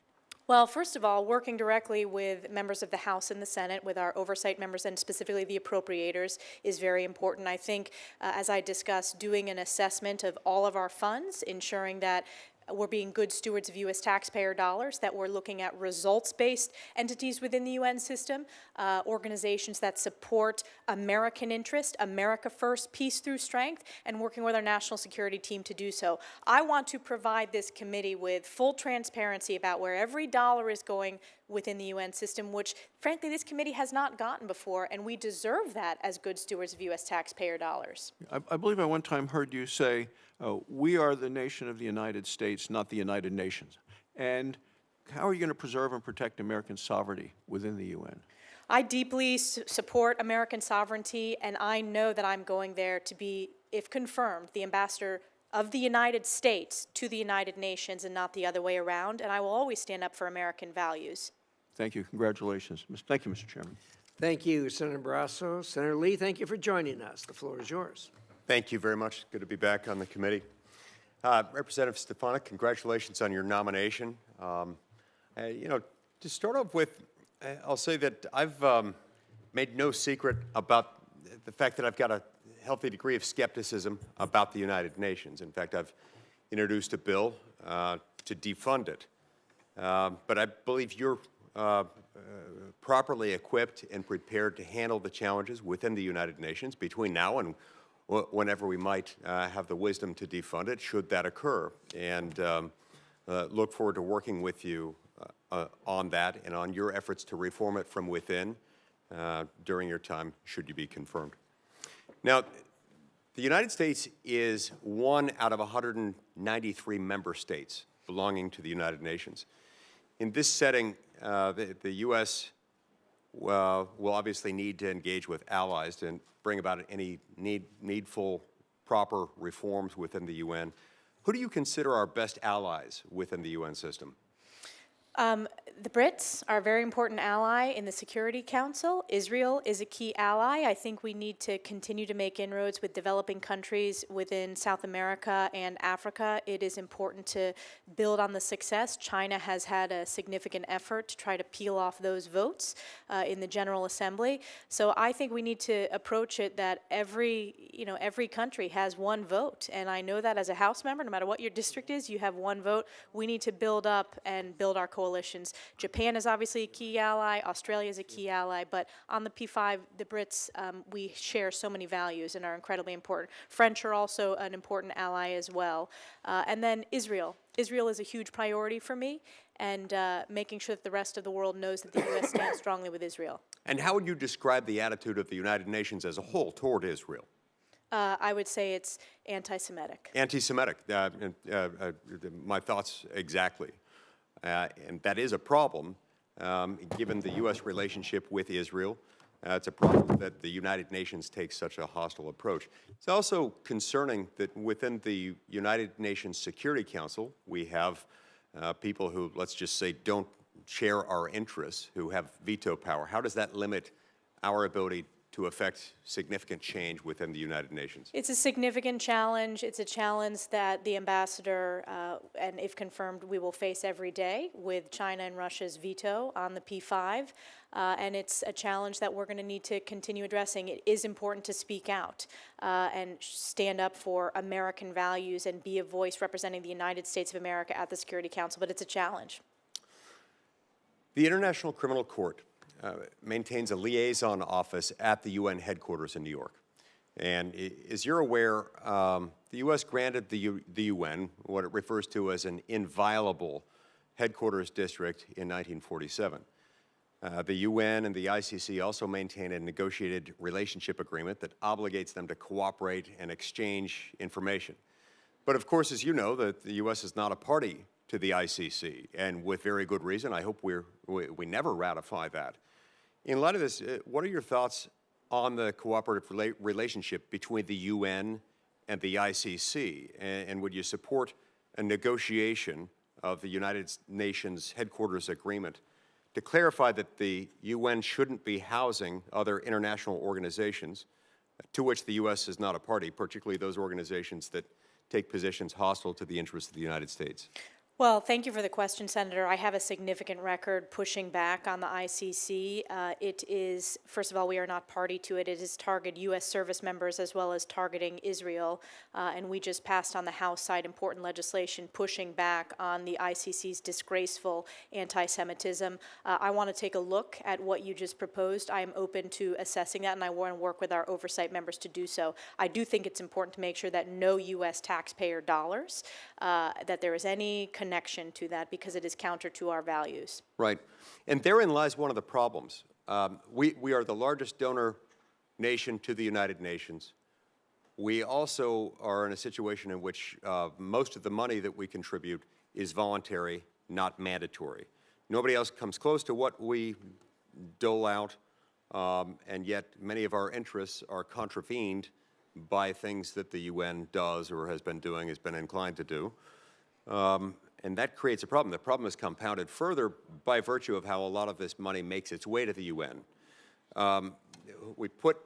Well, first of all, working directly with members of the House and the Senate, with our oversight members and specifically the appropriators, is very important. I think, as I discussed, doing an assessment of all of our funds, ensuring that we're being good stewards of U.S. taxpayer dollars, that we're looking at results-based entities within the UN system, organizations that support American interest, America first, peace through strength, and working with our national security team to do so. I want to provide this committee with full transparency about where every dollar is going within the UN system, which, frankly, this committee has not gotten before, and we deserve that as good stewards of U.S. taxpayer dollars. I believe I one time heard you say, we are the nation of the United States, not the United Nations. And how are you going to preserve and protect American sovereignty within the UN? I deeply support American sovereignty, and I know that I'm going there to be, if confirmed, the ambassador of the United States to the United Nations and not the other way around, and I will always stand up for American values. Thank you. Congratulations. Thank you, Mr. Chairman. Thank you, Senator Barrasso. Senator Lee, thank you for joining us. The floor is yours. Thank you very much. Good to be back on the committee. Representative Stefanik, congratulations on your nomination. You know, to start off with, I'll say that I've made no secret about the fact that I've got a healthy degree of skepticism about the United Nations. In fact, I've introduced a bill to defund it. But I believe you're properly equipped and prepared to handle the challenges within the United Nations between now and whenever we might have the wisdom to defund it, should that occur. And look forward to working with you on that and on your efforts to reform it from within during your time, should you be confirmed. Now, the United States is one out of 193 member states belonging to the United Nations. In this setting, the U.S. will obviously need to engage with allies and bring about any needful, proper reforms within the UN. Who do you consider our best allies within the UN system? The Brits are a very important ally in the Security Council. Israel is a key ally. I think we need to continue to make inroads with developing countries within South America and Africa. It is important to build on the success. China has had a significant effort to try to peel off those votes in the General Assembly. So I think we need to approach it that every country has one vote. And I know that as a House member, no matter what your district is, you have one vote. We need to build up and build our coalitions. Japan is obviously a key ally, Australia is a key ally, but on the P5, the Brits, we share so many values and are incredibly important. French are also an important ally as well. And then Israel. Israel is a huge priority for me, and making sure that the rest of the world knows that the U.S. stands strongly with Israel. And how would you describe the attitude of the United Nations as a whole toward Israel? I would say it's anti-Semitic. Anti-Semitic. My thoughts exactly. And that is a problem, given the U.S. relationship with Israel. It's a problem that the United Nations takes such a hostile approach. It's also concerning that within the United Nations Security Council, we have people who, let's just say, don't share our interests, who have veto power. How does that limit our ability to affect significant change within the United Nations? It's a significant challenge. It's a challenge that the ambassador, and if confirmed, we will face every day with China and Russia's veto on the P5. And it's a challenge that we're going to need to continue addressing. It is important to speak out and stand up for American values and be a voice representing the United States of America at the Security Council, but it's a challenge. The International Criminal Court maintains a liaison office at the UN headquarters in New York. And as you're aware, the U.S. granted the UN what it refers to as an inviolable headquarters district in 1947. The UN and the ICC also maintain a negotiated relationship agreement that obligates them to cooperate and exchange information. But of course, as you know, the U.S. is not a party to the ICC, and with very good reason. I hope we never ratify that. In light of this, what are your thoughts on the cooperative relationship between the UN and the ICC? And would you support a negotiation of the United Nations headquarters agreement to clarify that the UN shouldn't be housing other international organizations to which the U.S. is not a party, particularly those organizations that take positions hostile to the interests of the United States? Well, thank you for the question, Senator. I have a significant record pushing back on the ICC. It is, first of all, we are not party to it. It has targeted U.S. service members as well as targeting Israel. And we just passed on the House side important legislation pushing back on the ICC's disgraceful anti-Semitism. I want to take a look at what you just proposed. I am open to assessing that, and I want to work with our oversight members to do so. I do think it's important to make sure that no U.S. taxpayer dollars, that there is any connection to that, because it is counter to our values. Right. And therein lies one of the problems. We are the largest donor nation to the United Nations. We also are in a situation in which most of the money that we contribute is voluntary, not mandatory. Nobody else comes close to what we dole out, and yet many of our interests are contravened by things that the UN does or has been doing, has been inclined to do. And that creates a problem. The problem is compounded further by virtue of how a lot of this money makes its way to the UN. We put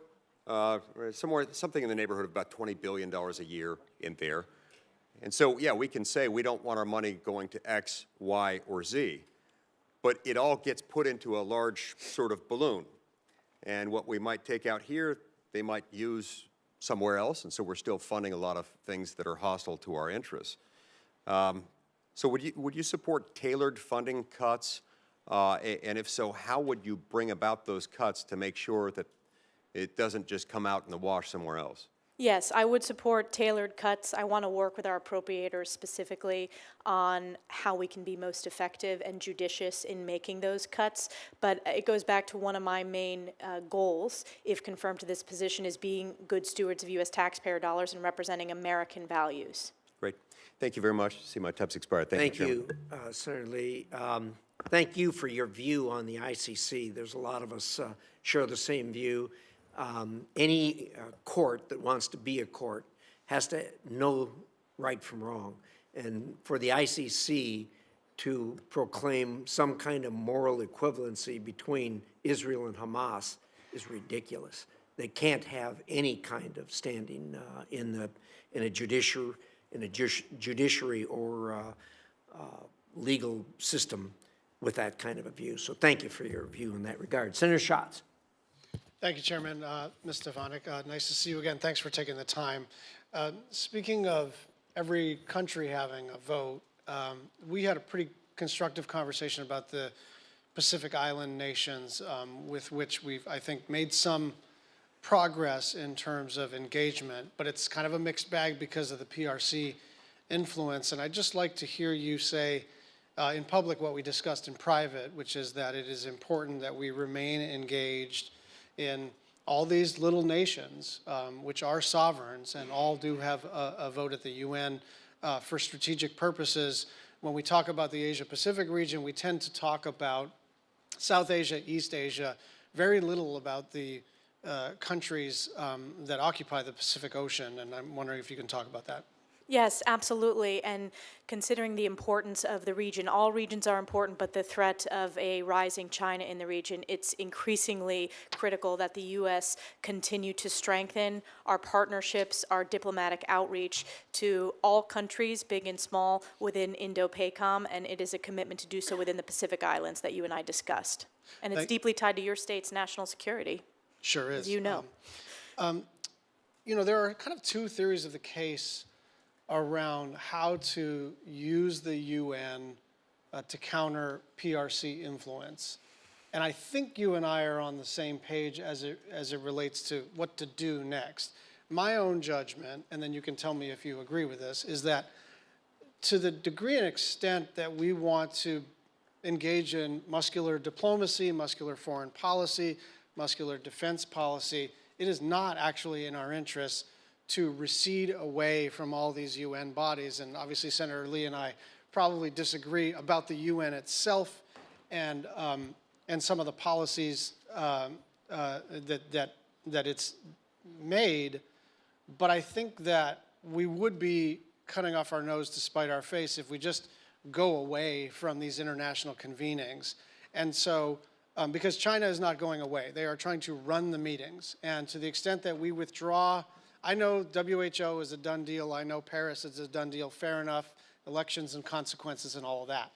something in the neighborhood of about $20 billion a year in there. And so, yeah, we can say we don't want our money going to X, Y, or Z, but it all gets put into a large sort of balloon. And what we might take out here, they might use somewhere else, and so we're still funding a lot of things that are hostile to our interests. So would you support tailored funding cuts? And if so, how would you bring about those cuts to make sure that it doesn't just come out in the wash somewhere else? Yes, I would support tailored cuts. I want to work with our appropriators specifically on how we can be most effective and judicious in making those cuts. But it goes back to one of my main goals, if confirmed to this position, is being good stewards of U.S. taxpayer dollars and representing American values. Great. Thank you very much. See, my time's expired. Thank you, Chairman. Senator Lee. Thank you for your view on the ICC. There's a lot of us share the same view. Any court that wants to be a court has to know right from wrong. And for the ICC to proclaim some kind of moral equivalency between Israel and Hamas is ridiculous. They can't have any kind of standing in a judiciary or legal system with that kind of a view. So thank you for your view in that regard. Senator Schatz. Thank you, Chairman. Ms. Stefanik, nice to see you again. Thanks for taking the time. Speaking of every country having a vote, we had a pretty constructive conversation about the Pacific Island nations with which we've, I think, made some progress in terms of engagement, but it's kind of a mixed bag because of the PRC influence. And I'd just like to hear you say in public what we discussed in private, which is that it is important that we remain engaged in all these little nations, which are sovereigns and all do have a vote at the UN for strategic purposes. When we talk about the Asia-Pacific region, we tend to talk about South Asia, East Asia, very little about the countries that occupy the Pacific Ocean, and I'm wondering if you can talk about that. Yes, absolutely. And considering the importance of the region, all regions are important, but the threat of a rising China in the region, it's increasingly critical that the U.S. continue to strengthen our partnerships, our diplomatic outreach to all countries, big and small, within Indo-PACOM, and it is a commitment to do so within the Pacific Islands that you and I discussed. And it's deeply tied to your state's national security. Sure is. As you know. There are kind of two theories of the case around how to use the UN to counter PRC influence. And I think you and I are on the same page as it relates to what to do next. My own judgment, and then you can tell me if you agree with this, is that to the degree and extent that we want to engage in muscular diplomacy, muscular foreign policy, muscular defense policy, it is not actually in our interests to recede away from all these UN bodies. And obviously Senator Lee and I probably disagree about the UN itself and some of the policies that it's made. But I think that we would be cutting off our nose to spite our face if we just go away from these international convenings. And so, because China is not going away, they are trying to run the meetings. And to the extent that we withdraw, I know WHO is a done deal. I know Paris is a done deal. Fair enough. elections and consequences and all of that.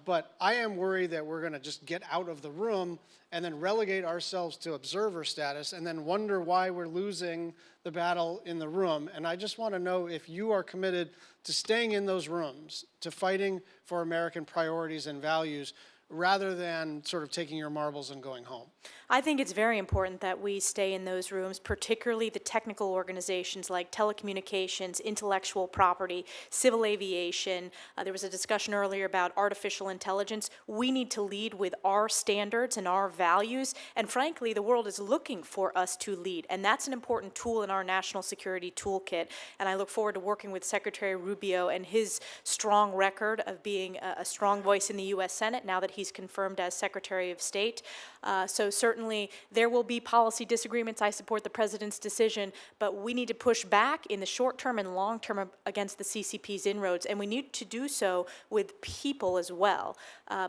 But I am worried that we're going to just get out of the room and then relegate ourselves to observer status and then wonder why we're losing the battle in the room. And I just want to know if you are committed to staying in those rooms, to fighting for American priorities and values, rather than sort of taking your marbles and going home. I think it's very important that we stay in those rooms, particularly the technical organizations like telecommunications, intellectual property, civil aviation. There was a discussion earlier about artificial intelligence. We need to lead with our standards and our values, and frankly, the world is looking for us to lead, and that's an important tool in our national security toolkit, and I look forward to working with Secretary Rubio and his strong record of being a strong voice in the U.S. Senate now that he's confirmed as Secretary of State. So certainly there will be policy disagreements. I support the President's decision, but we need to push back in the short term and long term against the CCP's inroads, and we need to do so with people as well,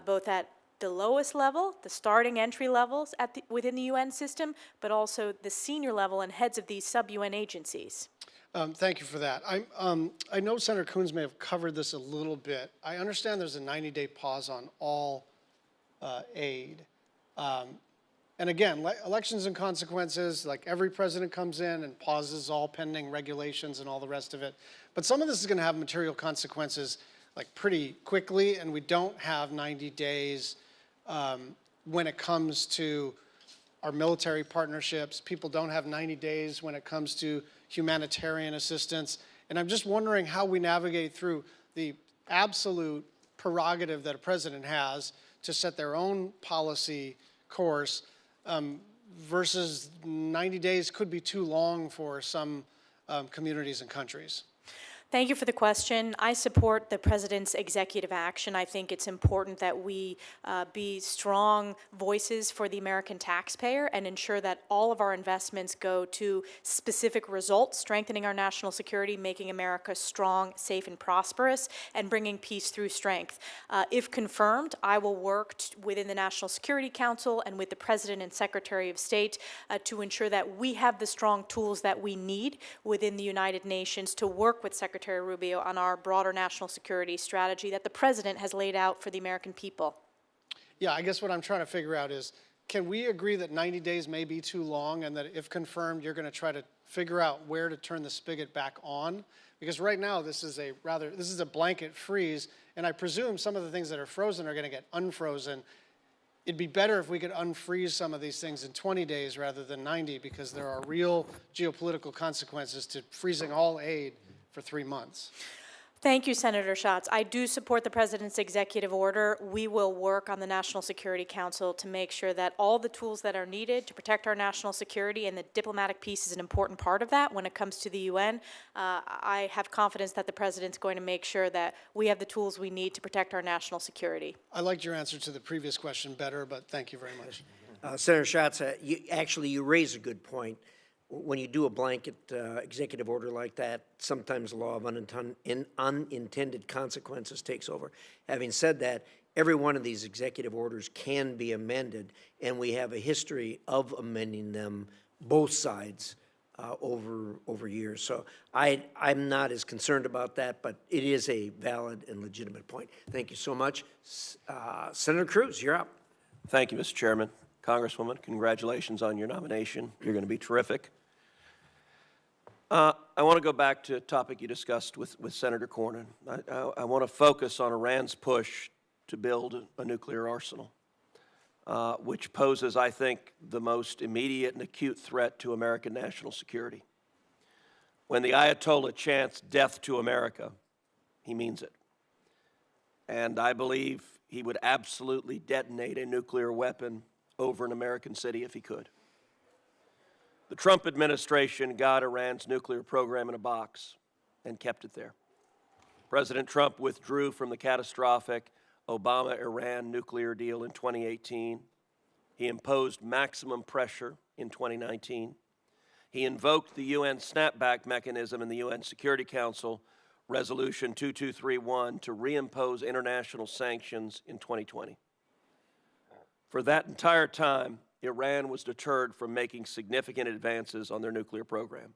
both at the lowest level, the starting entry levels within the UN system, but also the senior level and heads of these sub-UN agencies. Thank you for that. I know Senator Coons may have covered this a little bit. I understand there's a 90-day pause on all aid. And again, elections and consequences, like every president comes in and pauses all pending regulations and all the rest of it. But some of this is going to have material consequences like pretty quickly, and we don't have 90 days when it comes to our military partnerships. People don't have 90 days when it comes to humanitarian assistance. And I'm just wondering how we navigate through the absolute prerogative that a president has to set their own policy course versus 90 days could be too long for some communities and countries. Thank you for the question. I support the President's executive action. I think it's important that we be strong voices for the American taxpayer and ensure that all of our investments go to specific results, strengthening our national security, making America strong, safe, and prosperous, and bringing peace through strength. If confirmed, I will work within the National Security Council and with the President and Secretary of State to ensure that we have the strong tools that we need within the United Nations to work with Secretary Rubio on our broader national security strategy that the President has laid out for the American people. Yeah, I guess what I'm trying to figure out is, can we agree that 90 days may be too long and that if confirmed, you're going to try to figure out where to turn the spigot back on? Because right now, this is a blanket freeze, and I presume some of the things that are frozen are going to get unfrozen. It'd be better if we could unfreeze some of these things in 20 days rather than 90, because there are real geopolitical consequences to freezing all aid for 3 months. Thank you, Senator Schatz. I do support the President's executive order. We will work on the National Security Council to make sure that all the tools that are needed to protect our national security, and the diplomatic piece is an important part of that when it comes to the UN. I have confidence that the President's going to make sure that we have the tools we need to protect our national security. I liked your answer to the previous question better, but thank you very much. Senator Schatz, you raise a good point. When you do a blanket executive order like that, sometimes the law of unintended consequences takes over. Having said that, every one of these executive orders can be amended, and we have a history of amending them, both sides, over years. So I'm not as concerned about that, but it is a valid and legitimate point. Thank you so much. Senator Cruz, you're up. Thank you, Mr. Chairman. Congresswoman, congratulations on your nomination. You're going to be terrific. I want to go back to a topic you discussed with Senator Cornyn. I want to focus on Iran's push to build a nuclear arsenal, which poses, I think, the most immediate and acute threat to American national security. When the Ayatollah chants death to America, he means it. And I believe he would absolutely detonate a nuclear weapon over an American city if he could. The Trump administration got Iran's nuclear program in a box and kept it there. President Trump withdrew from the catastrophic Obama-Iran nuclear deal in 2018. He imposed maximum pressure in 2019. He invoked the UN snapback mechanism in the UN Security Council, Resolution 2231, to reimpose international sanctions in 2020. For that entire time, Iran was deterred from making significant advances on their nuclear program.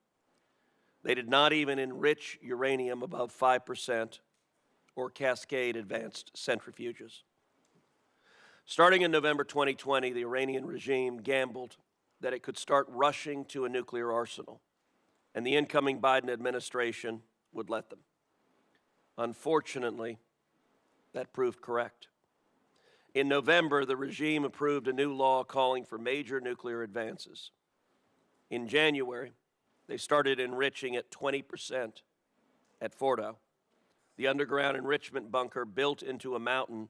They did not even enrich uranium above 5%, or Cascade advanced centrifuges. Starting in November 2020, the Iranian regime gambled that it could start rushing to a nuclear arsenal, and the incoming Biden administration would let them. Unfortunately, that proved correct. In November, the regime approved a new law calling for major nuclear advances. In January, they started enriching at 20% at Fordow, the underground enrichment bunker built into a mountain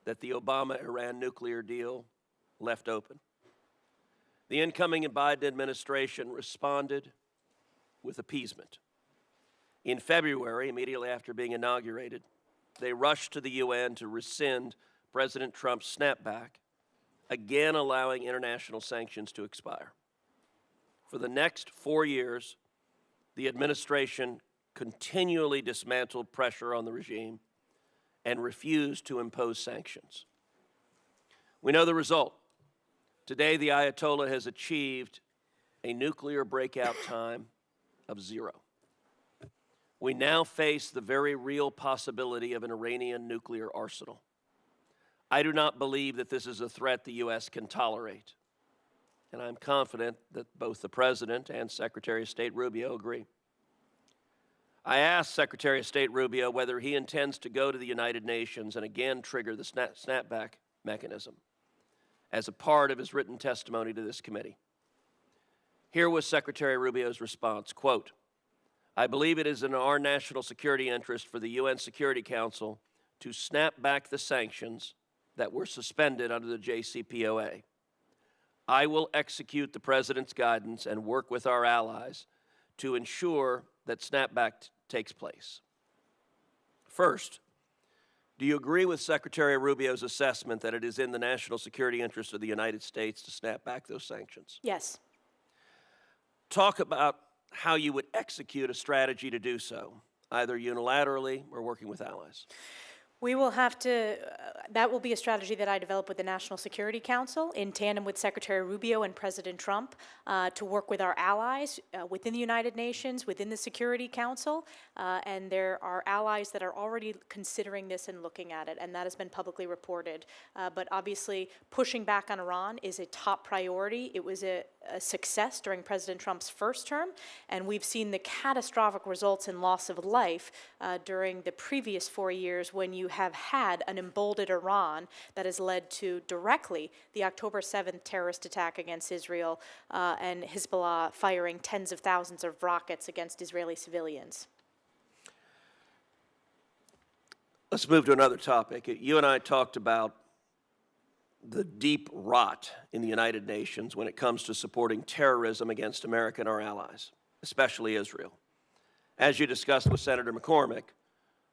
that the Obama-Iran nuclear deal left open. The incoming Biden administration responded with appeasement. In February, immediately after being inaugurated, they rushed to the UN to rescind President Trump's snapback, again allowing international sanctions to expire. For the next 4 years, the administration continually dismantled pressure on the regime and refused to impose sanctions. We know the result. Today, the Ayatollah has achieved a nuclear breakout time of 0. We now face the very real possibility of an Iranian nuclear arsenal. I do not believe that this is a threat the U.S. can tolerate, and I'm confident that both the President and Secretary of State Rubio agree. I asked Secretary of State Rubio whether he intends to go to the United Nations and again trigger the snapback mechanism as a part of his written testimony to this committee. Here was Secretary Rubio's response, quote, "I believe it is in our national security interest for the UN Security Council to snap back the sanctions that were suspended under the JCPOA. I will execute the President's guidance and work with our allies to ensure that snapback takes place." First, do you agree with Secretary Rubio's assessment that it is in the national security interest of the United States to snap back those sanctions? Yes. Talk about how you would execute a strategy to do so, either unilaterally or working with allies. We will have to, that will be a strategy that I develop with the National Security Council in tandem with Secretary Rubio and President Trump to work with our allies within the United Nations, within the Security Council, and there are allies that are already considering this and looking at it, and that has been publicly reported. But obviously, pushing back on Iran is a top priority. It was a success during President Trump's first term, and we've seen the catastrophic results in loss of life during the previous 4 years when you have had an emboldened Iran that has led to directly the October 7th terrorist attack against Israel and Hezbollah firing tens of thousands of rockets against Israeli civilians. Let's move to another topic. You and I talked about the deep rot in the United Nations when it comes to supporting terrorism against America and our allies, especially Israel. As you discussed with Senator McCormick,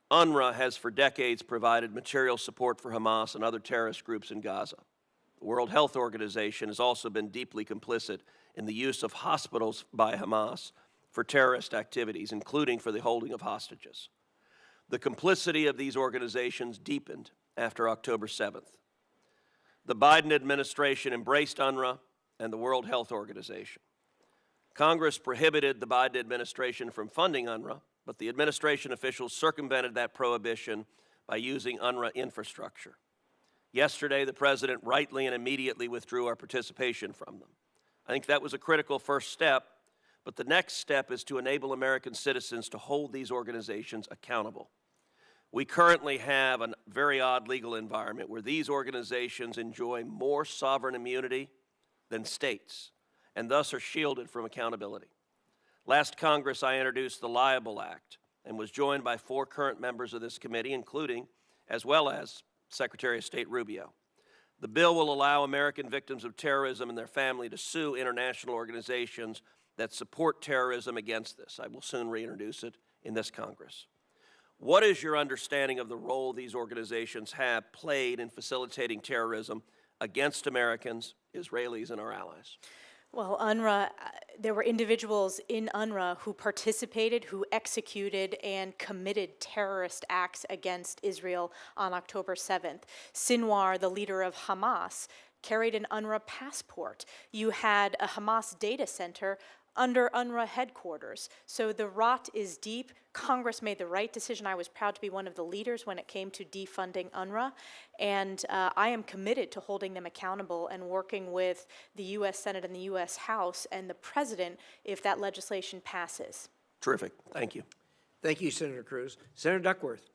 UNRWA has for decades provided material support for Hamas and other terrorist groups in Gaza. The World Health Organization has also been deeply complicit in the use of hospitals by Hamas for terrorist activities, including for the holding of hostages. The complicity of these organizations deepened after October 7th. The Biden administration embraced UNRWA and the World Health Organization. Congress prohibited the Biden administration from funding UNRWA, but the administration officials circumvented that prohibition by using UNRWA infrastructure. Yesterday, the President rightly and immediately withdrew our participation from them. I think that was a critical first step, but the next step is to enable American citizens to hold these organizations accountable. We currently have a very odd legal environment where these organizations enjoy more sovereign immunity than states, and thus are shielded from accountability. Last Congress, I introduced the Liable Act and was joined by 4 current members of this committee, including, as well as, Secretary of State Rubio. The bill will allow American victims of terrorism and their family to sue international organizations that support terrorism against this. I will soon reintroduce it in this Congress. What is your understanding of the role these organizations have played in facilitating terrorism against Americans, Israelis, and our allies? Well, UNRWA, there were individuals in UNRWA who participated, who executed and committed terrorist acts against Israel on October 7th. Sinwar, the leader of Hamas, carried an UNRWA passport. You had a Hamas data center under UNRWA headquarters. So the rot is deep. Congress made the right decision. I was proud to be one of the leaders when it came to defunding UNRWA, and I am committed to holding them accountable and working with the U.S. Senate and the U.S. House and the President if that legislation passes. Terrific. Thank you. Thank you, Senator Cruz. Senator Duckworth.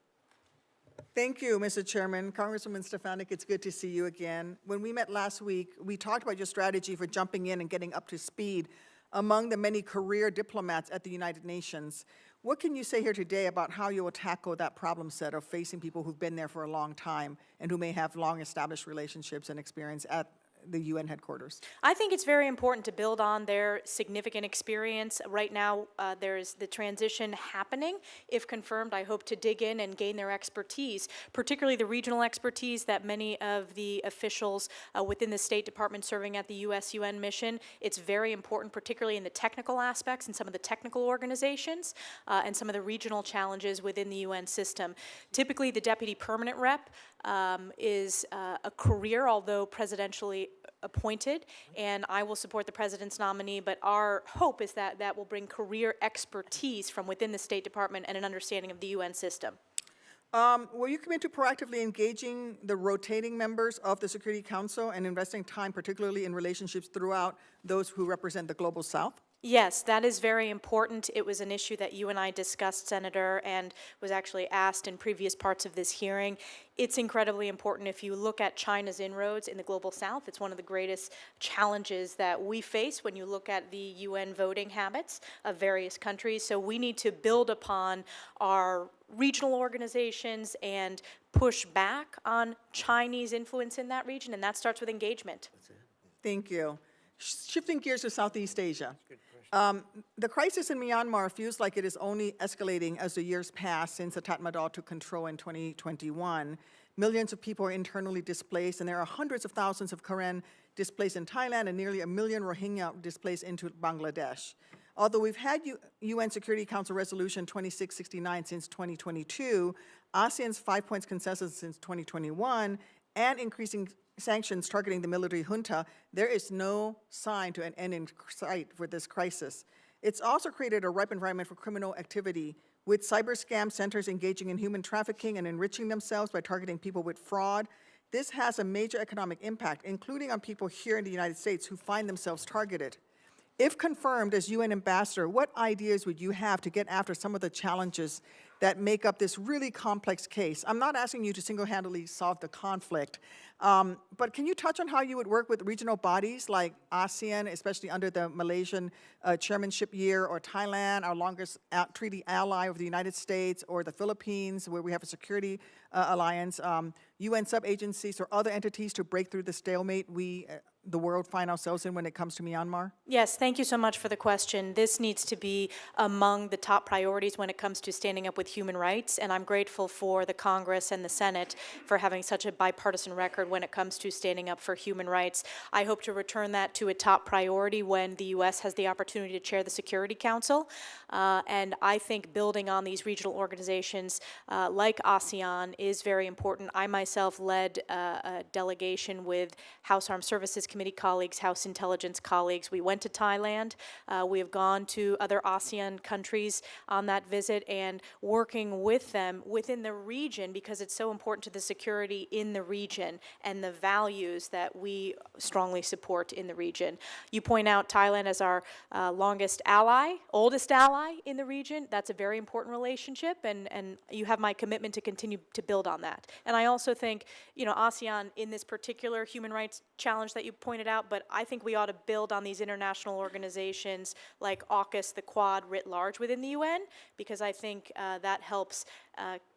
Thank you, Mr. Chairman. Congresswoman Stefanik, it's good to see you again. When we met last week, we talked about your strategy for jumping in and getting up to speed among the many career diplomats at the United Nations. What can you say here today about how you will tackle that problem set of facing people who've been there for a long time and who may have long-established relationships and experience at the UN headquarters? I think it's very important to build on their significant experience. Right now, there's the transition happening. If confirmed, I hope to dig in and gain their expertise, particularly the regional expertise that many of the officials within the State Department serving at the US-UN mission. It's very important, particularly in the technical aspects and some of the technical organizations and some of the regional challenges within the UN system. Typically, the deputy permanent rep is a career, although presidentially appointed, and I will support the president's nominee, but our hope is that that will bring career expertise from within the State Department and an understanding of the UN system. Will you commit to proactively engaging the rotating members of the Security Council and investing time, particularly in relationships throughout those who represent the Global South? Yes, that is very important. It was an issue that you and I discussed, Senator, and was actually asked in previous parts of this hearing. It's incredibly important. If you look at China's inroads in the Global South, it's one of the greatest challenges that we face when you look at the UN voting habits of various countries. So we need to build upon our regional organizations and push back on Chinese influence in that region, and that starts with engagement. Thank you. Shifting gears to Southeast Asia. The crisis in Myanmar feels like it is only escalating as the years pass since the Tatmadaw took control in 2021. Millions of people are internally displaced, and there are hundreds of thousands of Karen displaced in Thailand and nearly 1 million Rohingya displaced into Bangladesh. Although we've had UN Security Council Resolution 2669 since 2022, ASEAN's 5 points consensus since 2021, and increasing sanctions targeting the military junta, there is no sign to an end in sight for this crisis. It's also created a ripe environment for criminal activity, with cyber scam centers engaging in human trafficking and enriching themselves by targeting people with fraud. This has a major economic impact, including on people here in the United States who find themselves targeted. If confirmed as UN ambassador, what ideas would you have to get after some of the challenges that make up this really complex case? I'm not asking you to single-handedly solve the conflict, but can you touch on how you would work with regional bodies like ASEAN, especially under the Malaysian chairmanship year, or Thailand, our longest treaty ally of the United States, or the Philippines, where we have a security alliance, UN sub-agencies or other entities to break through the stalemate the world find ourselves in when it comes to Myanmar? Yes, thank you so much for the question. This needs to be among the top priorities when it comes to standing up with human rights, and I'm grateful for the Congress and the Senate for having such a bipartisan record when it comes to standing up for human rights. I hope to return that to a top priority when the U.S. has the opportunity to chair the Security Council, and I think building on these regional organizations like ASEAN is very important. I myself led a delegation with House Armed Services Committee colleagues, House Intelligence colleagues. We went to Thailand. We have gone to other ASEAN countries on that visit and working with them within the region, because it's so important to the security in the region and the values that we strongly support in the region. You point out Thailand as our longest ally, oldest ally in the region. That's a very important relationship, and you have my commitment to continue to build on that. And I also think, ASEAN in this particular human rights challenge that you pointed out, but I think we ought to build on these international organizations like AUKUS, the Quad writ large within the UN, because I think that helps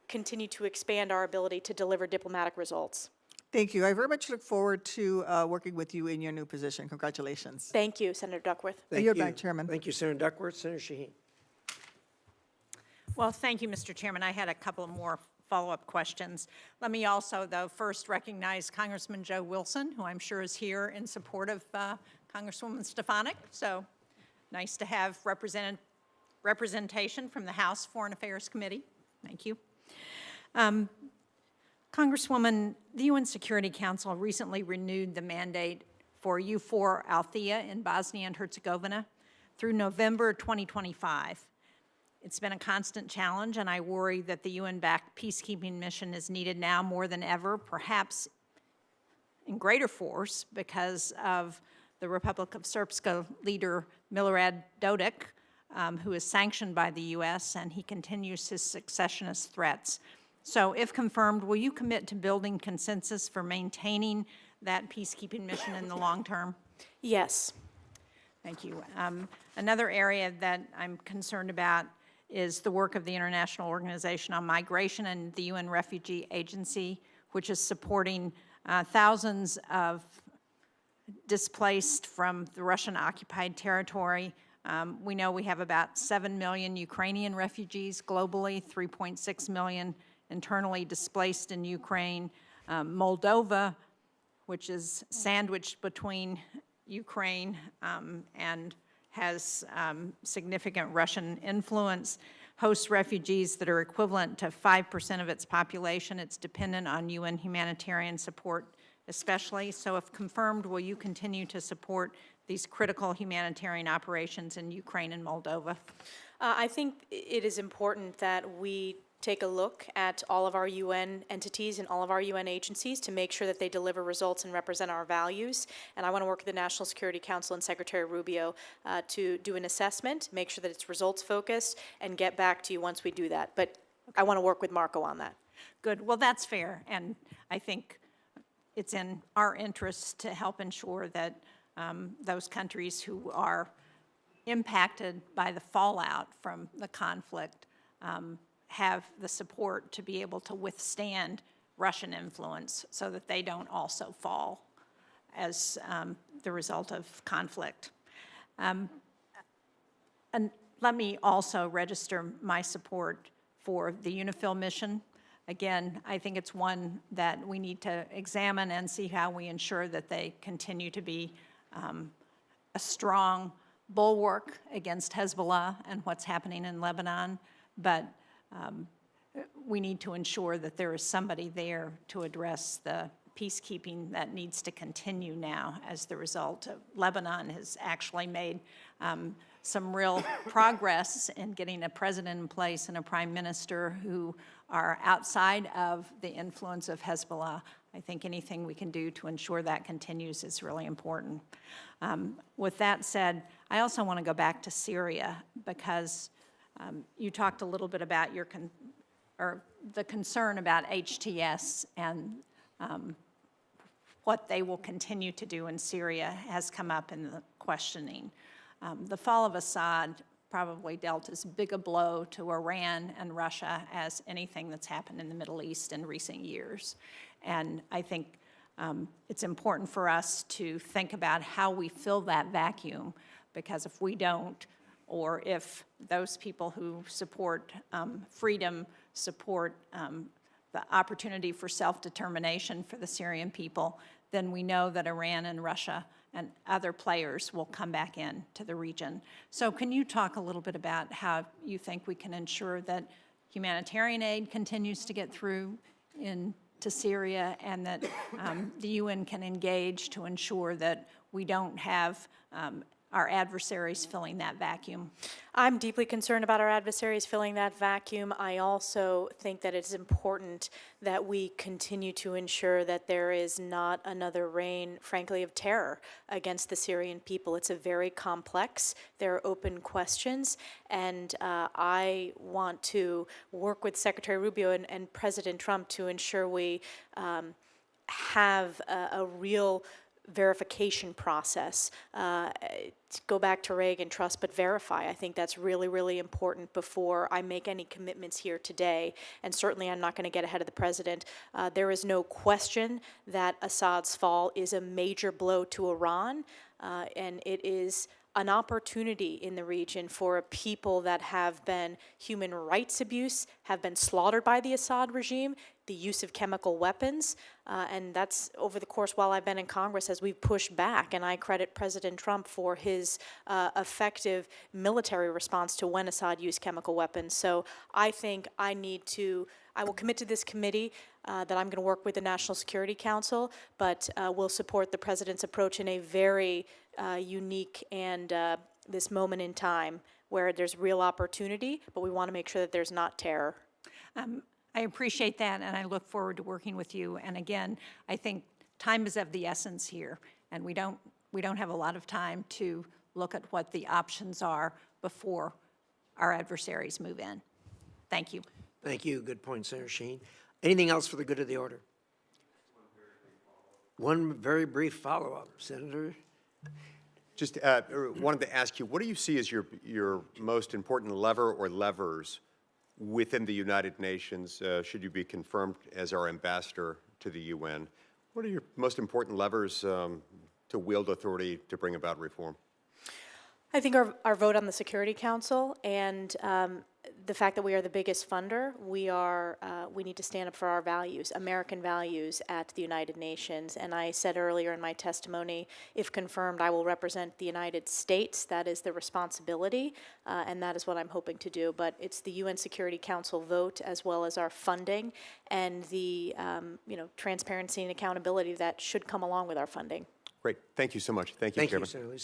continue to expand our ability to deliver diplomatic results. Thank you. I very much look forward to working with you in your new position. Congratulations. Thank you, Senator Duckworth. Thank Yield you. back, Chairman. Thank you, Senator Duckworth. Senator Shaheen. Well, thank you, Mr. Chairman. I had a couple of more follow-up questions. Let me also, though, first recognize Congressman Joe Wilson, who I'm sure is here in support of Congresswoman Stefanik. So nice to have representation from the House Foreign Affairs Committee. Thank you. Congresswoman, the UN Security Council recently renewed the mandate for EUFOR Althea in Bosnia and Herzegovina. through November 2025. It's been a constant challenge, and I worry that the UN-backed peacekeeping mission is needed now more than ever, perhaps in greater force because of the Republic of Srpska leader Milorad Dodik, who is sanctioned by the U.S., and he continues his secessionist threats. So if confirmed, will you commit to building consensus for maintaining that peacekeeping mission in the long term? Yes. Thank you. Another area that I'm concerned about is the work of the International Organization on Migration and the UN Refugee Agency, which is supporting thousands of displaced from the Russian-occupied territory. We know we have about 7 million Ukrainian refugees globally, 3.6 million internally displaced in Ukraine. Moldova, which is sandwiched between Ukraine and has significant Russian influence, hosts refugees that are equivalent to 5% of its population. It's dependent on UN humanitarian support especially. So if confirmed, will you continue to support these critical humanitarian operations in Ukraine and Moldova? I think it is important that we take a look at all of our UN entities and all of our UN agencies to make sure that they deliver results and represent our values. And I want to work with the National Security Council and Secretary Rubio to do an assessment, make sure that it's results focused, and get back to you once we do that. But I want to work with Marco on that. Good. Well, that's fair. And I think it's in our interest to help ensure that those countries who are impacted by the fallout from the conflict have the support to be able to withstand Russian influence so that they don't also fall as the result of conflict. And let me also register my support for the UNIFIL mission. Again, I think it's one that we need to examine and see how we ensure that they continue to be a strong bulwark against Hezbollah and what's happening in Lebanon. But we need to ensure that there is somebody there to address the peacekeeping that needs to continue now as the result of Lebanon has actually made some real progress in getting a president in place and a prime minister who are outside of the influence of Hezbollah. I think anything we can do to ensure that continues is really important. With that said, I also want to go back to Syria because you talked a little bit about the concern about HTS and what they will continue to do in Syria has come up in the questioning. The fall of Assad probably dealt as big a blow to Iran and Russia as anything that's happened in the Middle East in recent years. And I think it's important for us to think about how we fill that vacuum, because if we don't, or if those people who support freedom, support the opportunity for self-determination for the Syrian people, then we know that Iran and Russia and other players will come back in to the region. So can you talk a little bit about how you think we can ensure that humanitarian aid continues to get through into Syria and that the UN can engage to ensure that we don't have our adversaries filling that vacuum? I'm deeply concerned about our adversaries filling that vacuum. I also think that it's important that we continue to ensure that there is not another reign, frankly, of terror against the Syrian people. It's a very complex, there are open questions, and I want to work with Secretary Rubio and President Trump to ensure we have a real verification process. Go back to Reagan, trust but verify. I think that's really, really important before I make any commitments here today. And certainly I'm not going to get ahead of the president. There is no question that Assad's fall is a major blow to Iran, and it is an opportunity in the region for a people that have been human rights abuse, have been slaughtered by the Assad regime, the use of chemical weapons, and that's over the course while I've been in Congress as we've pushed back, and I credit President Trump for his effective military response to when Assad used chemical weapons. So I think I will commit to this committee that I'm going to work with the National Security Council, but will support the president's approach in a very unique and this moment in time where there's real opportunity, but we want to make sure that there's not terror. I appreciate that, and I look forward to working with you. And again, I think time is of the essence here, and we don't have a lot of time to look at what the options are before our adversaries move in. Thank you. Thank you. Good point, Senator Shaheen. Anything else for the good of the order? One very brief follow-up, Senator. Just wanted to ask you, what do you see as your most important lever or levers within the United Nations, should you be confirmed as our ambassador to the UN? What are your most important levers to wield authority to bring about reform? I think our vote on the Security Council and the fact that we are the biggest funder, we need to stand up for our values, American values at the United Nations. And I said earlier in my testimony, if confirmed, I will represent the United States. That is the responsibility, and that is what I'm hoping to do. But it's the UN Security Council vote, as well as our funding and the transparency and accountability that should come along with our funding. Great. Thank you so much. Thank you, Chairman. Thank you,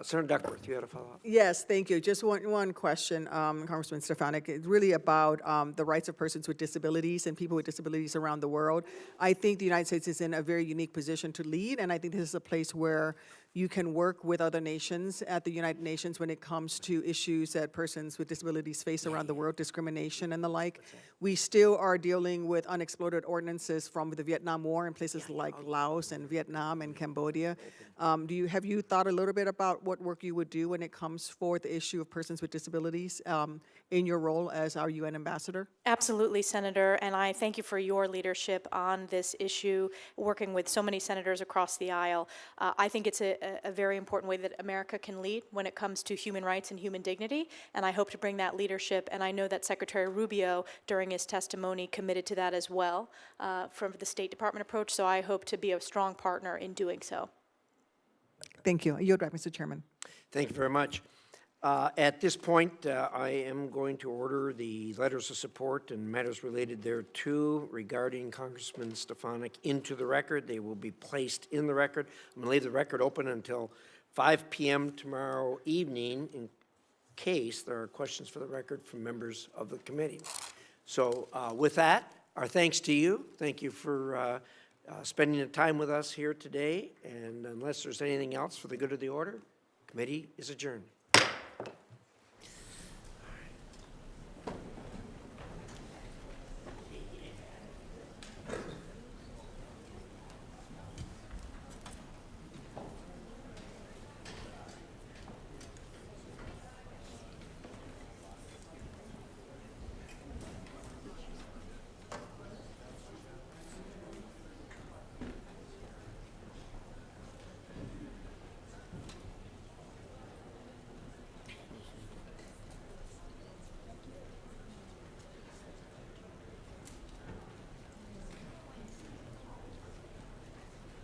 Senator Duckworth, you had a follow-up. Yes, thank you. Just one question, Congressman Stefanik. It's really about the rights of persons with disabilities and people with disabilities around the world. I think the United States is in a very unique position to lead, and I think this is a place where you can work with other nations at the United Nations when it comes to issues that persons with disabilities face around the world, discrimination and the like. We still are dealing with unexploded ordinances from the Vietnam War in places like Laos and Vietnam and Cambodia. Have you thought a little bit about what work you would do when it comes for the issue of persons with disabilities in your role as our UN ambassador? Absolutely, Senator, and I thank you for your leadership on this issue, working with so many senators across the aisle. I think it's a very important way that America can lead when it comes to human rights and human dignity, and I hope to bring that leadership, and I know that Secretary Rubio, during his testimony, committed to that as well from the State Department approach, so I hope to be a strong partner in doing so. Thank you. I yield back, Mr. Chairman. Thank you very much. At this point, I am going to order the letters of support and matters related thereto regarding Congressman Stefanik into the record. They will be placed in the record. I'm going to leave the record open until 5 p.m. tomorrow evening in case there are questions for the record from members of the committee. So with that, our thanks to you. Thank you for spending the time with us here today. And unless there's anything else for the good of the order, committee is adjourned.